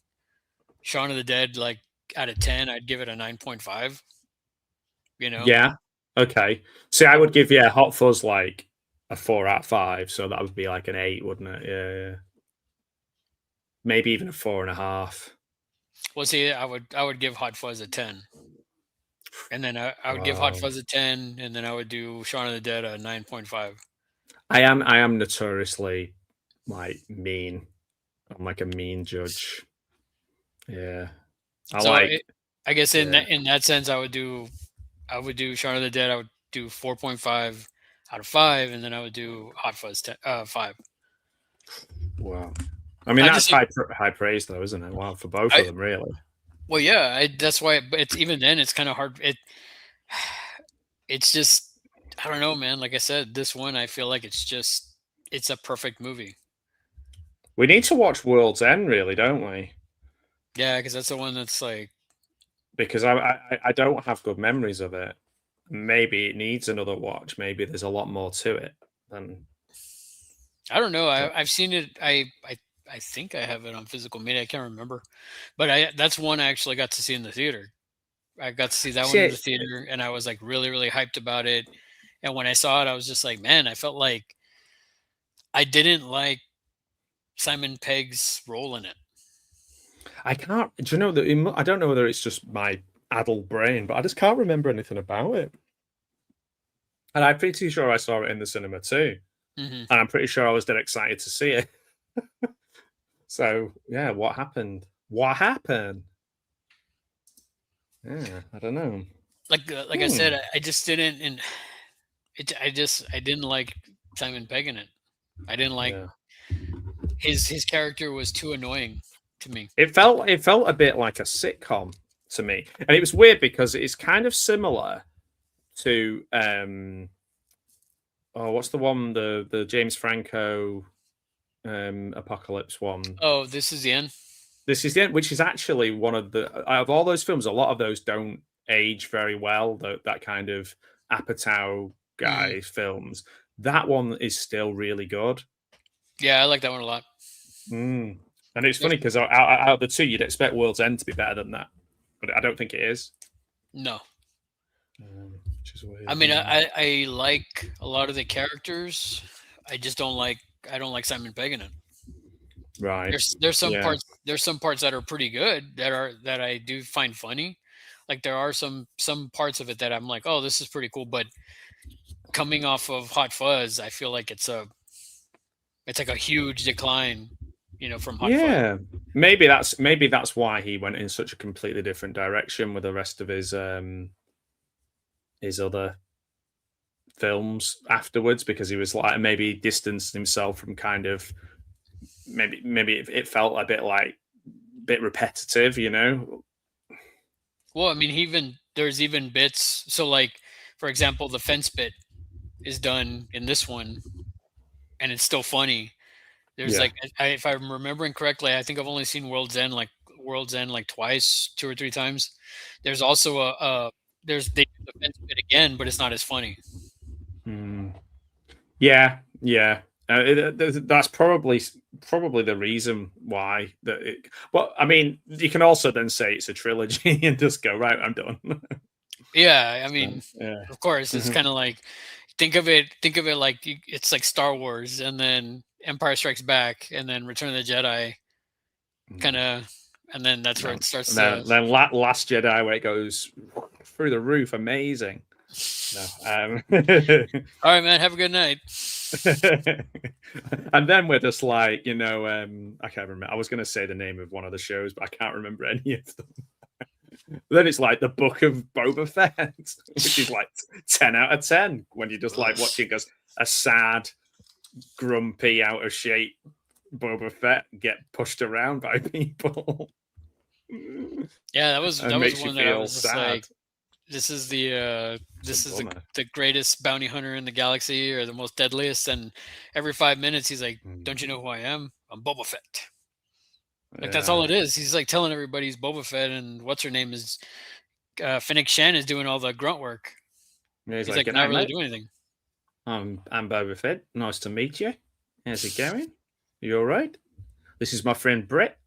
Shaun of the Dead, like out of 10, I'd give it a 9.5. You know? Yeah. Okay. See, I would give Hot Fuzz like a 4 out of 5, so that would be like an 8, wouldn't it? Yeah. Maybe even a 4.5. Well, see, I would give Hot Fuzz a 10, and then I would give Hot Fuzz a 10, and then I would do Shaun of the Dead a 9.5. I am notoriously like mean. I'm like a mean judge. Yeah. I guess in that sense, I would do Shaun of the Dead. I would do 4.5 out of 5, and then I would do Hot Fuzz 5. Wow. I mean, that's high praise, though, isn't it? Wow, for both of them, really. Well, yeah, that's why. But it's even then, it's kind of hard. It's just, I don't know, man. Like I said, this one, I feel like it's a perfect movie. We need to watch World's End, really, don't we? Yeah, because that's the one that's like. Because I don't have good memories of it. Maybe it needs another watch. Maybe there's a lot more to it than. I don't know. I've seen it. I think I have it on physical media. I can't remember, but that's one I actually got to see in the theater. I got to see that one in the theater, and I was like really, really hyped about it. And when I saw it, I was just like, man, I felt like I didn't like Simon Pegg's role in it. I can't. Do you know that? I don't know whether it's just my adult brain, but I just can't remember anything about it. And I'm pretty sure I saw it in the cinema too, and I'm pretty sure I was dead excited to see it. So yeah, what happened? What happened? Yeah, I don't know. Like I said, I just didn't, and I didn't like Simon Pegg in it. I didn't like his character was too annoying to me. It felt a bit like a sitcom to me, and it was weird because it's kind of similar to what's the one, the James Franco apocalypse one? Oh, This Is the End. This Is the End, which is actually one of the, out of all those films, a lot of those don't age very well. That kind of Apatow guy films. That one is still really good. Yeah, I like that one a lot. And it's funny because out of the two, you'd expect World's End to be better than that, but I don't think it is. No. Which is weird. I mean, I like a lot of the characters. I just don't like Simon Pegg in it. Right. There's some parts. There's some parts that are pretty good that I do find funny. Like there are some parts of it that I'm like, oh, this is pretty cool. But coming off of Hot Fuzz, I feel like it's like a huge decline, from Hot Fuzz. Maybe that's why he went in such a completely different direction with the rest of his other films afterwards, because he was like maybe distanced himself from kind of maybe it felt a bit repetitive, Well, I mean, there's even bits. So, like, for example, the fence bit is done in this one, and it's still funny. There's if I'm remembering correctly, I think I've only seen World's End like twice, 2 or 3 times. There's also they do the fence bit again, but it's not as funny. Yeah. That's probably the reason why that. Well, I mean, you can also then say it's a trilogy and just go, right, I'm done. Yeah, I mean, of course, it's kind of like think of it like it's like Star Wars, and then Empire Strikes Back, and then Return of the Jedi, kind of, and then that's where it starts. Then Last Jedi, where it goes through the roof, amazing. All right, man, have a good night. And then we're just like, I can't remember. I was going to say the name of one of the shows, but I can't remember any of them. Then it's like the Book of Boba Fett, which is like 10 out of 10 when you're just like watching a sad, grumpy, out of shape Boba Fett get pushed around by people. Yeah, that was one that I was just like, this is the greatest bounty hunter in the galaxy, or the most deadliest, and every 5 minutes he's like, don't you know who I am? I'm Boba Fett. Like that's all it is. He's like telling everybody he's Boba Fett, and what's her name is Fennec Shan is doing all the grunt work. Yeah, he's like not really doing anything. I'm Boba Fett. Nice to meet you. How's it going? You all right? This is my friend Brett.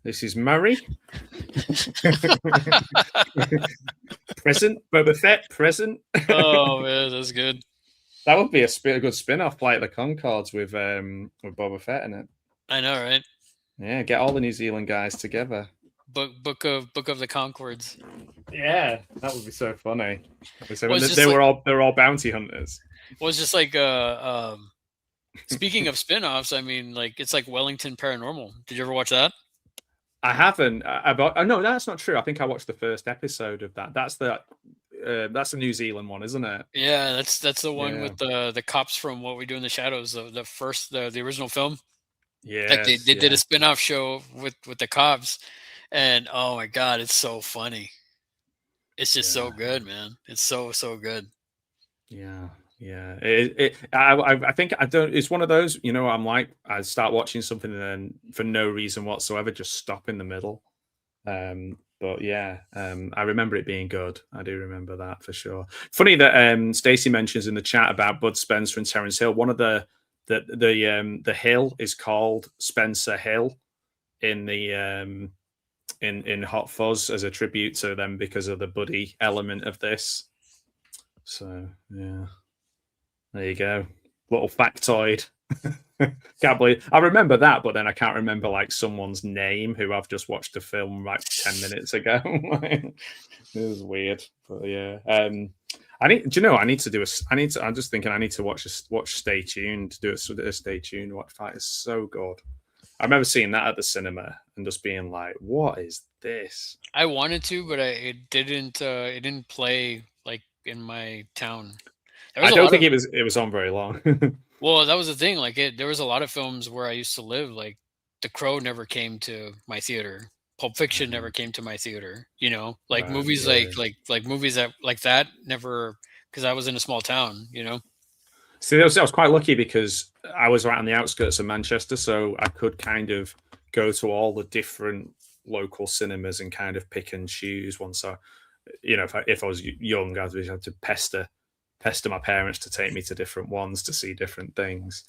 This is Murray. Present. Boba Fett. Present. Oh man, that's good. That would be a good spin-off, like the Concords with Boba Fett in it. I know, right? Yeah, get all the New Zealand guys together. Book of the Concords. Yeah, that would be so funny. They're all bounty hunters. Well, it's just like speaking of spin-offs, I mean, like it's like Wellington Paranormal. Did you ever watch that? I haven't. No, that's not true. I think I watched the first episode of that. That's the New Zealand one, isn't it? Yeah, that's the one with the cops from What We Do in the Shadows, the original film. Yeah, like they did a spin-off show with the cops, and oh my god, it's so funny. It's just so good, man. It's so good. Yeah. I think I don't. It's one of those, I'm like, I start watching something and then for no reason whatsoever, just stop in the middle. But yeah, I remember it being good. I do remember that for sure. Funny that Stacey mentions in the chat about Bud Spencer and Terence Hill. One of the hill is called Spencer Hill in the in Hot Fuzz as a tribute to them because of the buddy element of this. So yeah, there you go. Little factoid. Can't believe I remember that, but then I can't remember like someone's name who I've just watched a film like 10 minutes ago. It was weird, but yeah. I'm just thinking I need to watch Stay Tuned. Do a Stay Tuned watch. That is so good. I remember seeing that at the cinema and just being like, "What is this?" I wanted to, but it didn't play like in my town. I don't think it was on very long. Well, that was the thing. Like there was a lot of films where I used to live. Like The Crow never came to my theater. Pulp Fiction never came to my theater. Like movies like movies that never, because I was in a small town. See, I was quite lucky because I was right on the outskirts of Manchester, so I could kind of go to all the different local cinemas and kind of pick and choose. Once if I was young, I would have to pester my parents to take me to different ones to see different things.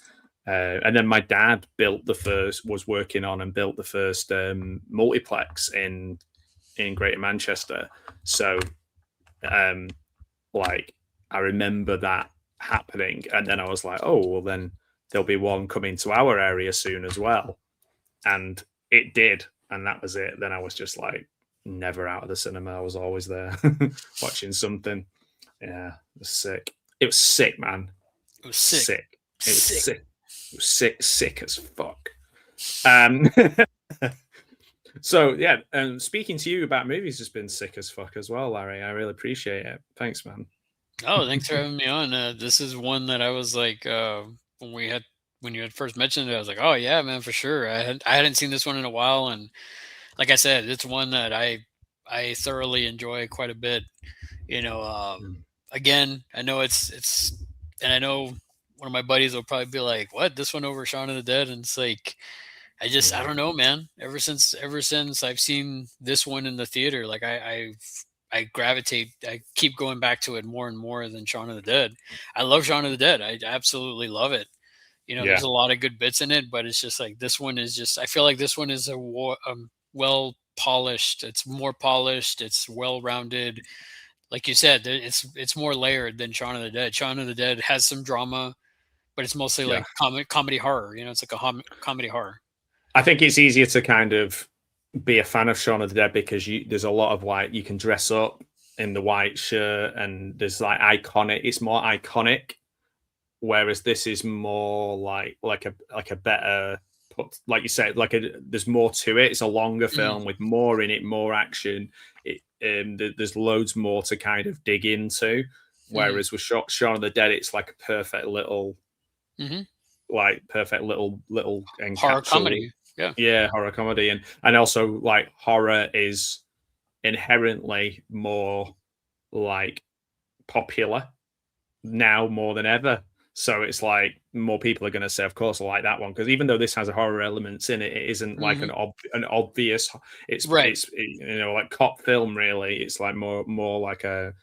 And then my dad was working on and built the first multiplex in Greater Manchester. So, I remember that happening, and then I was like, oh, well, then there'll be one coming to our area soon as well. And it did, and that was it. Then I was just like never out of the cinema. I was always there watching something. Yeah, it was sick. It was sick, man. It was sick. It was sick. It was sick as fuck. So yeah, and speaking to you about movies has been sick as fuck as well, Larry. I really appreciate it. Thanks, man. Oh, thanks for having me on. This is one that I was like, when you had first mentioned it, I was like, oh yeah, man, for sure. I hadn't seen this one in a while, and like I said, it's one that I thoroughly enjoy quite a bit. Again, I know it's, and I know one of my buddies will probably be like, "What? This one over Shaun of the Dead?" And it's like, I don't know, man. Ever since I've seen this one in the theater, like I gravitate. I keep going back to it more and more than Shaun of the Dead. I love Shaun of the Dead. I absolutely love it. There's a lot of good bits in it, but it's just like this one is just. I feel like this one is well polished. It's more polished. It's well rounded. Like you said, it's more layered than Shaun of the Dead. Shaun of the Dead has some drama, but it's mostly like comedy horror. It's like a comedy horror. I think it's easier to kind of be a fan of Shaun of the Dead because there's a lot of you can dress up in the white shirt and there's iconic. It's more iconic, whereas this is more like a better, like you said, there's more to it. It's a longer film with more in it, more action. There's loads more to kind of dig into. Whereas with Shaun of the Dead, it's like a perfect little, horror comedy. Yeah, horror comedy, and also like horror is inherently more like popular now more than ever. So it's like more people are going to say, of course, I like that one, because even though this has horror elements in it, it isn't like an obvious. It's like cop film. Really, it's like more like a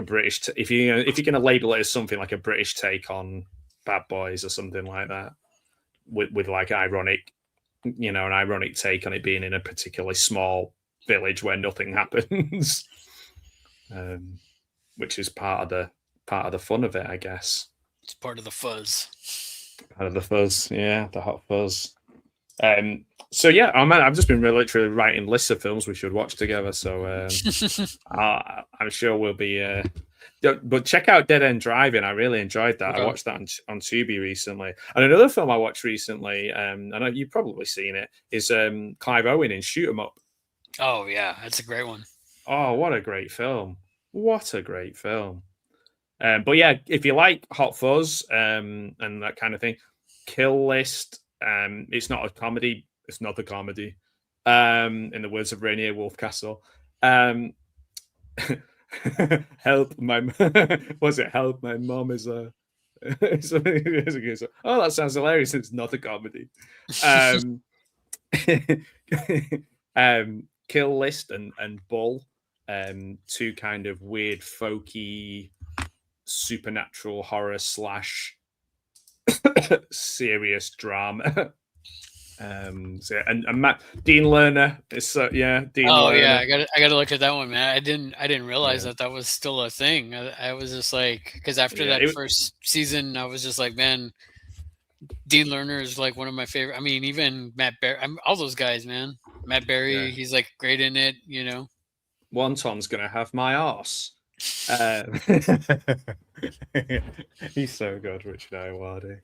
British. If you're going to label it as something like a British take on Bad Boys or something like that, with like ironic, an ironic take on it being in a particularly small village where nothing happens, which is part of the fun of it, I guess. It's part of the fuzz. Part of the fuzz, yeah, the hot fuzz. So yeah, I've just been literally writing lists of films we should watch together. So I'm sure we'll be. But check out Dead End Driving. I really enjoyed that. Okay. I watched that on Tubi recently. And another film I watched recently, I know you've probably seen it, is Clive Owen in Shoot 'Em Up. Oh yeah, that's a great one. Oh, what a great film! What a great film! But yeah, if you like Hot Fuzz and that kind of thing, Kill List. It's not a comedy. It's not a comedy. In the words of Rainier Wolfcastle. Help my help my mom is a oh, that sounds hilarious. It's not a comedy. Kill List and Bull, two kind of weird folky supernatural horror / serious drama. And Dean Lerner is Dean Lerner. Yeah, I gotta look at that one, man. I didn't realize that was still a thing. I was just like, because after that first season, I was just like, man, Dean Lerner is like one of my favorite. I mean, even Matt Berry, all those guys, man. Matt Berry, he's like great in it, Wonton's gonna have my arse. He's so good, Richard Ayoade.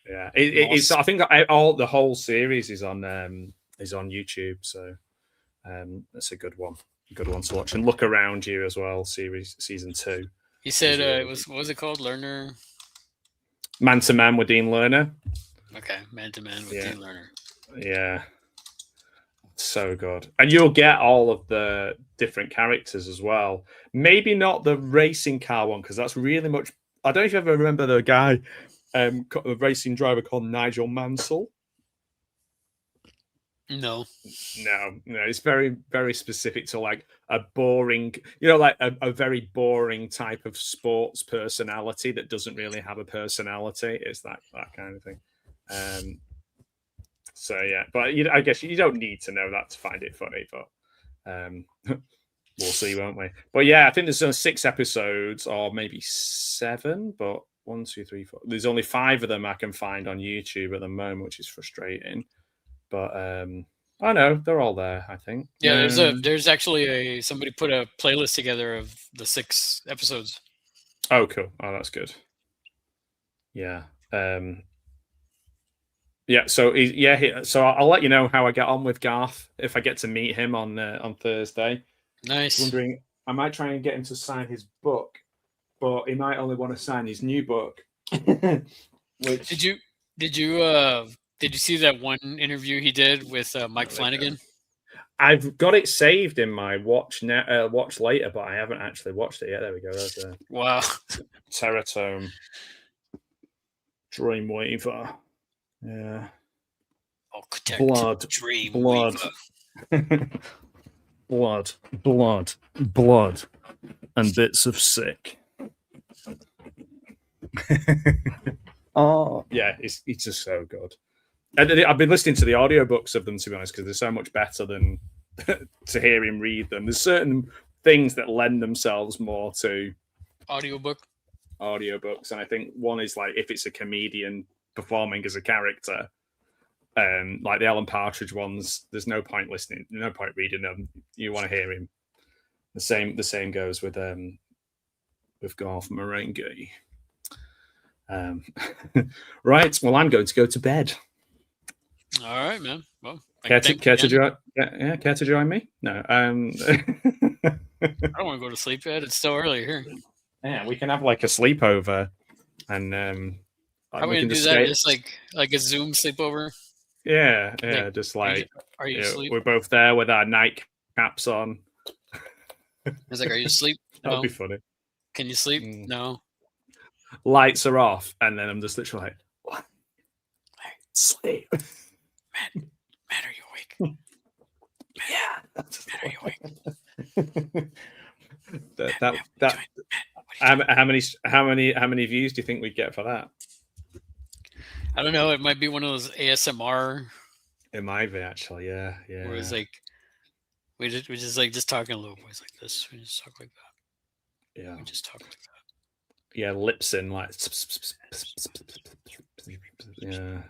Yeah, it's. I think the whole series is on YouTube, so that's a good one to watch. And Look Around You as well, season 2. He said it was, what was it called? Lerner? Man to Man with Dean Lerner. Okay, Man to Man with Dean Lerner. Yeah, so good. And you'll get all of the different characters as well. Maybe not the racing car one, because that's really much. I don't know if you ever remember the guy, a racing driver called Nigel Mansell. No. It's very, very specific to like a boring, like a very boring type of sports personality that doesn't really have a personality. It's that kind of thing. So yeah, but I guess you don't need to know that to find it funny, but we'll see, won't we? But yeah, I think there's 6 episodes, or maybe 7, but 1, 2, 3, 4. There's only 5 of them I can find on YouTube at the moment, which is frustrating. But I know they're all there, I think. Yeah, there's actually somebody put a playlist together of the 6 episodes. Oh, cool. Oh, that's good. Yeah. Yeah, so I'll let you know how I get on with Garth if I get to meet him on Thursday. Nice. Wondering, I might try and get him to sign his book, but he might only want to sign his new book. Did you see that one interview he did with Mike Flanagan? I've got it saved in my watch later, but I haven't actually watched it yet. There we go. There's a wow. Teratome Dreamweaver. Yeah. Blood. Dreamweaver. Blood, and bits of sick. Oh, yeah, it's just so good. And I've been listening to the audiobooks of them, to be honest, because they're so much better than to hear him read them. There's certain things that lend themselves more to audiobooks, and I think one is like if it's a comedian performing as a character, like the Alan Partridge ones. There's no point listening, no point reading them. You want to hear him. The same goes with Garth Marenghi. Right. Well, I'm going to go to bed. All right, man. Well, care to join me? No. I don't want to go to sleep yet. It's still early here. Yeah, we can have like a sleepover, and how are we gonna do that? Just like a Zoom sleepover. Yeah. Just like are you asleep? We're both there with our night caps on. It's like, are you asleep? That'd be funny. Can you sleep? No. lights are off, and then I'm just literally like, what? Sleep. Man, are you awake? Yeah. Man, are you awake? How many views do you think we'd get for that? I don't know. It might be one of those ASMR. It might be, actually. Yeah. Where it's like we just like just talking a little voice like this. We just talk like that. Yeah. We just talk like that. Yeah, lips in like. Yeah.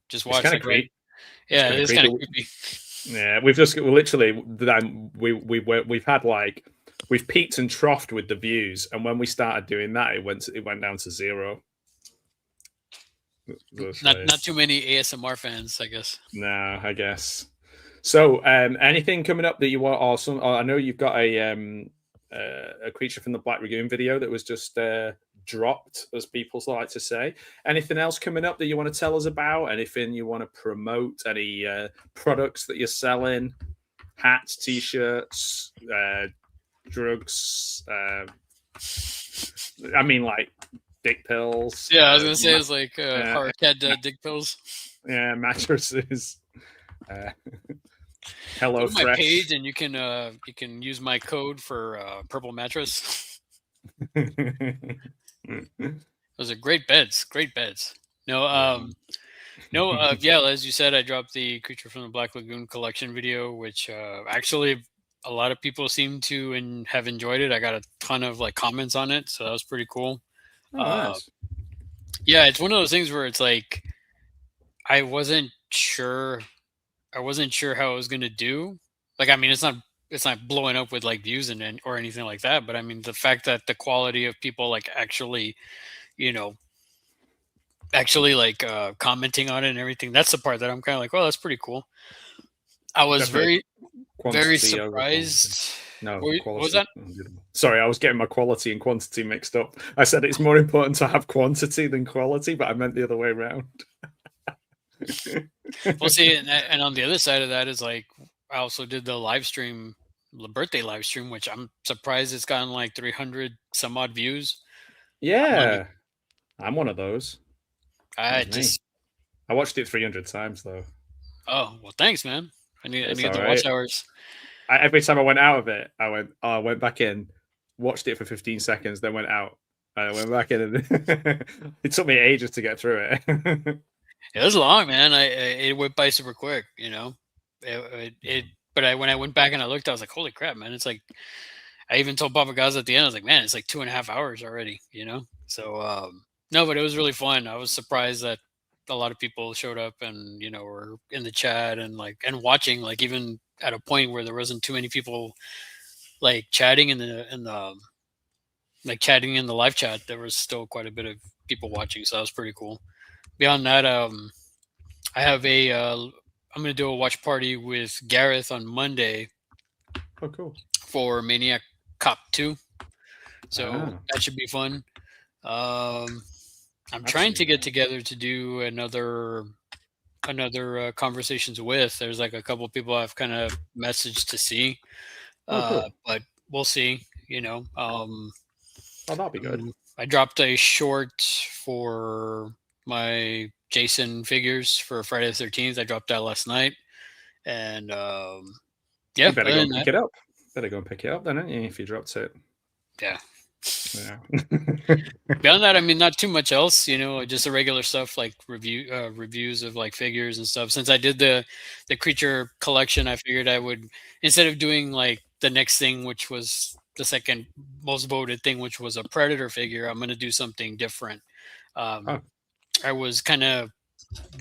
Just watch. It's kind of creepy. Yeah, it's kind of creepy. Yeah, we've had like we've peaked and troughed with the views, and when we started doing that, it went down to 0. Not too many ASMR fans, I guess. No, I guess. So, anything coming up that you want? Awesome. I know you've got a Creature from the Black Lagoon video that was just dropped, as people like to say. Anything else coming up that you want to tell us about? Anything you want to promote? Any products that you're selling? Hats, t-shirts, drugs. I mean, like dick pills. Yeah, I was gonna say it's like hard cat dick pills. Yeah, mattresses. Hello, go to my page, and you can use my code for purple mattress. Those are great beds. Great beds. No, yeah, as you said, I dropped the Creature from the Black Lagoon collection video, which actually a lot of people seem to and have enjoyed it. I got a ton of like comments on it, so that was pretty cool. Nice. Yeah, it's one of those things where it's like I wasn't sure how it was gonna do. Like, I mean, it's not blowing up with like views or anything like that, but I mean, the fact that the quality of people like actually like commenting on it and everything, that's the part that I'm kind of like, well, that's pretty cool. I was very surprised. No, what was that? Sorry, I was getting my quality and quantity mixed up. I said it's more important to have quantity than quality, but I meant the other way around. Well, see, and on the other side of that is like, I also did the birthday live stream, which I'm surprised it's gotten like 300 some odd views. Yeah, I'm one of those. I watched it 300 times though. Oh, well, thanks, man. I need the watch hours. Every time I went out of it, I went back in, watched it for 15 seconds, then went out. I went back in, and it took me ages to get through it. It was long, man. It went by super quick, But when I went back and I looked, I was like, holy crap, man. It's like, I even told Papa Gaz at the end, I was like, man, it's like 2.5 hours already, So, no, but it was really fun. I was surprised that a lot of people showed up and, were in the chat and watching, like even at a point where there wasn't too many people like chatting in the chatting in the live chat. There was still quite a bit of people watching. So that was pretty cool. Beyond that, I have I'm going to do a watch party with Gareth on Monday. Oh, cool. For Maniac Cop 2. So that should be fun. I'm trying to get together to do another conversations with. There's like a couple of people I've kind of messaged to see. Cool. But we'll see, that'd be good. I dropped a short for my Jason figures for Friday the 13th. I dropped that last night. And yeah, you better go and pick it up. Better go and pick it up then, aren't you, if you dropped it? Yeah. Beyond that, I mean, not too much else, just the regular stuff like reviews of like figures and stuff. Since I did the creature collection, I figured I would, instead of doing like the next thing, which was the second most voted thing, which was a Predator figure, I'm going to do something different. I was kind of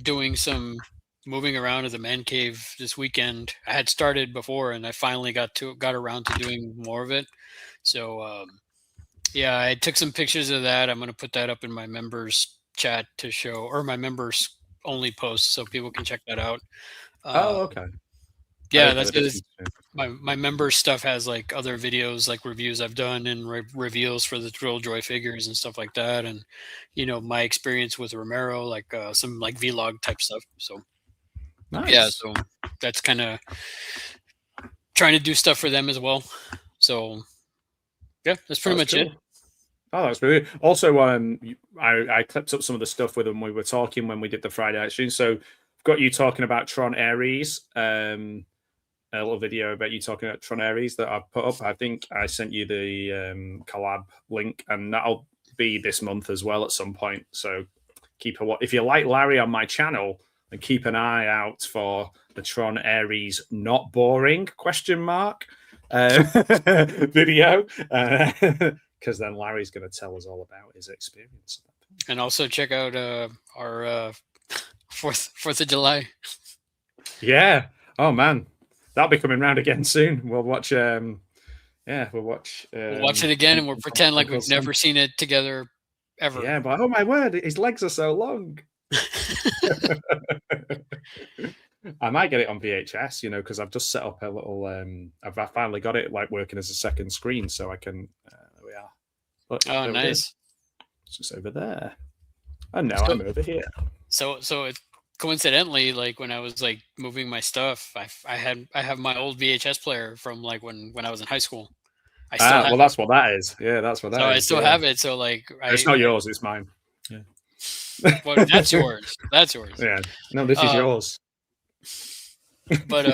doing some moving around at the man cave this weekend. I had started before, and I finally got around to doing more of it. So yeah, I took some pictures of that. I'm going to put that up in my members chat to show, or my members only post, so people can check that out. Okay. Yeah, that's good. My member stuff has like other videos, like reviews I've done and reveals for the Thrill Joy figures and stuff like that. And, my experience with Romero, like some like vlog type stuff. So nice. Yeah, so that's kind of trying to do stuff for them as well. So yeah, that's pretty much it. Oh, that's brilliant. Also, I clipped up some of the stuff with them. We were talking when we did the Friday night stream. So, I've got you talking about Tron Ares. A little video about you talking about Tron Ares that I put up. I think I sent you the collab link, and that'll be this month as well at some point. So, if you like Larry on my channel, and keep an eye out for the Tron Ares not boring ? Video. Because then Larry's going to tell us all about his experience. And also check out our 4th of July. Yeah. Oh man, that'll be coming round again soon. We'll watch. We'll watch. We'll watch it again, and we'll pretend like we've never seen it together ever. Yeah, but oh my word, his legs are so long. I might get it on VHS, because I've just set up a little. I've finally got it like working as a second screen, so I can. There we are. Look, oh, nice. It's just over there. And now I'm over here. So it, coincidentally, like when I was like moving my stuff, I have my old VHS player from like when I was in high school. I still have that's what that is. Yeah, that's what that is. I still have it. So like, it's not yours. It's mine. Yeah. Well, that's yours. That's yours. Yeah. No, this is yours. But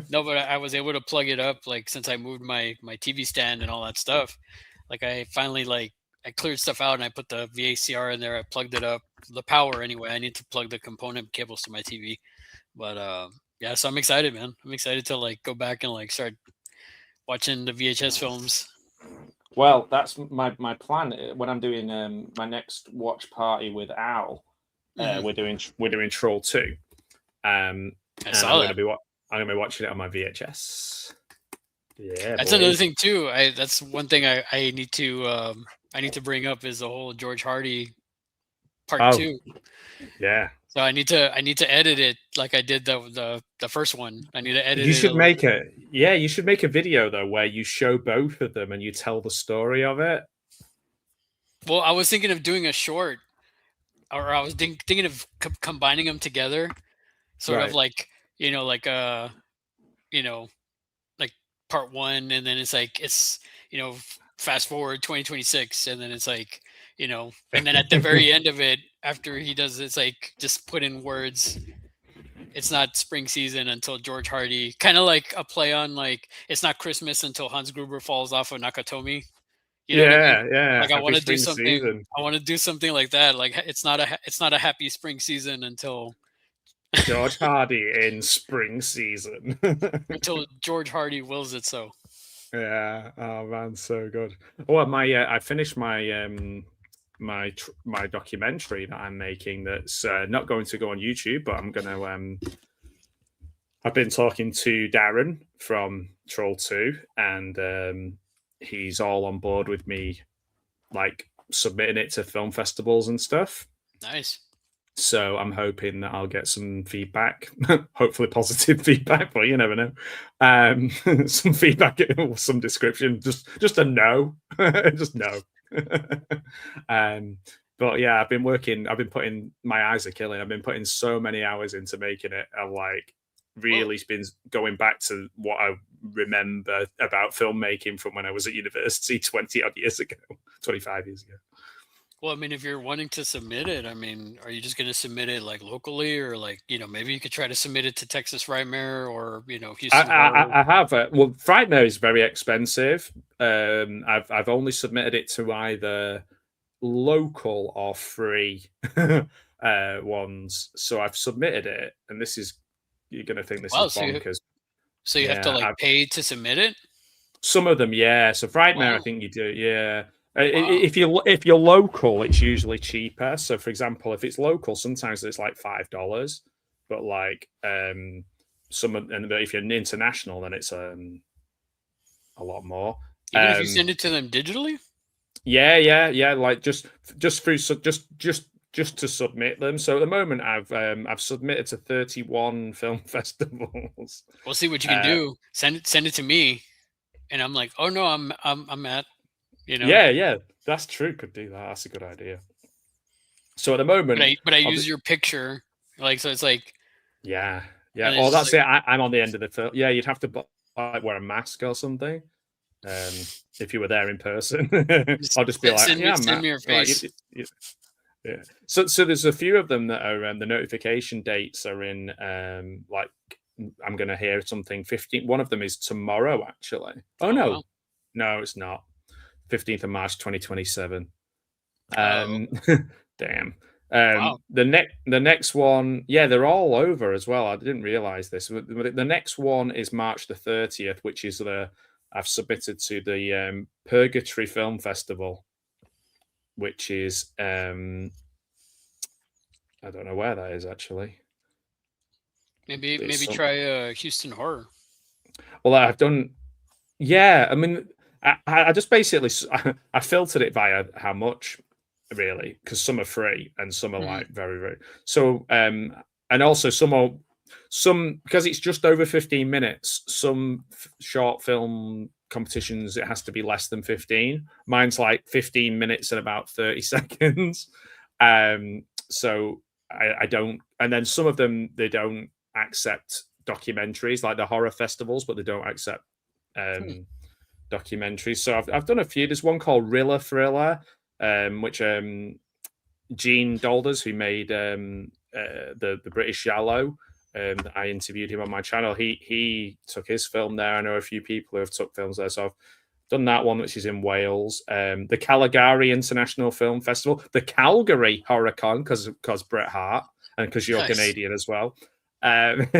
no, but I was able to plug it up like since I moved my TV stand and all that stuff. Like I finally I cleared stuff out and I put the VCR in there. I plugged it up. The power anyway. I need to plug the component cables to my TV. But yeah, so I'm excited, man. I'm excited to like go back and like start watching the VHS films. Well, that's my plan when I'm doing my next watch party with Al. We're doing Troll 2. I'm gonna be watching it on my VHS. Yeah, that's another thing too. That's one thing I need to bring up is the whole George Hardy part 2. Yeah. So I need to edit it like I did the first one. I need to edit. You should make it. Yeah, you should make a video though where you show both of them and you tell the story of it. Well, I was thinking of doing a short, or I was thinking of combining them together, sort of like like part 1, and then it's fast forward 2026, and then it's like and then at the very end of it, after he does it's like just put in words. It's not spring season until George Hardy, kind of like a play on like it's not Christmas until Hans Gruber falls off of Nakatomi. You know what I mean? Yeah. Like I want to do something. Season. I want to do something like that. Like it's not a happy spring season until George Hardy in spring season. Until George Hardy wills it so. Yeah. Oh man, so good. Well, I finished my my documentary that I'm making. That's not going to go on YouTube, but I'm gonna. I've been talking to Darren from Troll 2, and he's all on board with me, like submitting it to film festivals and stuff. Nice. So I'm hoping that I'll get some feedback, hopefully positive feedback, but you never know. Some feedback, some description, just a no, just no. But yeah, I've been putting, my eyes are killing. I've been putting so many hours into making it. I've like really been going back to what I remember about filmmaking from when I was at university 20 odd years ago, 25 years ago. Well, I mean, if you're wanting to submit it, I mean, are you just going to submit it like locally, or like, maybe you could try to submit it to Texas Frightmare or, Houston? I have. Well, Frightmare is very expensive. I've only submitted it to either local or free ones. So I've submitted it, and this is, you're going to think this is bonkers. So you have to like pay to submit it? Some of them, yeah. So Frightmare, I think you do, yeah. If you're local, it's usually cheaper. So, for example, if it's local, sometimes it's like $5. But like but if you're international, then it's a lot more. Even if you send it to them digitally. Yeah. Like just through just to submit them. So at the moment, I've submitted to 31 film festivals. We'll see what you can do. Send it to me, and I'm like, oh no, I'm at. Yeah, that's true. Could do that. That's a good idea. So at the moment, but I use your picture, like, so it's like, yeah. Oh, that's like, it. I'm on the end of the film. Yeah, you'd have to like wear a mask or something. if you were there in person. I'll just be like, send yeah, me Matt. your face. Yeah. So there's a few of them that are the notification dates are in like I'm going to hear something 15. One of them is tomorrow, actually. Oh, no. Wow. No, it's not. 15th of March, 2027. Oh. Damn. Wow. The next one, yeah, they're all over as well. I didn't realize this. The next one is March the 30th, which is I've submitted to the Purgatory Film Festival, which is I don't know where that is actually. Maybe try Houston Horror. Well, I've done. Yeah, I mean, I just basically I filtered it via how much, really, because some are free and some are like very, very. So and also some because it's just over 15 minutes. Some short film competitions it has to be less than 15. Mine's like 15 minutes and about 30 seconds. So I don't, and then some of them they don't accept documentaries like the horror festivals, but they don't accept documentaries. So I've done a few. There's one called Rilla Thriller, which Gene Dolders, who made the British Giallo, I interviewed him on my channel. He took his film there. I know a few people who have took films there. So I've done that one, which is in Wales. The Caligari International Film Festival, the Calgary HorrorCon, because Bret Hart, and because you're Canadian as well. I've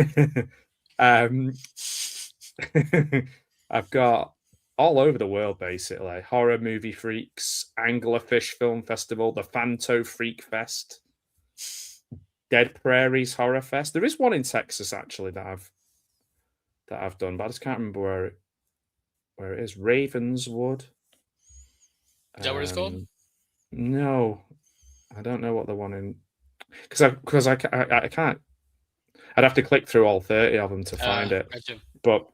got all over the world, basically. Horror Movie Freaks, Anglerfish Film Festival, the Fanto Freak Fest, Dead Prairies Horror Fest. There is one in Texas actually that I've done, but I just can't remember where it is. Ravenswood. Is that what it's called? No, I don't know what the one in because I can't. I'd have to click through all 30 of them to find it. But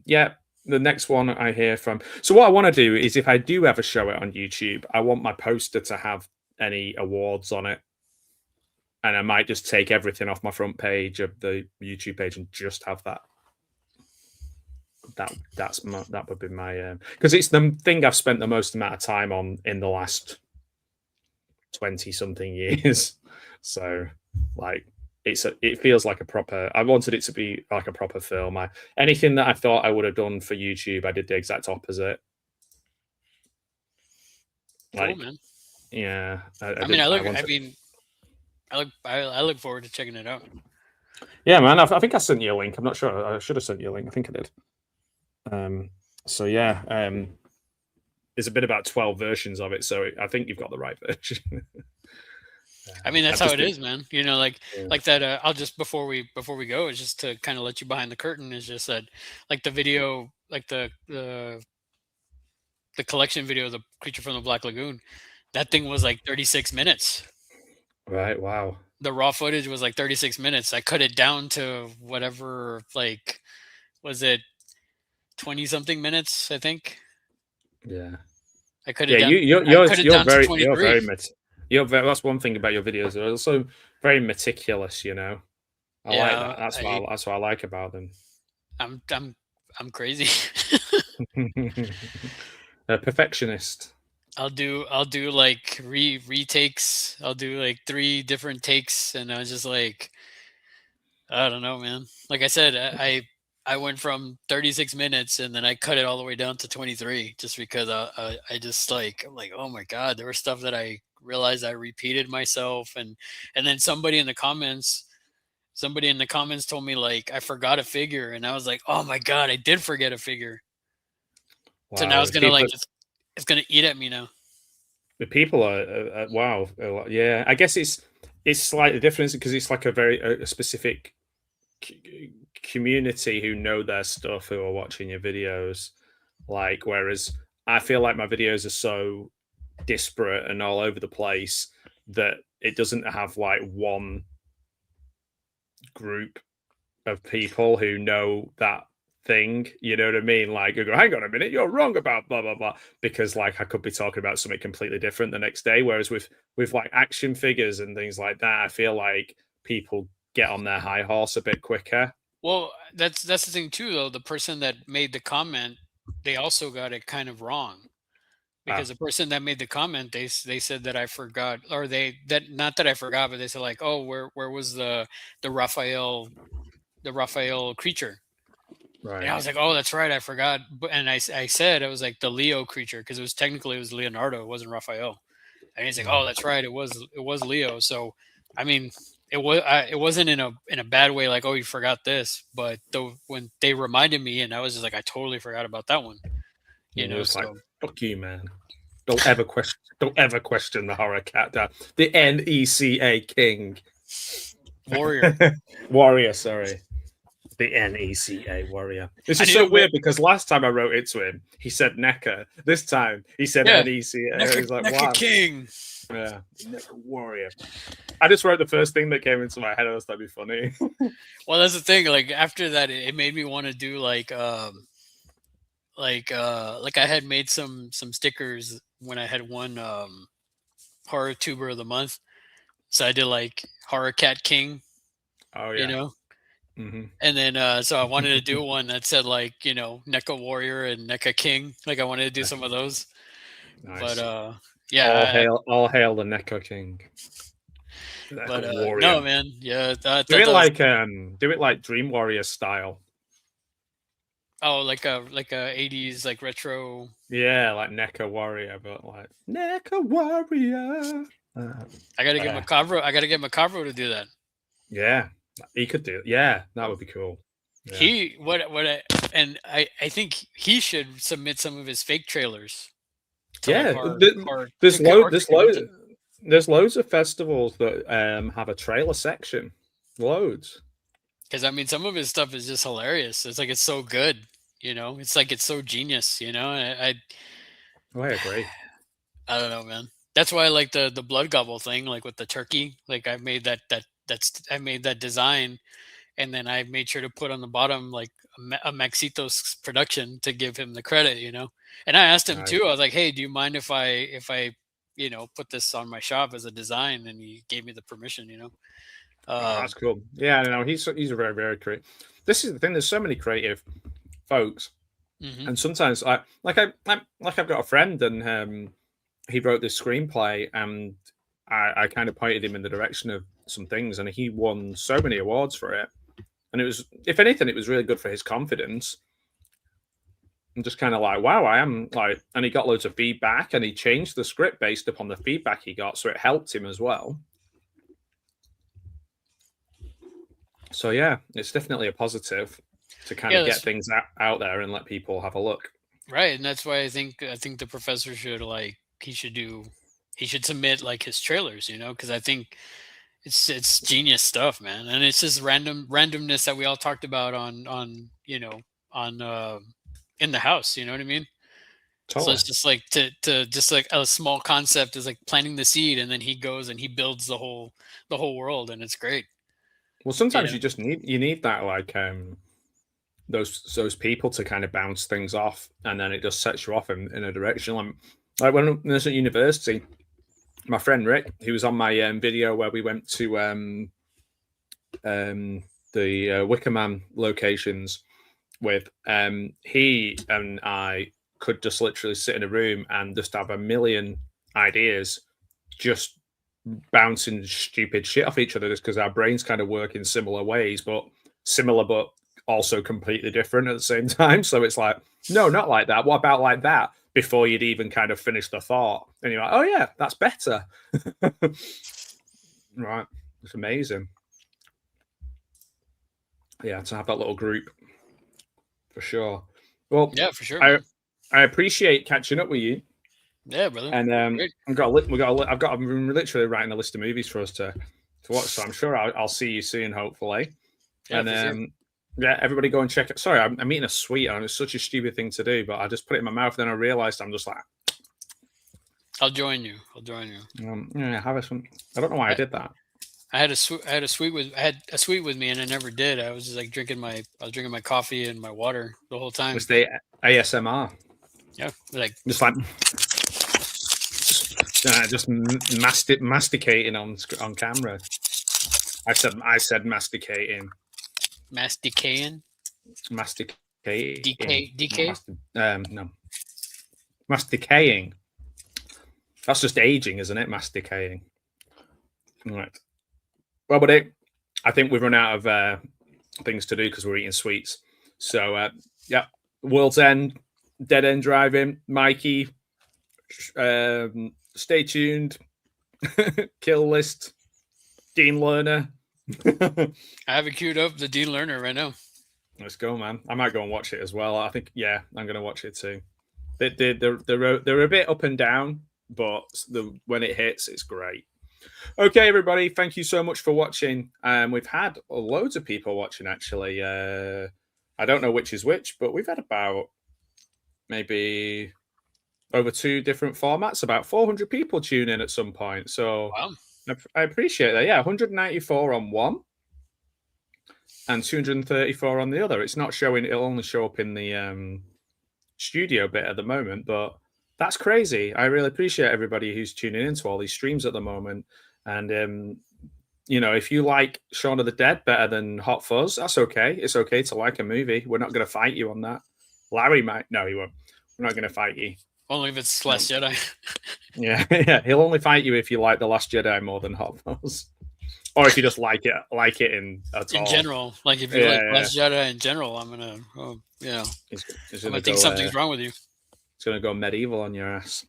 yeah, the next one I hear from. So what I want to do is, if I do ever show it on YouTube, I want my poster to have any awards on it, and I might just take everything off my front page of the YouTube page and just have that. That would be my because it's the thing I've spent the most amount of time on in the last 20 something years. So like it feels like a proper. I wanted it to be like a proper film. Anything that I thought I would have done for YouTube, I did the exact opposite. Like, cool, man. Yeah, I look forward to checking it out. Yeah, man. I think I sent you a link. I'm not sure. I should have sent you a link. I think I did. So yeah, there's a bit about 12 versions of it. So I think you've got the right version. I mean, that's how it is, man. You know, like that. I'll just before we go, is just to kind of let you behind the curtain. Is just that, like the video, like the collection video, the Creature from the Black Lagoon. That thing was like 36 minutes. Right. Wow. The raw footage was like 36 minutes. I cut it down to whatever, like, was it 20 something minutes? I think. Yeah. I cut it down. You're very that's one thing about your videos. They're also very meticulous, you know. I like that. That's what I like about them. I'm crazy. A perfectionist. I'll do like retakes. I'll do like 3 different takes, and I was just like, I don't know, man. Like I said, I went from 36 minutes and then I cut it all the way down to 23 just because I just like, I'm like, oh my God, there was stuff that I realized I repeated myself. And then somebody in the comments told me like, I forgot a figure. And I was like, oh my God, I did forget a figure. Wow. So now it's going to it's going to eat at me now. The people are wow. Yeah. I guess it's slightly different because it's like a very specific community who know their stuff, who are watching your videos, like, whereas I feel like my videos are so disparate and all over the place that it doesn't have like one group of people who know that thing, you know what I mean? Like, you go, hang on a minute, you're wrong about blah blah blah, because like I could be talking about something completely different the next day, whereas with like action figures and things like that, I feel like people get on their high horse a bit quicker. Well, that's the thing too, though. The person that made the comment they also got it kind of wrong because the person that made the comment, they said that I forgot, or that not that I forgot, but they said like, oh, where was the Raphael creature? Right. And I was like, oh, that's right, I forgot. And I said, it was like the Leo creature because it was Leonardo, it wasn't Raphael. And he's like, oh, that's right, it was Leo. So, I mean, it wasn't in a bad way, like, oh, you forgot this. But when they reminded me, and I was just like, I totally forgot about that one. You know, so like, fuck you, man. Don't ever question the horror cat dad. The NECA king. Warrior, sorry. The NECA warrior. This is so weird because last time I wrote it to him, he said NECA. This time he said NECA. He's like, wow. King. Yeah, NECA warrior. I just wrote the first thing that came into my head. I was that'd be funny. Well, that's the thing. Like after that, it made me want to do like I had made some stickers when I had won horror tuber of the month. So I did like horror cat king. Oh yeah. You know. Mm-hmm. And then so I wanted to do one that said like, you know, NECA warrior and NECA king. Like I wanted to do some of those. Nice. But yeah, all hail the NECA king. But no, man, yeah. Do it like Dream Warrior style. Oh, like a 80s like retro. Yeah, like NECA warrior, but like NECA warrior. I gotta get Macabro to do that. Yeah, he could do it. Yeah, that would be cool. Yeah. I think he should submit some of his fake trailers. Yeah, like there's loads of festivals that have a trailer section. Loads. Because I mean, some of his stuff is just hilarious. It's like it's so good, you know. It's like it's so genius, you know. I agree. I don't know, man. That's why I like the blood gobble thing, like with the turkey. Like I made I made that design, and then I made sure to put on the bottom like a Maxitos production to give him the credit, you know. And I asked him too. I was like, "Hey, do you mind if I you know put this on my shop as a design?" And he gave me the permission, you know. That's cool. Yeah, no, he's a very, very creative. This is the thing. There's so many creative folks, and sometimes I've got a friend, and he wrote this screenplay, and I kind of pointed him in the direction of some things, and he won so many awards for it. And it was, if anything, it was really good for his confidence. I'm just kind of like, wow, I am like, and he got loads of feedback, and he changed the script based upon the feedback he got, so it helped him as well. So yeah, it's definitely a positive to kind of get things out there and let people have a look. Right, and that's why I think the professor should he should submit like his trailers, you know, because I think it's genius stuff, man, and it's just randomness that we all talked about on you know on in the house, you know what I mean? Totally. So it's just like to just like a small concept is like planting the seed, and then he goes and he builds the whole world, and it's great. Well, sometimes you just need that like those people to kind of bounce things off, and then it just sets you off in a direction. Like when I was at university, my friend Rick, he was on my video where we went to the Wicker Man locations with he and I could just literally sit in a room and just have a million ideas just bouncing stupid shit off each other just because our brains kind of work in similar ways, but also completely different at the same time. So it's like, no, not like that. What about like that? Before you'd even kind of finish the thought. And you're like, oh yeah, that's better. Right. It's amazing. Yeah, to have that little group. For sure. Well, yeah, for sure. I appreciate catching up with you. Yeah, brother. And I'm literally writing a list of movies for us to watch. So I'm sure I'll see you soon, hopefully. Yeah, and yeah, everybody go and check it. Sorry, I'm eating a sweet, and it's such a stupid thing to do, but I just put it in my mouth. Then I realized I'm just like, I'll join you. Yeah, have some. I don't know why I did that. I had a sweet with me, and I never did. I was just like drinking my coffee and my water the whole time. It's the ASMR. Yeah, like just like. Just masticating on camera. I said masticating. Masticating. DK? No. Mass decaying. That's just aging, isn't it? Mass decaying. All right. Well, buddy, I think we've run out of things to do because we're eating sweets. So, yeah, World's End, Dead End Driving, Mikey, stay tuned, Kill List, Dean Lerner. I have it queued up, the Dean Lerner right now. Let's go, man. I might go and watch it as well. I think, yeah, I'm going to watch it too. They're a bit up and down, but when it hits, it's great. Okay, everybody, thank you so much for watching. We've had loads of people watching, actually. I don't know which is which, but we've had about maybe over 2 different formats, about 400 people tune in at some point. So wow. I appreciate that. Yeah, 194 on one and 234 on the other. It's not showing. It'll only show up in the studio bit at the moment, but that's crazy. I really appreciate everybody who's tuning into all these streams at the moment. And if you like Shaun of the Dead better than Hot Fuzz, that's okay. It's okay to like a movie. We're not going to fight you on that. Larry might. No, he won't. We're not going to fight you. Only if it's Last Jedi. Yeah. He'll only fight you if you like The Last Jedi more than Hot Fuzz, or if you just like it in general. Like if you like Last Jedi in general, I'm gonna, he's gonna think something's wrong with you. It's gonna go medieval on your ass.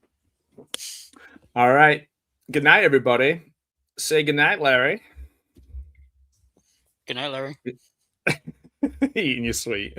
All right. Good night, everybody. Say good night, Larry. Good night, Larry. Eating your sweet.